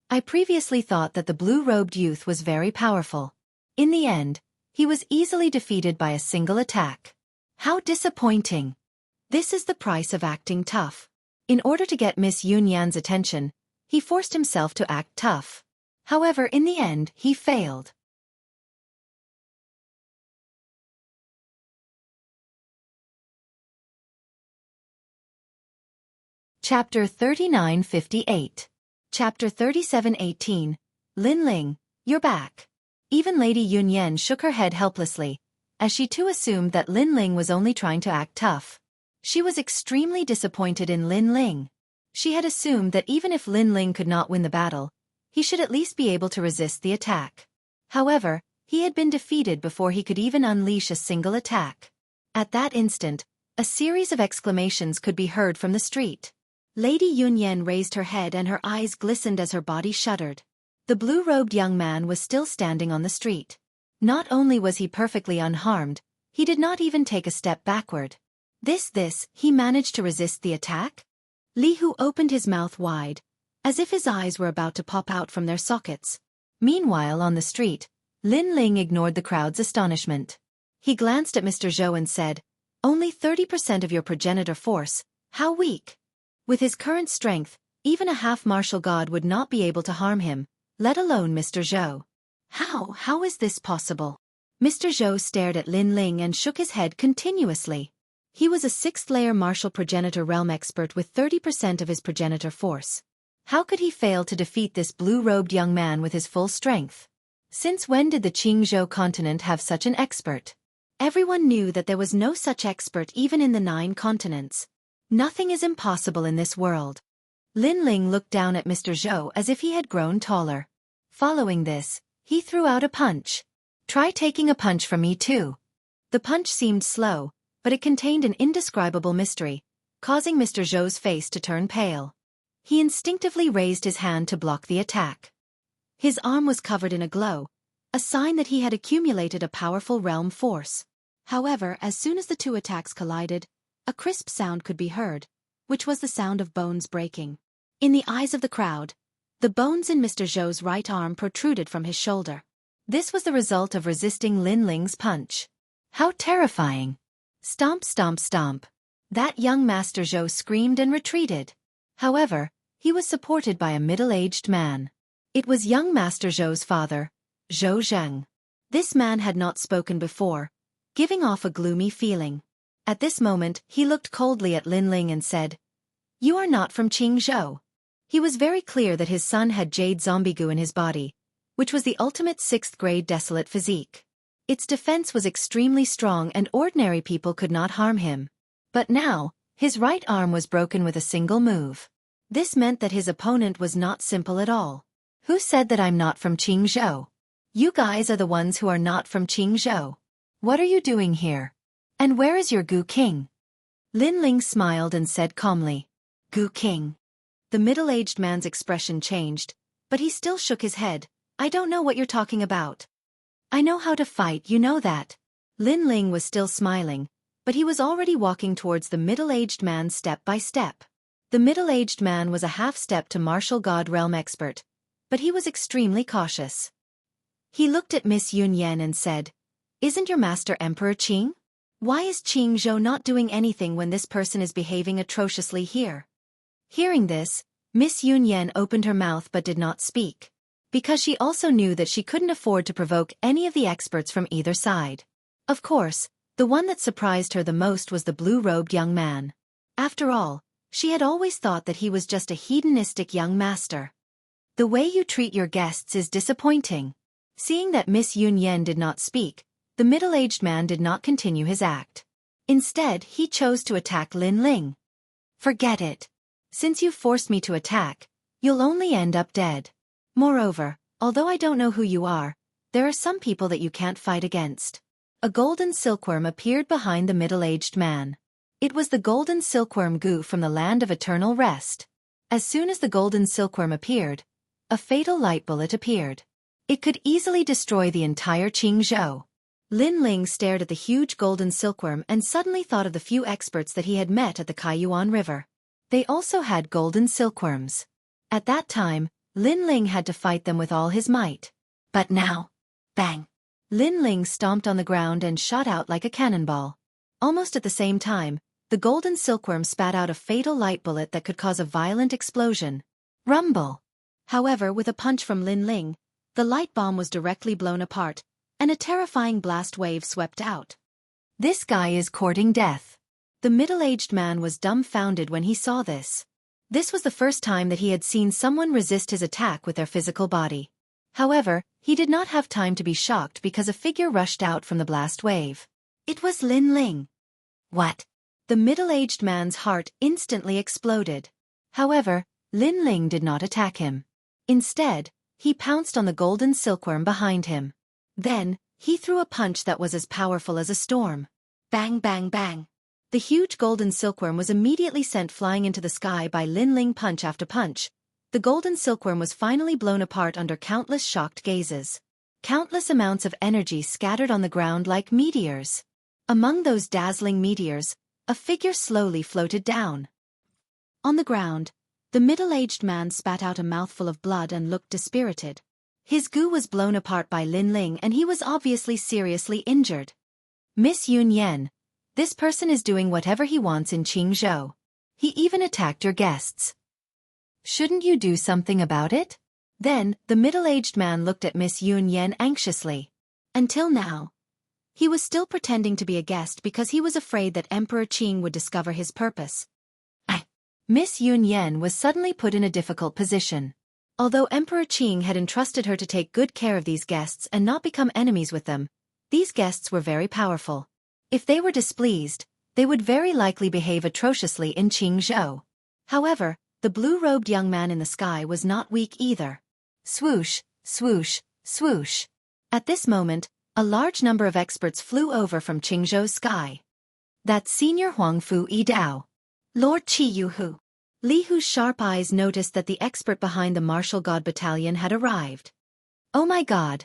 Speaker 1: I previously thought that the blue-robed youth was very powerful. In the end, he was easily defeated by a single attack. How disappointing! This is the price of acting tough. In order to get Miss Yunyan's attention, he forced himself to act tough. However, in the end, he failed. Chapter 3958. Chapter 3718. Lin Ling, you're back. Even Lady Yunyan shook her head helplessly, as she too assumed that Lin Ling was only trying to act tough. She was extremely disappointed in Lin Ling. She had assumed that even if Lin Ling could not win the battle, he should at least be able to resist the attack. However, he had been defeated before he could even unleash a single attack. At that instant, a series of exclamations could be heard from the street. Lady Yunyan raised her head and her eyes glistened as her body shuddered. The blue-robed young man was still standing on the street. Not only was he perfectly unharmed, he did not even take a step backward. He managed to resist the attack? Li Hu opened his mouth wide, as if his eyes were about to pop out from their sockets. Meanwhile, on the street, Lin Ling ignored the crowd's astonishment. He glanced at Mr. Zhou and said, "Only 30% of your progenitor force, how weak." With his current strength, even a half-martial god would not be able to harm him, let alone Mr. Zhou. How is this possible? Mr. Zhou stared at Lin Ling and shook his head continuously. He was a 6th-layer martial progenitor realm expert with 30% of his progenitor force. How could he fail to defeat this blue-robed young man with his full strength? Since when did the Qingzhou continent have such an expert? Everyone knew that there was no such expert even in the 9 continents. Nothing is impossible in this world. Lin Ling looked down at Mr. Zhou as if he had grown taller. Following this, he threw out a punch. "Try taking a punch from me too." The punch seemed slow, but it contained an indescribable mystery, causing Mr. Zhou's face to turn pale. He instinctively raised his hand to block the attack. His arm was covered in a glow, a sign that he had accumulated a powerful realm force. However, as soon as the two attacks collided, a crisp sound could be heard, which was the sound of bones breaking. In the eyes of the crowd, the bones in Mr. Zhou's right arm protruded from his shoulder. This was the result of resisting Lin Ling's punch. How terrifying! Stomp, stomp, stomp. That young Master Zhou screamed and retreated. However, he was supported by a middle-aged man. It was young Master Zhou's father, Zhou Zheng. This man had not spoken before, giving off a gloomy feeling. At this moment, he looked coldly at Lin Ling and said, "You are not from Qingzhou." He was very clear that his son had jade zombie goo in his body, which was the ultimate 6th-grade desolate physique. Its defense was extremely strong and ordinary people could not harm him. But now, his right arm was broken with a single move. This meant that his opponent was not simple at all. Who said that I'm not from Qingzhou? You guys are the ones who are not from Qingzhou. What are you doing here? And where is your Gu King? Lin Ling smiled and said calmly, "Gu King." The middle-aged man's expression changed, but he still shook his head. "I don't know what you're talking about." "I know how to fight, you know that." Lin Ling was still smiling, but he was already walking towards the middle-aged man step by step. The middle-aged man was a half-step to martial god realm expert, but he was extremely cautious. He looked at Miss Yunyan and said, "Isn't your master Emperor Qing? Why is Qingzhou not doing anything when this person is behaving atrociously here?" Hearing this, Miss Yunyan opened her mouth but did not speak, because she also knew that she couldn't afford to provoke any of the experts from either side. Of course, the one that surprised her the most was the blue-robed young man. After all, she had always thought that he was just a hedonistic young master. "The way you treat your guests is disappointing." Seeing that Miss Yunyan did not speak, the middle-aged man did not continue his act. Instead, he chose to attack Lin Ling. "Forget it. Since you've forced me to attack, you'll only end up dead. Moreover, although I don't know who you are, there are some people that you can't fight against. A golden silkworm appeared behind the middle-aged man. It was the golden silkworm Gu from the land of eternal rest. As soon as the golden silkworm appeared, a fatal light bullet appeared. It could easily destroy the entire Qingzhou. Lin Ling stared at the huge golden silkworm and suddenly thought of the few experts that he had met at the Kaiyuan River. They also had golden silkworms. At that time, Lin Ling had to fight them with all his might. But now, bang! Lin Ling stomped on the ground and shot out like a cannonball. Almost at the same time, the golden silkworm spat out a fatal light bullet that could cause a violent explosion. Rumble! However, with a punch from Lin Ling, the light bomb was directly blown apart, and a terrifying blast wave swept out. This guy is courting death. The middle-aged man was dumbfounded when he saw this. This was the first time that he had seen someone resist his attack with their physical body. However, he did not have time to be shocked because a figure rushed out from the blast wave. It was Lin Ling. What? The middle-aged man's heart instantly exploded. However, Lin Ling did not attack him. Instead, he pounced on the golden silkworm behind him. Then, he threw a punch that was as powerful as a storm. Bang, bang, bang. The huge golden silkworm was immediately sent flying into the sky by Lin Ling punch after punch. The golden silkworm was finally blown apart under countless shocked gazes. Countless amounts of energy scattered on the ground like meteors. Among those dazzling meteors, a figure slowly floated down. On the ground, the middle-aged man spat out a mouthful of blood and looked dispirited. His goo was blown apart by Lin Ling and he was obviously seriously injured. Miss Yun Yan, this person is doing whatever he wants in Qingzhou. He even attacked your guests. Shouldn't you do something about it? Then, the middle-aged man looked at Miss Yun Yan anxiously. Until now, he was still pretending to be a guest because he was afraid that Emperor Qing would discover his purpose. Miss Yun Yan was suddenly put in a difficult position. Although Emperor Qing had entrusted her to take good care of these guests and not become enemies with them, these guests were very powerful. If they were displeased, they would very likely behave atrociously in Qingzhou. However, the blue-robed young man in the sky was not weak either. Swoosh, swoosh, swoosh. At this moment, a large number of experts flew over from Qingzhou's sky. That's Senior Huangfu Yidao. Lord Qi Yuhu. Li Hu's sharp eyes noticed that the expert behind the martial god battalion had arrived. Oh my god!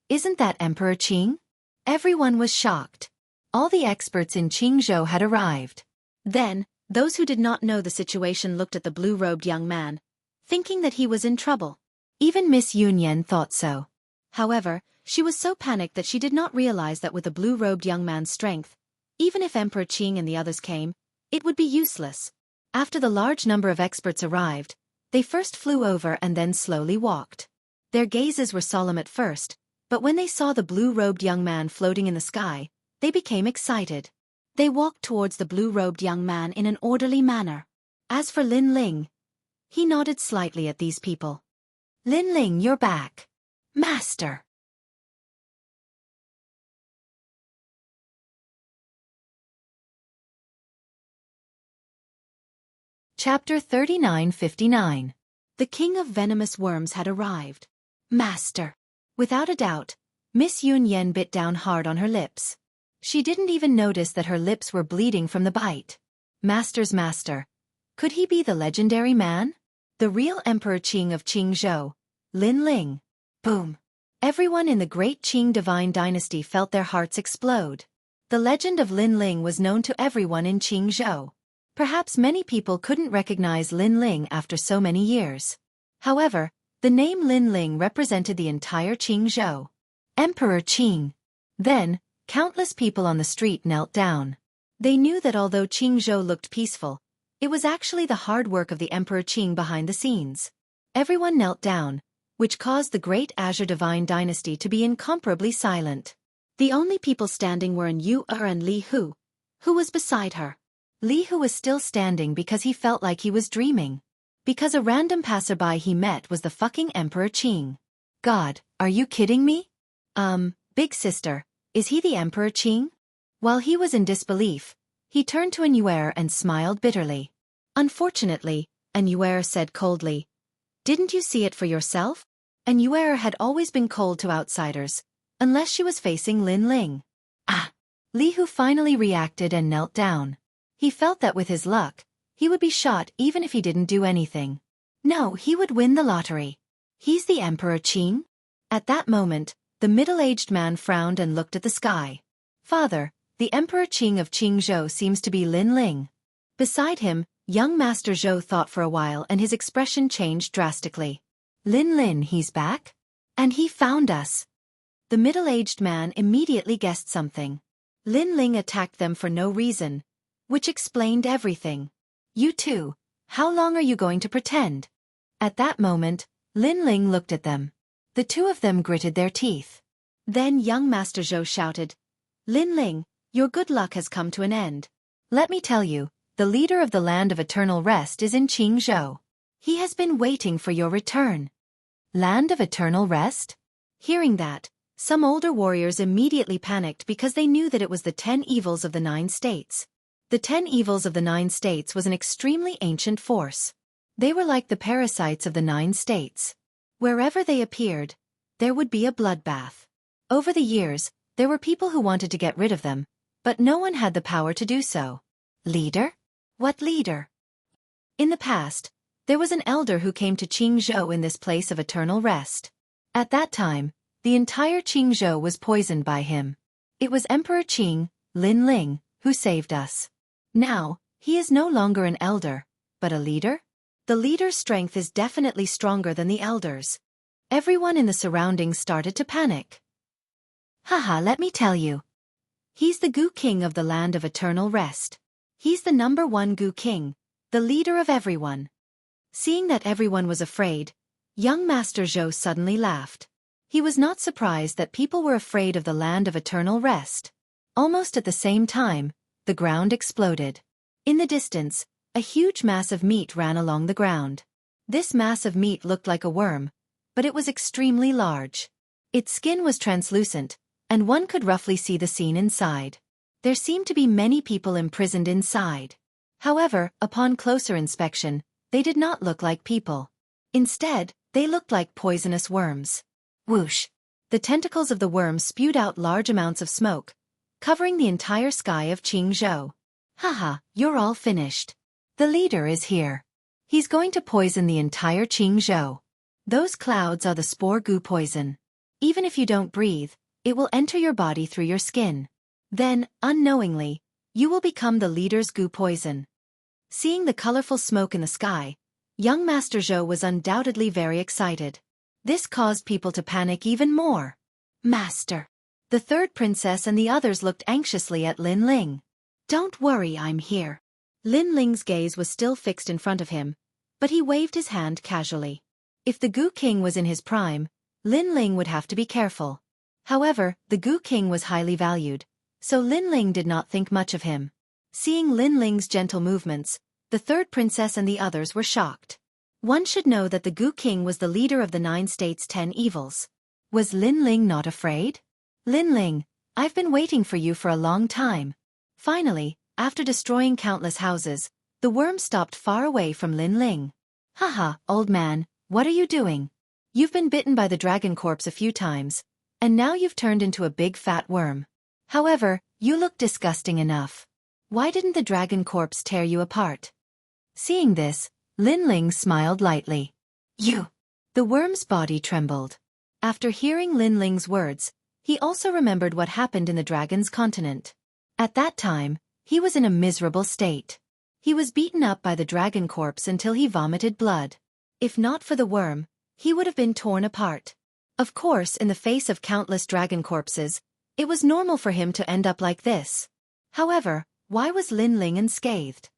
Speaker 1: Isn't that Emperor Qing? Everyone was shocked. All the experts in Qingzhou had arrived. Then, those who did not know the situation looked at the blue-robed young man, thinking that he was in trouble. Even Miss Yun Yan thought so. However, she was so panicked that she did not realize that with the blue-robed young man's strength, even if Emperor Qing and the others came, it would be useless. After the large number of experts arrived, they first flew over and then slowly walked. Their gazes were solemn at first, but when they saw the blue-robed young man floating in the sky, they became excited. They walked towards the blue-robed young man in an orderly manner. As for Lin Ling, he nodded slightly at these people. Lin Ling, you're back. Master. Chapter 3959. The King of Venomous Worms had arrived. Master. Without a doubt, Miss Yun Yan bit down hard on her lips. She didn't even notice that her lips were bleeding from the bite. Master's master. Could he be the legendary man? The real Emperor Qing of Qingzhou, Lin Ling. Boom. Everyone in the great Qing divine dynasty felt their hearts explode. The legend of Lin Ling was known to everyone in Qingzhou. Perhaps many people couldn't recognize Lin Ling after so many years. However, the name Lin Ling represented the entire Qingzhou. Emperor Qing. Then, countless people on the street knelt down. They knew that although Qingzhou looked peaceful, it was actually the hard work of the Emperor Qing behind the scenes. Everyone knelt down, which caused the great Azure Divine Dynasty to be incomparably silent. The only people standing were Yu and Li Hu, who was beside her. Li Hu was still standing because he felt like he was dreaming. Because a random passerby he met was the fucking Emperor Qing. God, are you kidding me? Big sister, is he the Emperor Qing? While he was in disbelief, he turned to Yuer and smiled bitterly. Unfortunately, and Xueqi said coldly. Didn't you see it for yourself? And Xueqi had always been cold to outsiders, unless she was facing Lin Ling. Ah! Li Hu finally reacted and knelt down. He felt that with his luck, he would be shot even if he didn't do anything. No, he would win the lottery. He's the Emperor Qing? At that moment, the middle-aged man frowned and looked at the sky. Father, the Emperor Qing of Qingzhou seems to be Lin Ling. Beside him, young Master Zhou thought for a while and his expression changed drastically. Lin, he's back? And he found us. The middle-aged man immediately guessed something. Lin Ling attacked them for no reason, which explained everything. You two, how long are you going to pretend? At that moment, Lin Ling looked at them. The two of them gritted their teeth. Then young Master Zhou shouted, Lin Ling, your good luck has come to an end. Let me tell you, the leader of the Land of Eternal Rest is in Qingzhou. He has been waiting for your return. Land of Eternal Rest? Hearing that, some older warriors immediately panicked because they knew that it was the 10 evils of the 9 states. The 10 evils of the 9 states was an extremely ancient force. They were like the parasites of the 9 states. Wherever they appeared, there would be a bloodbath. Over the years, there were people who wanted to get rid of them, but no one had the power to do so. Leader? What leader? In the past, there was an elder who came to Qingzhou in this place of eternal rest. At that time, the entire Qingzhou was poisoned by him. It was Emperor Qing, Lin Ling, who saved us. Now, he is no longer an elder, but a leader? The leader's strength is definitely stronger than the elder's. Everyone in the surroundings started to panic. Haha, let me tell you. He's the Gu King of the Land of Eternal Rest. He's the #1 Gu King, the leader of everyone. Seeing that everyone was afraid, young Master Zhou suddenly laughed. He was not surprised that people were afraid of the Land of Eternal Rest. Almost at the same time, the ground exploded. In the distance, a huge mass of meat ran along the ground. This mass of meat looked like a worm, but it was extremely large. Its skin was translucent, and one could roughly see the scene inside. There seemed to be many people imprisoned inside. However, upon closer inspection, they did not look like people. Instead, they looked like poisonous worms. Whoosh! The tentacles of the worm spewed out large amounts of smoke, covering the entire sky of Qingzhou. Haha, you're all finished. The leader is here. He's going to poison the entire Qingzhou. Those clouds are the spore goo poison. Even if you don't breathe, it will enter your body through your skin. Then, unknowingly, you will become the leader's goo poison. Seeing the colorful smoke in the sky, young Master Zhou was undoubtedly very excited. This caused people to panic even more. Master! The third princess and the others looked anxiously at Lin Ling. Don't worry, I'm here. Lin Ling's gaze was still fixed in front of him, but he waved his hand casually. If the Gu King was in his prime, Lin Ling would have to be careful. However, the Gu King was highly valued, so Lin Ling did not think much of him. Seeing Lin Ling's gentle movements, the third princess and the others were shocked. One should know that the Gu King was the leader of the 9 states' 10 evils. Was Lin Ling not afraid? Lin Ling, I've been waiting for you for a long time. Finally, after destroying countless houses, the worm stopped far away from Lin Ling. Haha, old man, what are you doing? You've been bitten by the dragon corpse a few times, and now you've turned into a big fat worm. However, you look disgusting enough. Why didn't the dragon corpse tear you apart? Seeing this, Lin Ling smiled lightly. You! The worm's body trembled. After hearing Lin Ling's words, he also remembered what happened in the dragon's continent. At that time, he was in a miserable state. He was beaten up by the dragon corpse until he vomited blood. If not for the worm, he would have been torn apart. Of course, in the face of countless dragon corpses, it was normal for him to end up like this. However, why was Lin Ling unscathed?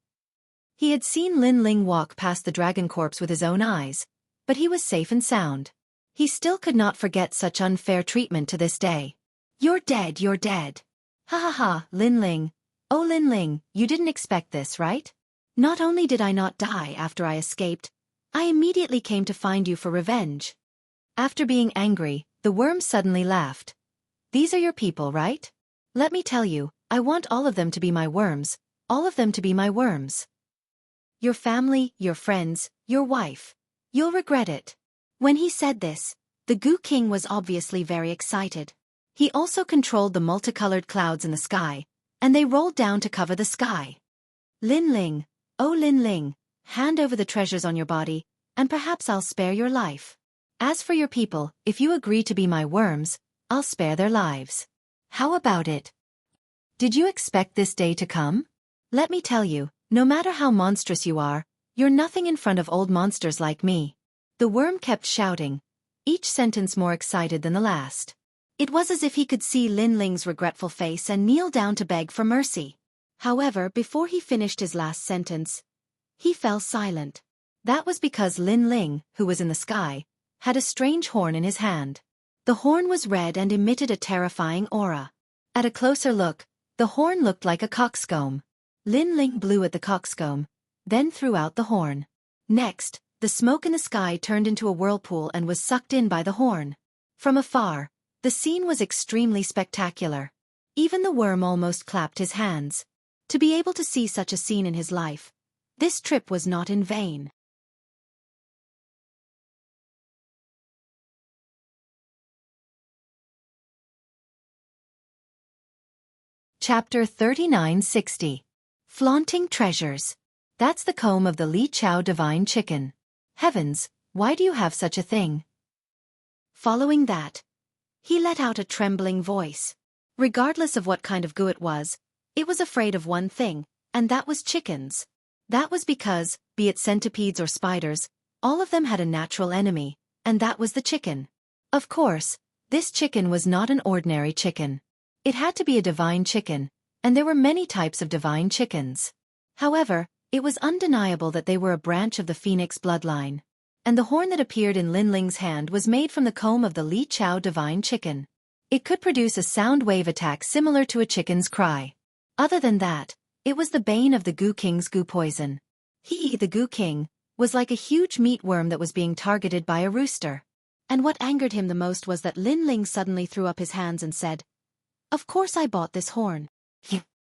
Speaker 1: He had seen Lin Ling walk past the dragon corpse with his own eyes, but he was safe and sound. He still could not forget such unfair treatment to this day. You're dead, you're dead. Ha ha ha, Lin Ling. Oh Lin Ling, you didn't expect this, right? Not only did I not die after I escaped, I immediately came to find you for revenge. After being angry, the worm suddenly laughed. These are your people, right? Let me tell you, I want all of them to be my worms, all of them to be my worms. your family, your friends, your wife. You'll regret it. When he said this, the Goo King was obviously very excited. He also controlled the multicolored clouds in the sky, and they rolled down to cover the sky. Lin Ling, oh Lin Ling, hand over the treasures on your body, and perhaps I'll spare your life. As for your people, if you agree to be my worms, I'll spare their lives. How about it? Did you expect this day to come? Let me tell you, no matter how monstrous you are, you're nothing in front of old monsters like me. The worm kept shouting, each sentence more excited than the last. It was as if he could see Lin Ling's regretful face and kneel down to beg for mercy. However, before he finished his last sentence, he fell silent. That was because Lin Ling, who was in the sky, had a strange horn in his hand. The horn was red and emitted a terrifying aura. At a closer look, the horn looked like a coxcomb. Lin Ling blew at the coxcomb, then threw out the horn. Next, the smoke in the sky turned into a whirlpool and was sucked in by the horn. From afar, the scene was extremely spectacular. Even the worm almost clapped his hands. To be able to see such a scene in his life, this trip was not in vain. Chapter 3960. Flaunting Treasures. That's the comb of the Li Chao Divine Chicken. Heavens, why do you have such a thing? Following that, he let out a trembling voice. Regardless of what kind of goo it was afraid of one thing, and that was chickens. That was because, be it centipedes or spiders, all of them had a natural enemy, and that was the chicken. Of course, this chicken was not an ordinary chicken. It had to be a divine chicken, and there were many types of divine chickens. However, it was undeniable that they were a branch of the phoenix bloodline. And the horn that appeared in Lin Ling's hand was made from the comb of the Li Chao divine chicken. It could produce a sound wave attack similar to a chicken's cry. Other than that, it was the bane of the Goo King's goo poison. He, the Goo King, was like a huge meatworm that was being targeted by a rooster. And what angered him the most was that Lin Ling suddenly threw up his hands and said, "Of course I bought this horn."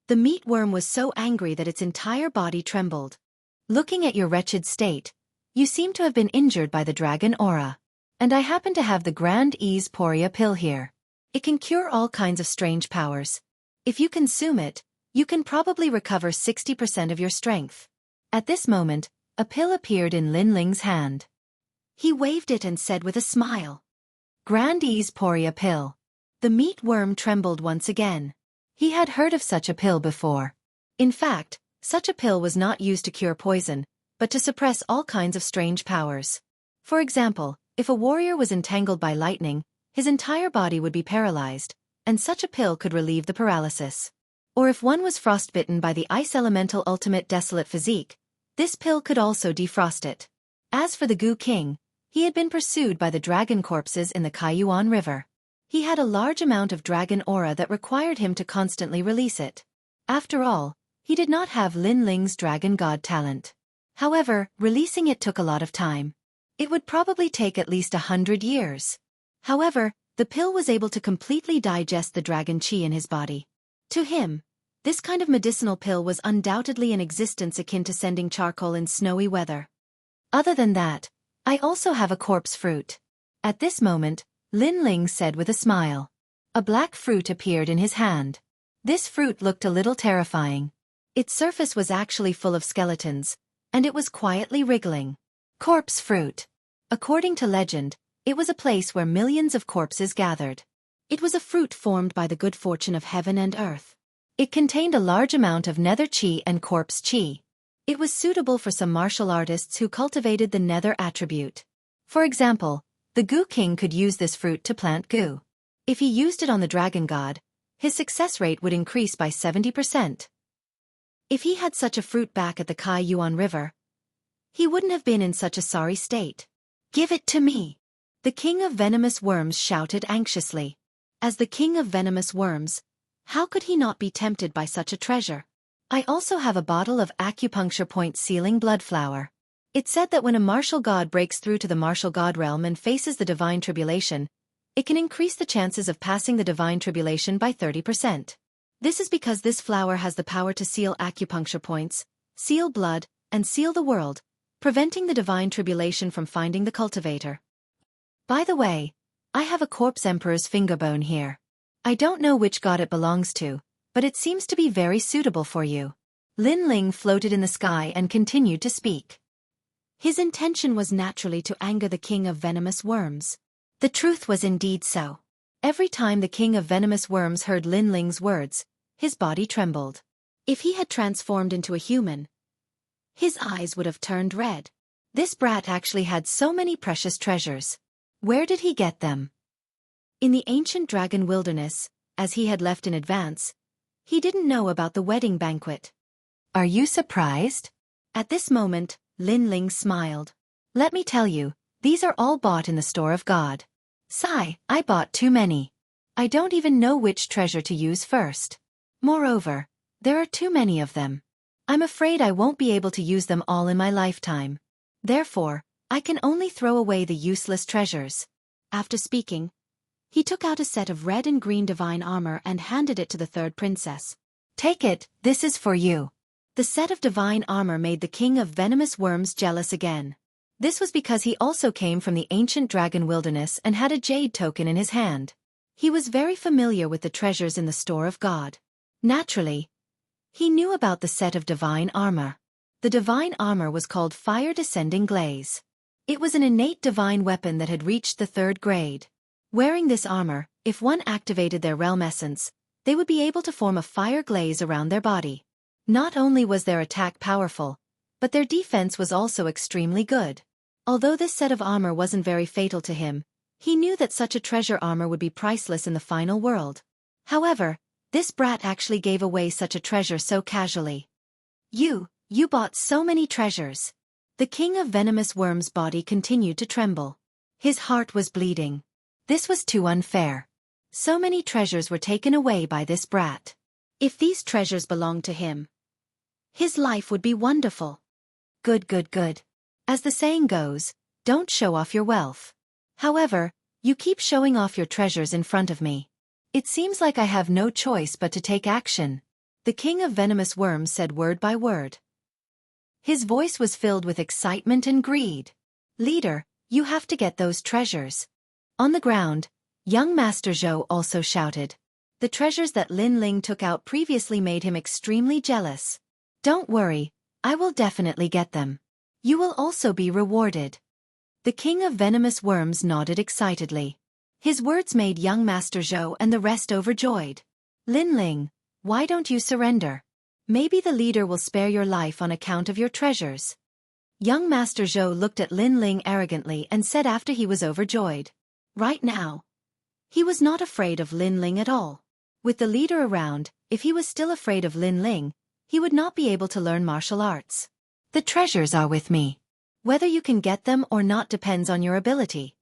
Speaker 1: The meatworm was so angry that its entire body trembled. "Looking at your wretched state, you seem to have been injured by the dragon aura. And I happen to have the Grand Ease Poria pill here. It can cure all kinds of strange powers. If you consume it, you can probably recover 60% of your strength." At this moment, a pill appeared in Lin Ling's hand. He waved it and said with a smile, "Grand Ease Poria pill." The meatworm trembled once again. He had heard of such a pill before. In fact, such a pill was not used to cure poison, but to suppress all kinds of strange powers. For example, if a warrior was entangled by lightning, his entire body would be paralyzed, and such a pill could relieve the paralysis. Or if one was frostbitten by the ice elemental ultimate desolate physique, this pill could also defrost it. As for the Goo King, he had been pursued by the dragon corpses in the Kaiyuan River. He had a large amount of dragon aura that required him to constantly release it. After all, he did not have Lin Ling's dragon god talent. However, releasing it took a lot of time. It would probably take at least 100 years. However, the pill was able to completely digest the dragon chi in his body. To him, this kind of medicinal pill was undoubtedly an existence akin to sending charcoal in snowy weather. Other than that, I also have a corpse fruit. At this moment, Lin Ling said with a smile. A black fruit appeared in his hand. This fruit looked a little terrifying. Its surface was actually full of skeletons, and it was quietly wriggling. Corpse fruit. According to legend, it was a place where millions of corpses gathered. It was a fruit formed by the good fortune of heaven and earth. It contained a large amount of nether chi and corpse chi. It was suitable for some martial artists who cultivated the nether attribute. For example, the Goo King could use this fruit to plant goo. If he used it on the dragon god, his success rate would increase by 70%. If he had such a fruit back at the Kaiyuan River, he wouldn't have been in such a sorry state. "Give it to me!" The king of venomous worms shouted anxiously. As the king of venomous worms, how could he not be tempted by such a treasure? I also have a bottle of acupuncture point sealing blood flower. It's said that when a martial god breaks through to the martial god realm and faces the divine tribulation, it can increase the chances of passing the divine tribulation by 30%. This is because this flower has the power to seal acupuncture points, seal blood, and seal the world, preventing the divine tribulation from finding the cultivator. By the way, I have a corpse emperor's fingerbone here. I don't know which god it belongs to, but it seems to be very suitable for you. Lin Ling floated in the sky and continued to speak. His intention was naturally to anger the king of venomous worms. The truth was indeed so. Every time the king of venomous worms heard Lin Ling's words, his body trembled. If he had transformed into a human, his eyes would have turned red. This brat actually had so many precious treasures. Where did he get them? In the ancient dragon wilderness, as he had left in advance, he didn't know about the wedding banquet. Are you surprised? At this moment, Lin Ling smiled. Let me tell you, these are all bought in the store of God. Sigh, I bought too many. I don't even know which treasure to use first. Moreover, there are too many of them. I'm afraid I won't be able to use them all in my lifetime. Therefore, I can only throw away the useless treasures. After speaking, he took out a set of red and green divine armor and handed it to the third princess. Take it, this is for you. The set of divine armor made the king of venomous worms jealous again. This was because he also came from the ancient dragon wilderness and had a jade token in his hand. He was very familiar with the treasures in the store of God. Naturally, he knew about the set of divine armor. The divine armor was called Fire Descending Glaze. It was an innate divine weapon that had reached the 3rd grade. Wearing this armor, if one activated their realm essence, they would be able to form a fire glaze around their body. Not only was their attack powerful, but their defense was also extremely good. Although this set of armor wasn't very fatal to him, he knew that such a treasure armor would be priceless in the final world. However, this brat actually gave away such a treasure so casually. You bought so many treasures. The king of venomous worms' body continued to tremble. His heart was bleeding. This was too unfair. So many treasures were taken away by this brat. If these treasures belonged to him, his life would be wonderful. Good. As the saying goes, don't show off your wealth. However, you keep showing off your treasures in front of me. It seems like I have no choice but to take action. The king of venomous worms said word by word. His voice was filled with excitement and greed. Leader, you have to get those treasures. On the ground, young Master Zhou also shouted. The treasures that Lin Ling took out previously made him extremely jealous. Don't worry, I will definitely get them. You will also be rewarded. The king of venomous worms nodded excitedly. His words made young Master Zhou and the rest overjoyed. Lin Ling, why don't you surrender? Maybe the leader will spare your life on account of your treasures. Young Master Zhou looked at Lin Ling arrogantly and said after he was overjoyed. Right now, he was not afraid of Lin Ling at all. With the leader around, if he was still afraid of Lin Ling, he would not be able to learn martial arts. The treasures are with me. Whether you can get them or not depends on your ability.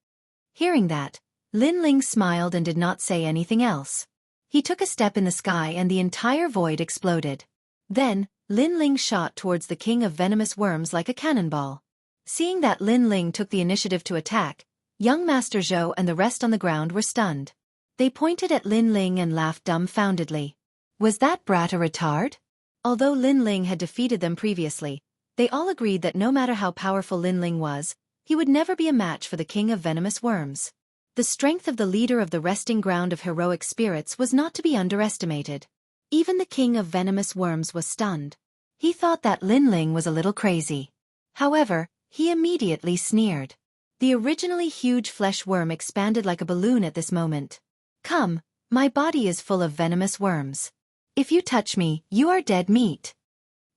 Speaker 1: Hearing that, Lin Ling smiled and did not say anything else. He took a step in the sky and the entire void exploded. Then, Lin Ling shot towards the king of venomous worms like a cannonball. Seeing that Lin Ling took the initiative to attack, young Master Zhou and the rest on the ground were stunned. They pointed at Lin Ling and laughed dumbfoundedly. Was that brat a retard? Although Lin Ling had defeated them previously, they all agreed that no matter how powerful Lin Ling was, he would never be a match for the king of venomous worms. The strength of the leader of the resting ground of heroic spirits was not to be underestimated. Even the king of venomous worms was stunned. He thought that Lin Ling was a little crazy. However, he immediately sneered. The originally huge flesh worm expanded like a balloon at this moment. Come, my body is full of venomous worms. If you touch me, you are dead meat.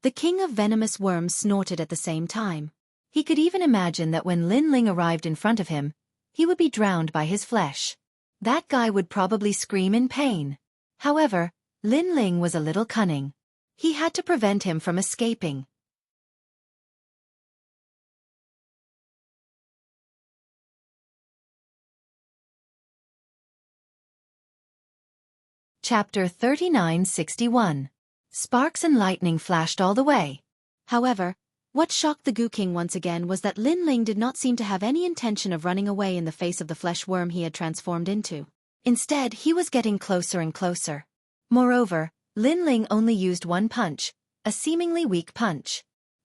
Speaker 1: The king of venomous worms snorted at the same time. He could even imagine that when Lin Ling arrived in front of him, he would be drowned by his flesh. That guy would probably scream in pain. However, Lin Ling was a little cunning. He had to prevent him from escaping. Chapter 3961. Sparks and lightning flashed all the way. However, what shocked the Goo King once again was that Lin Ling did not seem to have any intention of running away in the face of the flesh worm he had transformed into. Instead, he was getting closer and closer. Moreover, Lin Ling only used one punch, a seemingly weak punch.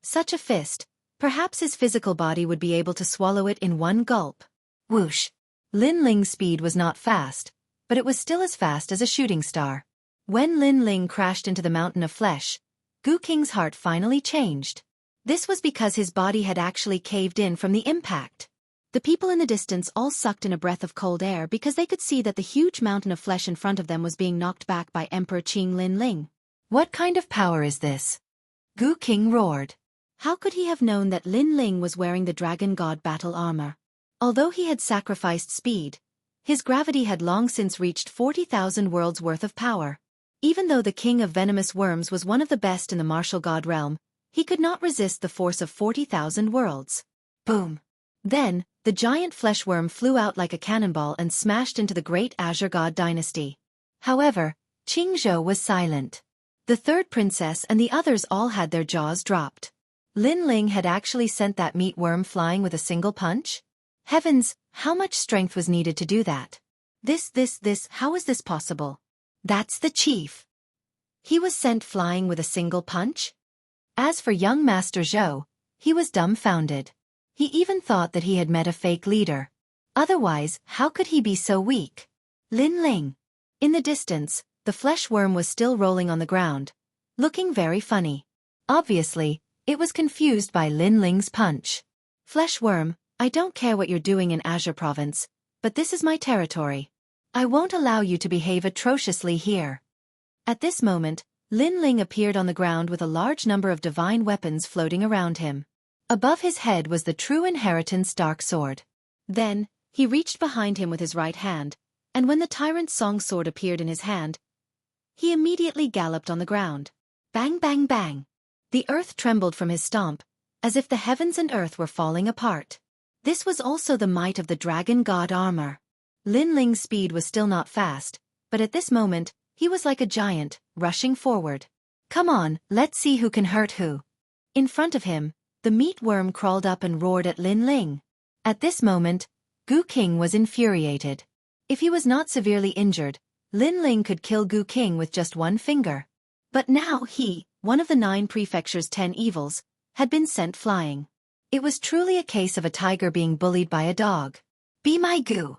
Speaker 1: Such a fist, perhaps his physical body would be able to swallow it in one gulp. Whoosh! Lin Ling's speed was not fast, but it was still as fast as a shooting star. When Lin Ling crashed into the mountain of flesh, Gu Qing's heart finally changed. This was because his body had actually caved in from the impact. The people in the distance all sucked in a breath of cold air because they could see that the huge mountain of flesh in front of them was being knocked back by Emperor Qing Lin Ling. What kind of power is this? Gu Qing roared. How could he have known that Lin Ling was wearing the Dragon God battle armor? Although he had sacrificed speed, his gravity had long since reached 40,000 worlds worth of power. Even though the King of Venomous Worms was one of the best in the martial god realm, he could not resist the force of 40,000 worlds. Boom! Then, the giant flesh worm flew out like a cannonball and smashed into the great Azure God dynasty. However, Qingzhou was silent. The third princess and the others all had their jaws dropped. Lin Ling had actually sent that meat worm flying with a single punch? Heavens, how much strength was needed to do that? How is this possible? That's the chief. He was sent flying with a single punch? As for young Master Zhou, he was dumbfounded. He even thought that he had met a fake leader. Otherwise, how could he be so weak? Lin Ling. In the distance, the flesh worm was still rolling on the ground, looking very funny. Obviously, it was confused by Lin Ling's punch. Flesh worm, I don't care what you're doing in Azure Province, but this is my territory. I won't allow you to behave atrociously here. At this moment, Lin Ling appeared on the ground with a large number of divine weapons floating around him. Above his head was the true inheritance dark sword. Then, he reached behind him with his right hand, and when the tyrant's song sword appeared in his hand, he immediately galloped on the ground. Bang bang bang! The earth trembled from his stomp, as if the heavens and earth were falling apart. This was also the might of the Dragon God armor. Lin Ling's speed was still not fast, but at this moment, he was like a giant, rushing forward. Come on, let's see who can hurt who. In front of him, the meat worm crawled up and roared at Lin Ling. At this moment, Gu Qing was infuriated. If he was not severely injured, Lin Ling could kill Gu Qing with just one finger. But now he, one of the 9 prefecture's 10 evils, had been sent flying. It was truly a case of a tiger being bullied by a dog. Be my Gu.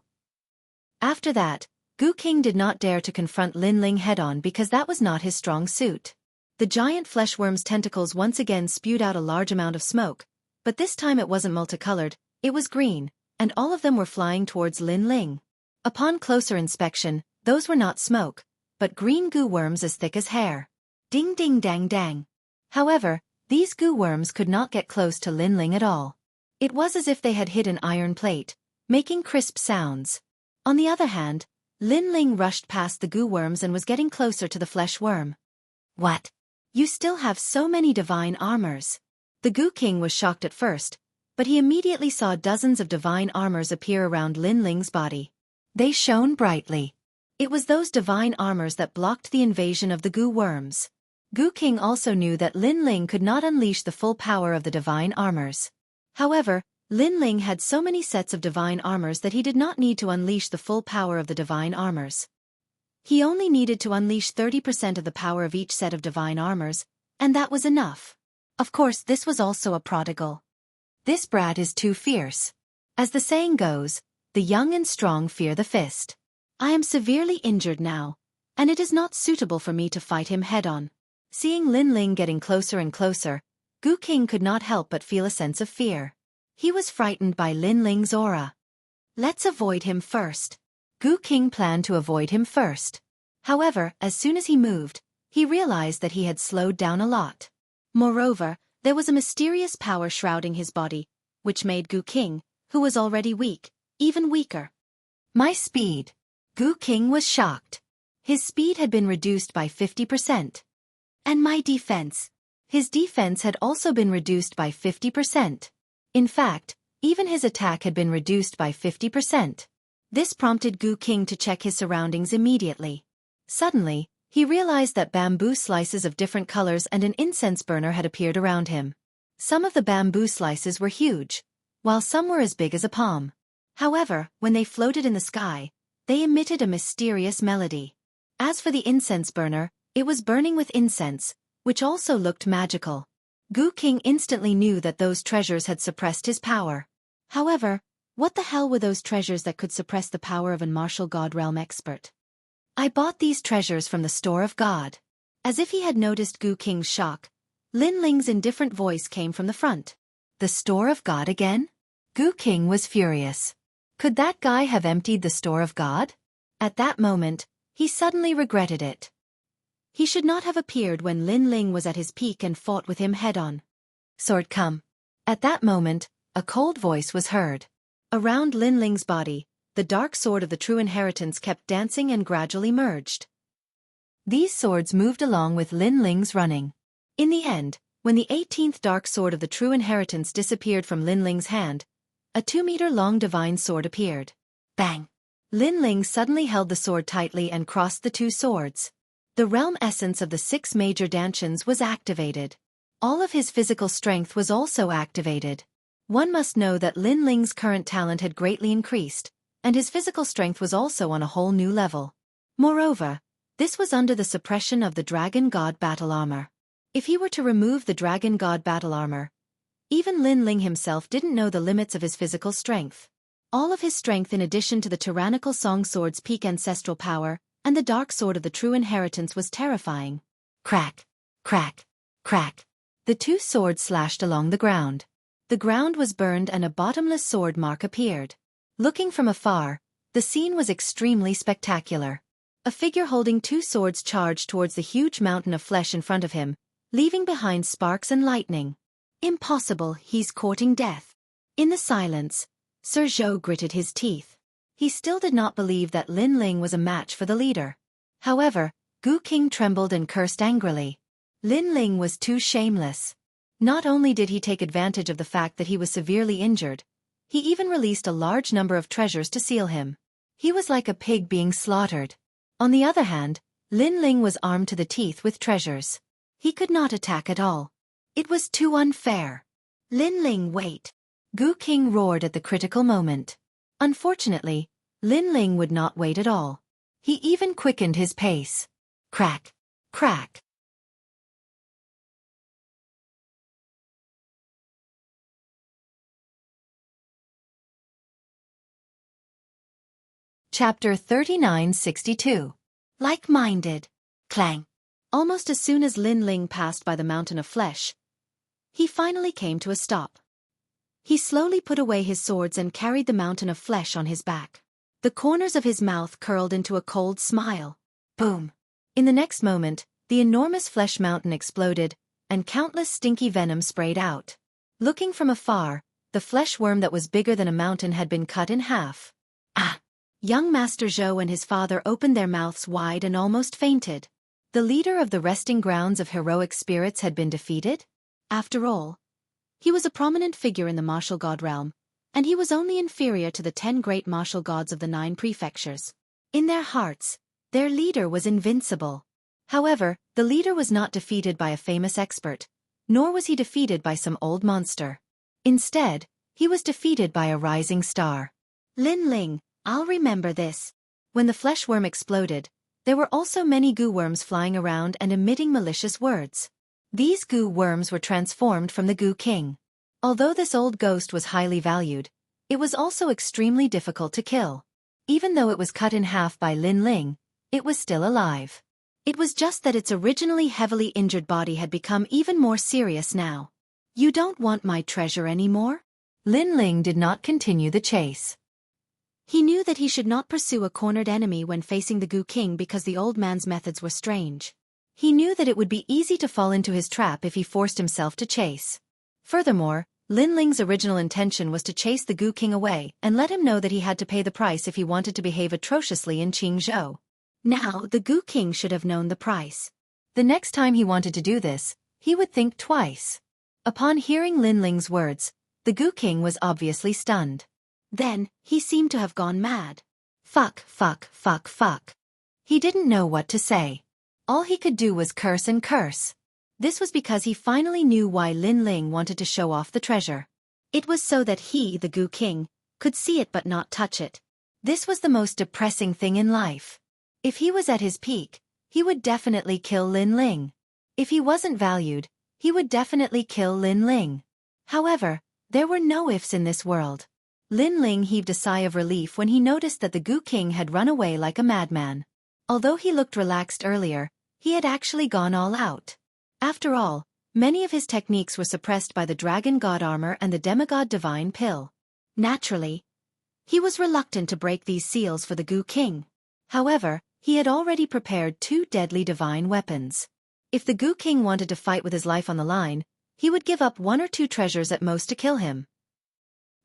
Speaker 1: After that, Gu Qing did not dare to confront Lin Ling head-on because that was not his strong suit. The giant fleshworm's tentacles once again spewed out a large amount of smoke, but this time it wasn't multicolored, it was green, and all of them were flying towards Lin Ling. Upon closer inspection, those were not smoke, but green goo worms as thick as hair. Ding ding dang dang. However, these goo worms could not get close to Lin Ling at all. It was as if they had hit an iron plate, making crisp sounds. On the other hand, Lin Ling rushed past the goo worms and was getting closer to the flesh worm. What? You still have so many divine armors. The Gu King was shocked at first, but he immediately saw dozens of divine armors appear around Lin Ling's body. They shone brightly. It was those divine armors that blocked the invasion of the Gu worms. Gu King also knew that Lin Ling could not unleash the full power of the divine armors. However, Lin Ling had so many sets of divine armors that he did not need to unleash the full power of the divine armors. He only needed to unleash 30% of the power of each set of divine armors, and that was enough. Of course, this was also a prodigal. This brat is too fierce. As the saying goes, the young and strong fear the fist. I am severely injured now, and it is not suitable for me to fight him head-on. Seeing Lin Ling getting closer and closer, Gu King could not help but feel a sense of fear. He was frightened by Lin Ling's aura. Let's avoid him first. Gu King planned to avoid him first. However, as soon as he moved, he realized that he had slowed down a lot. Moreover, there was a mysterious power shrouding his body, which made Gu King, who was already weak, even weaker. My speed. Gu King was shocked. His speed had been reduced by 50%. And my defense. His defense had also been reduced by 50%. In fact, even his attack had been reduced by 50%. This prompted Gu King to check his surroundings immediately. Suddenly, he realized that bamboo slices of different colors and an incense burner had appeared around him. Some of the bamboo slices were huge, while some were as big as a palm. However, when they floated in the sky, they emitted a mysterious melody. As for the incense burner, it was burning with incense, which also looked magical. Gu King instantly knew that those treasures had suppressed his power. However, what the hell were those treasures that could suppress the power of a martial god realm expert? I bought these treasures from the store of God. As if he had noticed Gu King's shock, Lin Ling's indifferent voice came from the front. The store of God again? Gu King was furious. Could that guy have emptied the store of God? At that moment, he suddenly regretted it. He should not have appeared when Lin Ling was at his peak and fought with him head-on. Sword come. At that moment, a cold voice was heard. Around Lin Ling's body, the dark sword of the true inheritance kept dancing and gradually merged. These swords moved along with Lin Ling's running. In the end, when the 18th dark sword of the true inheritance disappeared from Lin Ling's hand, a 2-meter-long divine sword appeared. Bang! Lin Ling suddenly held the sword tightly and crossed the two swords. The realm essence of the 6 major dantians was activated. All of his physical strength was also activated. One must know that Lin Ling's current talent had greatly increased, and his physical strength was also on a whole new level. Moreover, this was under the suppression of the Dragon God battle armor. If he were to remove the Dragon God battle armor, even Lin Ling himself didn't know the limits of his physical strength. All of his strength in addition to the tyrannical Song Sword's peak ancestral power, and the dark sword of the true inheritance was terrifying. Crack! Crack! Crack! The two swords slashed along the ground. The ground was burned and a bottomless sword mark appeared. Looking from afar, the scene was extremely spectacular. A figure holding two swords charged towards the huge mountain of flesh in front of him, leaving behind sparks and lightning. Impossible, he's courting death. In the silence, Sir Zhou gritted his teeth. He still did not believe that Lin Ling was a match for the leader. However, Gu King trembled and cursed angrily. Lin Ling was too shameless. Not only did he take advantage of the fact that he was severely injured, he even released a large number of treasures to seal him. He was like a pig being slaughtered. On the other hand, Lin Ling was armed to the teeth with treasures. He could not attack at all. It was too unfair. Lin Ling, wait! Gu King roared at the critical moment. Unfortunately, Lin Ling would not wait at all. He even quickened his pace. Crack! Crack! Chapter 3962. Like-minded. Clang. Almost as soon as Lin Ling passed by the mountain of flesh, he finally came to a stop. He slowly put away his swords and carried the mountain of flesh on his back. The corners of his mouth curled into a cold smile. Boom! In the next moment, the enormous flesh mountain exploded, and countless stinky venom sprayed out. Looking from afar, the flesh worm that was bigger than a mountain had been cut in half. Ah! Young Master Zhou and his father opened their mouths wide and almost fainted. The leader of the resting grounds of heroic spirits had been defeated? After all, he was a prominent figure in the martial god realm, and he was only inferior to the 10 great martial gods of the 9 prefectures. In their hearts, their leader was invincible. However, the leader was not defeated by a famous expert, nor was he defeated by some old monster. Instead, he was defeated by a rising star. Lin Ling, I'll remember this. When the flesh worm exploded, there were also many goo worms flying around and emitting malicious words. These goo worms were transformed from the Gu King. Although this old ghost was highly valued, it was also extremely difficult to kill. Even though it was cut in half by Lin Ling, it was still alive. It was just that its originally heavily injured body had become even more serious now. You don't want my treasure anymore? Lin Ling did not continue the chase. He knew that he should not pursue a cornered enemy when facing the Gu King because the old man's methods were strange. He knew that it would be easy to fall into his trap if he forced himself to chase. Furthermore, Lin Ling's original intention was to chase the Gu King away and let him know that he had to pay the price if he wanted to behave atrociously in Qingzhou. Now, the Gu King should have known the price. The next time he wanted to do this, he would think twice. Upon hearing Lin Ling's words, the Gu King was obviously stunned. Then, he seemed to have gone mad. Fuck, fuck, fuck, fuck. He didn't know what to say. All he could do was curse and curse. This was because he finally knew why Lin Ling wanted to show off the treasure. It was so that he, the Gu King, could see it but not touch it. This was the most depressing thing in life. If he was at his peak, he would definitely kill Lin Ling. If he wasn't valued, he would definitely kill Lin Ling. However, there were no ifs in this world. Lin Ling heaved a sigh of relief when he noticed that the Goo King had run away like a madman. Although he looked relaxed earlier, he had actually gone all out. After all, many of his techniques were suppressed by the Dragon God armor and the Demigod Divine Pill. Naturally, he was reluctant to break these seals for the Goo King. However, he had already prepared 2 deadly divine weapons. If the Goo King wanted to fight with his life on the line, he would give up 1 or 2 treasures at most to kill him.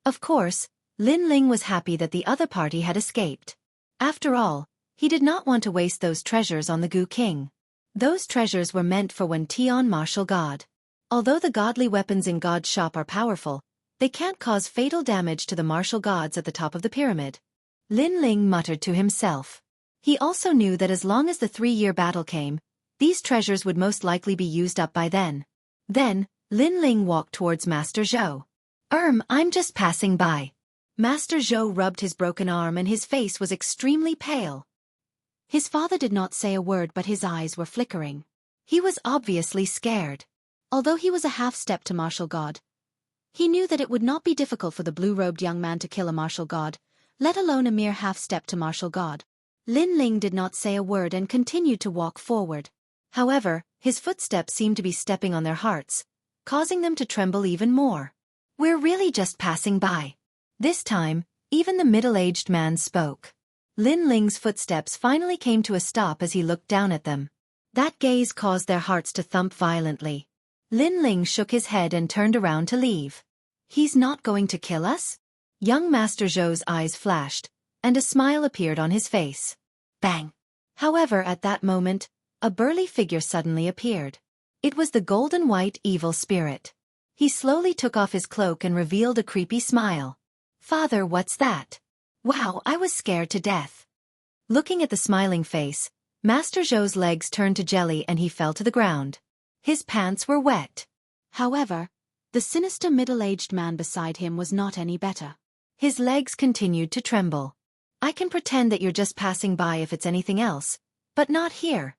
Speaker 1: Of course, Lin Ling was happy that the other party had escaped. After all, he did not want to waste those treasures on the Goo King. Those treasures were meant for when Tian martial god. Although the godly weapons in God's shop are powerful, they can't cause fatal damage to the martial gods at the top of the pyramid. Lin Ling muttered to himself. He also knew that as long as the 3-year battle came, these treasures would most likely be used up by then. Then, Lin Ling walked towards Master Zhou. I'm just passing by." Master Zhou rubbed his broken arm and his face was extremely pale. His father did not say a word, but his eyes were flickering. He was obviously scared. Although he was a half-step to martial god, he knew that it would not be difficult for the blue-robed young man to kill a martial god, let alone a mere half-step to martial god. Lin Ling did not say a word and continued to walk forward. However, his footsteps seemed to be stepping on their hearts, causing them to tremble even more. "We're really just passing by." This time, even the middle-aged man spoke. Lin Ling's footsteps finally came to a stop as he looked down at them. That gaze caused their hearts to thump violently. Lin Ling shook his head and turned around to leave. "He's not going to kill us?" Young Master Zhou's eyes flashed, and a smile appeared on his face. Bang! However, at that moment, a burly figure suddenly appeared. It was the golden white evil spirit. He slowly took off his cloak and revealed a creepy smile. "Father, what's that? Wow, I was scared to death." Looking at the smiling face, Master Zhou's legs turned to jelly and he fell to the ground. His pants were wet. However, the sinister middle-aged man beside him was not any better. His legs continued to tremble. "I can pretend that you're just passing by if it's anything else, but not here."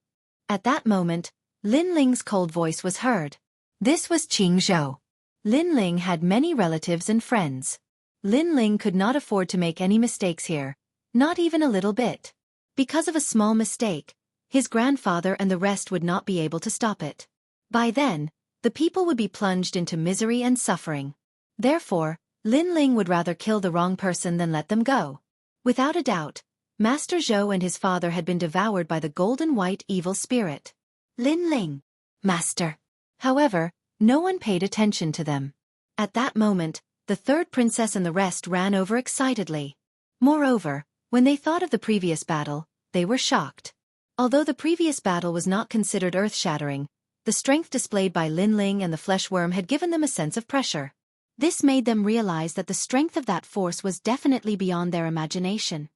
Speaker 1: At that moment, Lin Ling's cold voice was heard. This was Qing Zhou. Lin Ling had many relatives and friends. Lin Ling could not afford to make any mistakes here, not even a little bit. Because of a small mistake, his grandfather and the rest would not be able to stop it. By then, the people would be plunged into misery and suffering. Therefore, Lin Ling would rather kill the wrong person than let them go. Without a doubt, Master Zhou and his father had been devoured by the golden white evil spirit. "Lin Ling, Master." However, no one paid attention to them. At that moment, the third princess and the rest ran over excitedly. Moreover, when they thought of the previous battle, they were shocked. Although the previous battle was not considered earth-shattering, the strength displayed by Lin Ling and the flesh worm had given them a sense of pressure. This made them realize that the strength of that force was definitely beyond their imagination.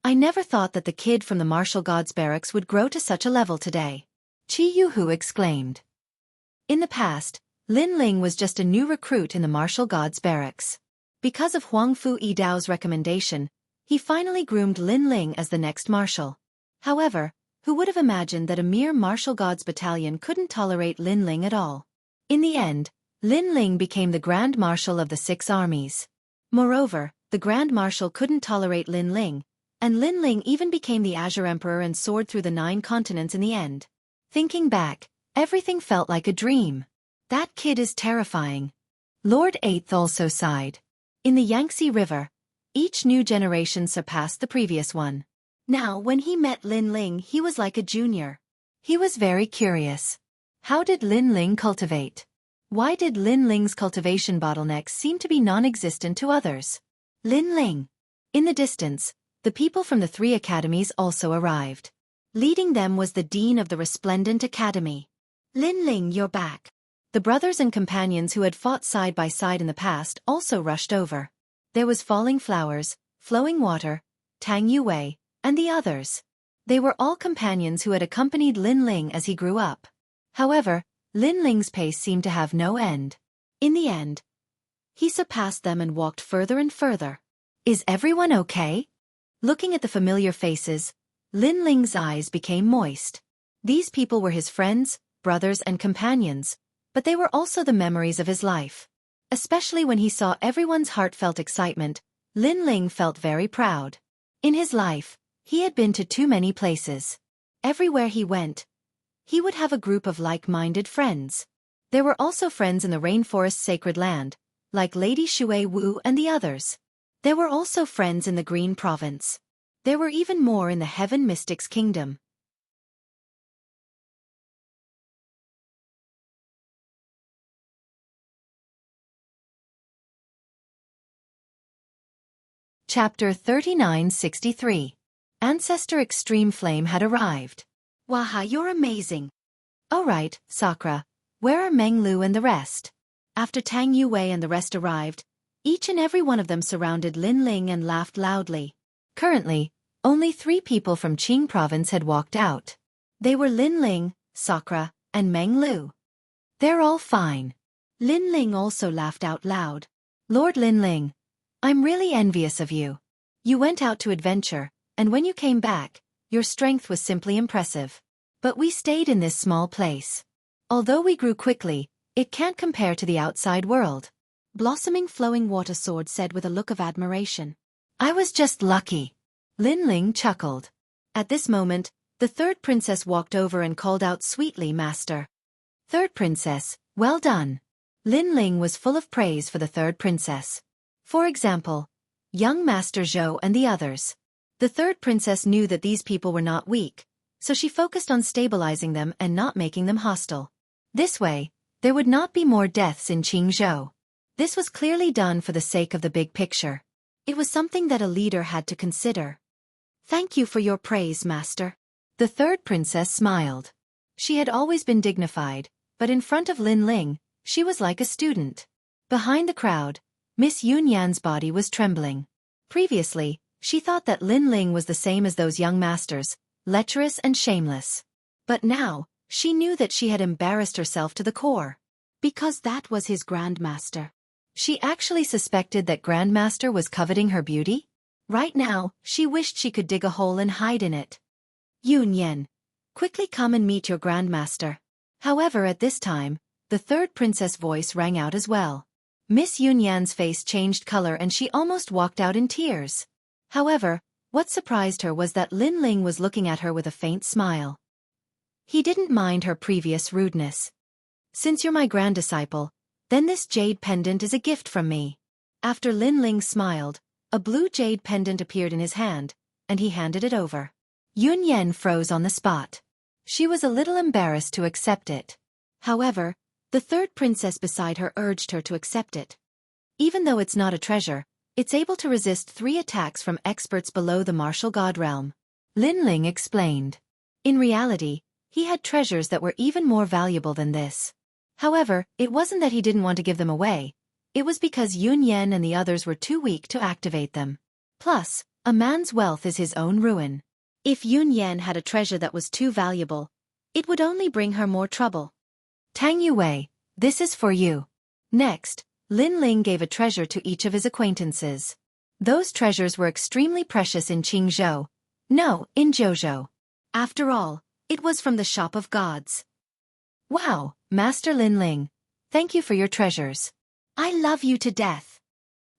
Speaker 1: "I never thought that the kid from the martial gods barracks would grow to such a level today," Qi Yuhu exclaimed. In the past, Lin Ling was just a new recruit in the martial gods barracks. Because of Huang Fu Yidao's recommendation, he finally groomed Lin Ling as the next marshal. However, who would have imagined that a mere martial gods battalion couldn't tolerate Lin Ling at all? In the end, Lin Ling became the Grand Marshal of the 6 armies. Moreover, the Grand Marshal couldn't tolerate Lin Ling, and Lin Ling even became the Azure Emperor and soared through the 9 continents in the end. Thinking back, everything felt like a dream. That kid is terrifying. Lord Eighth also sighed. In the Yangtze River, each new generation surpassed the previous one. Now, when he met Lin Ling, he was like a junior. He was very curious. How did Lin Ling cultivate? Why did Lin Ling's cultivation bottlenecks seem to be non-existent to others? Lin Ling. In the distance, the people from the 3 academies also arrived. Leading them was the dean of the Resplendent Academy. "Lin Ling, you're back." The brothers and companions who had fought side by side in the past also rushed over. There was Falling Flowers, Flowing Water, Tang Yuwei, and the others. They were all companions who had accompanied Lin Ling as he grew up. However, Lin Ling's pace seemed to have no end. In the end, he surpassed them and walked further and further. "Is everyone okay?" Looking at the familiar faces, Lin Ling's eyes became moist. These people were his friends, brothers and companions, but they were also the memories of his life. Especially when he saw everyone's heartfelt excitement, Lin Ling felt very proud. In his life, he had been to too many places. Everywhere he went, he would have a group of like-minded friends. There were also friends in the rainforest's sacred land, like Lady Xueqi and the others. There were also friends in the Green Province. There were even more in the Heaven Mystics Kingdom. Chapter 3963. Ancestor Extreme Flame had arrived. Waha, you're amazing. Alright, Sakura, where are Meng Lu and the rest? After Tang Yue and the rest arrived, each and every one of them surrounded Lin Ling and laughed loudly. Currently, only 3 people from Qing province had walked out. They were Lin Ling, Sakura, and Meng Lu. They're all fine. Lin Ling also laughed out loud. Lord Lin Ling, I'm really envious of you. You went out to adventure, and when you came back, your strength was simply impressive. But we stayed in this small place. Although we grew quickly, it can't compare to the outside world. Blossoming Flowing Water Sword said with a look of admiration. I was just lucky. Lin Ling chuckled. At this moment, the third princess walked over and called out sweetly, Master. Third princess, well done. Lin Ling was full of praise for the third princess. For example, young Master Zhou and the others. The third princess knew that these people were not weak, so she focused on stabilizing them and not making them hostile. This way, there would not be more deaths in Qingzhou. This was clearly done for the sake of the big picture. It was something that a leader had to consider. Thank you for your praise, Master. The third princess smiled. She had always been dignified, but in front of Lin Ling, she was like a student. Behind the crowd, Miss Yunyan's body was trembling. Previously, she thought that Lin Ling was the same as those young masters, lecherous and shameless. But now, she knew that she had embarrassed herself to the core. Because that was his grandmaster. She actually suspected that grandmaster was coveting her beauty? Right now, she wished she could dig a hole and hide in it. Yunyan, quickly come and meet your grandmaster. However, at this time, the third princess' voice rang out as well. Miss Yunyan's face changed color and she almost walked out in tears. However, what surprised her was that Lin Ling was looking at her with a faint smile. He didn't mind her previous rudeness. Since you're my grand disciple, then this jade pendant is a gift from me. After Lin Ling smiled, a blue jade pendant appeared in his hand, and he handed it over. Yunyan froze on the spot. She was a little embarrassed to accept it. However, the third princess beside her urged her to accept it. Even though it's not a treasure, it's able to resist 3 attacks from experts below the martial god realm. Lin Ling explained. In reality, he had treasures that were even more valuable than this. However, it wasn't that he didn't want to give them away. It was because Yunyan and the others were too weak to activate them. Plus, a man's wealth is his own ruin. If Yunyan had a treasure that was too valuable, it would only bring her more trouble. Tang Yue, this is for you. Next, Lin Ling gave a treasure to each of his acquaintances. Those treasures were extremely precious in Qingzhou. No, in Zhouzhou. After all, it was from the Shop of Gods. Wow, Master Lin Ling, thank you for your treasures. I love you to death.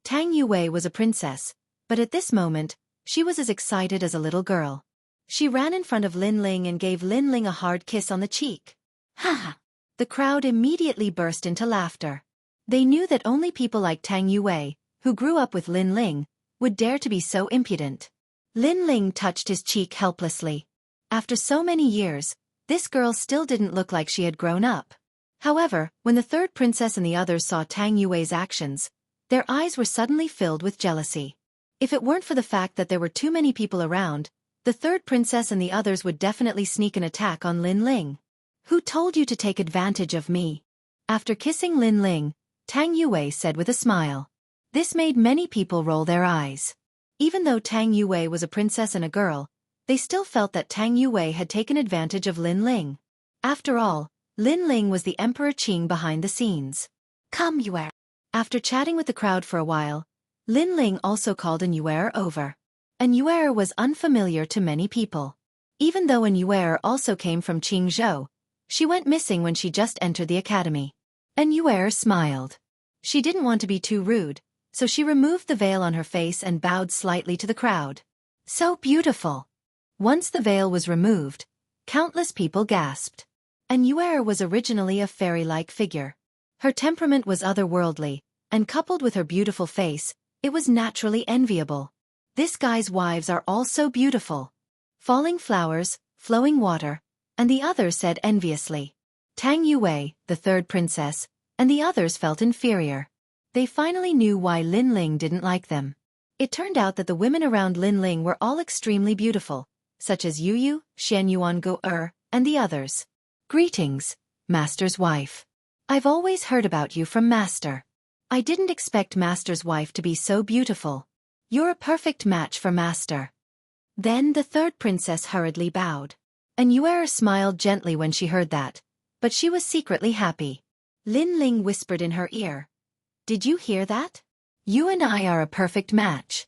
Speaker 1: Tang Yue was a princess, but at this moment, she was as excited as a little girl. She ran in front of Lin Ling and gave Lin Ling a hard kiss on the cheek. Ha ha! The crowd immediately burst into laughter. They knew that only people like Tang Yue, who grew up with Lin Ling, would dare to be so impudent. Lin Ling touched his cheek helplessly. After so many years, this girl still didn't look like she had grown up. However, when the third princess and the others saw Tang Yue's actions, their eyes were suddenly filled with jealousy. If it weren't for the fact that there were too many people around, the third princess and the others would definitely sneak an attack on Lin Ling. Who told you to take advantage of me? After kissing Lin Ling, Tang Yue said with a smile. This made many people roll their eyes. Even though Tang Yue was a princess and a girl, they still felt that Tang Yue had taken advantage of Lin Ling. After all, Lin Ling was the Emperor Qing behind the scenes. Come, Yue. After chatting with the crowd for a while, Lin Ling also called an Yue over. An Yue was unfamiliar to many people. Even though an Yue also came from Qingzhou, she went missing when she just entered the academy. And Yue smiled. She didn't want to be too rude, so she removed the veil on her face and bowed slightly to the crowd. So beautiful! Once the veil was removed, countless people gasped. And Yue was originally a fairy-like figure. Her temperament was otherworldly, and coupled with her beautiful face, it was naturally enviable. This guy's wives are all so beautiful. Falling flowers, flowing water, and the others said enviously. Tang Yue, the third princess, and the others felt inferior. They finally knew why Lin Ling didn't like them. It turned out that the women around Lin Ling were all extremely beautiful, such as Yu, Xian Yuan Go and the others. Greetings, Master's wife. I've always heard about you from Master. I didn't expect Master's wife to be so beautiful. You're a perfect match for Master. Then the third princess hurriedly bowed. And Yue smiled gently when she heard that, but she was secretly happy. Lin Ling whispered in her ear. Did you hear that? You and I are a perfect match.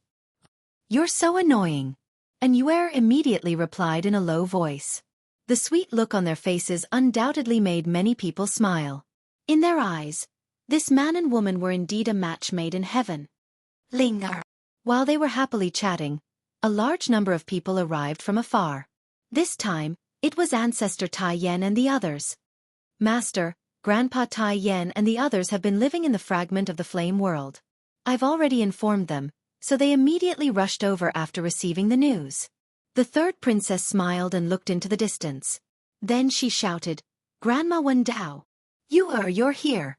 Speaker 1: You're so annoying. And Yue immediately replied in a low voice. The sweet look on their faces undoubtedly made many people smile. In their eyes, this man and woman were indeed a match made in heaven. Linger. While they were happily chatting, a large number of people arrived from afar. This time, it was Ancestor Tai Yan and the others. Master, Grandpa Tai Yan and the others have been living in the fragment of the flame world. I've already informed them, so they immediately rushed over after receiving the news. The third princess smiled and looked into the distance. Then she shouted, Grandma Wendao. You're here.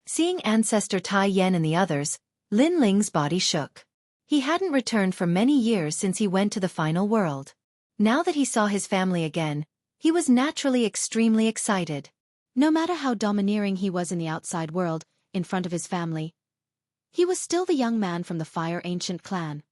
Speaker 1: Seeing Ancestor Tai Yan and the others, Lin Ling's body shook. He hadn't returned for many years since he went to the final world. Now that he saw his family again, he was naturally extremely excited. No matter how domineering he was in the outside world, in front of his family, he was still the young man from the Fire Ancient clan.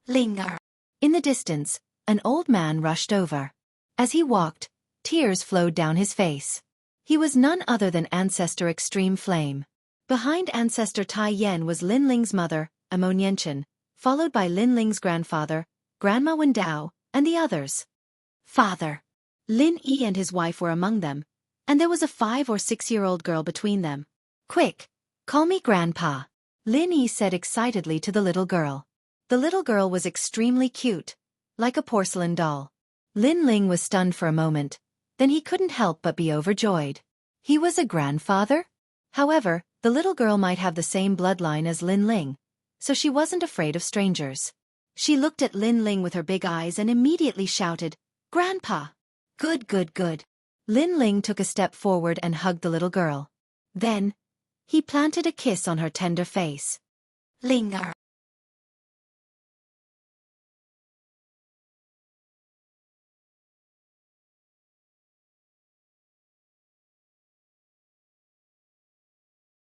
Speaker 1: Linger. In the distance, an old man rushed over. As he walked, tears flowed down his face. He was none other than Ancestor Extreme Flame. Behind Ancestor Tai Yan was Lin Ling's mother, Amonienchen, followed by Lin Ling's grandfather, Grandma Wendao, and the others. Father. Lin Yi and his wife were among them, and there was a 5 or 6-year-old girl between them. Quick, call me Grandpa, Lin Yi said excitedly to the little girl. The little girl was extremely cute, like a porcelain doll. Lin Ling was stunned for a moment, then he couldn't help but be overjoyed. He was a grandfather? However, the little girl might have the same bloodline as Lin Ling, so she wasn't afraid of strangers. She looked at Lin Ling with her big eyes and immediately shouted, Grandpa! Good, good, good. Lin Ling took a step forward and hugged the little girl. Then, he planted a kiss on her tender face. Linger.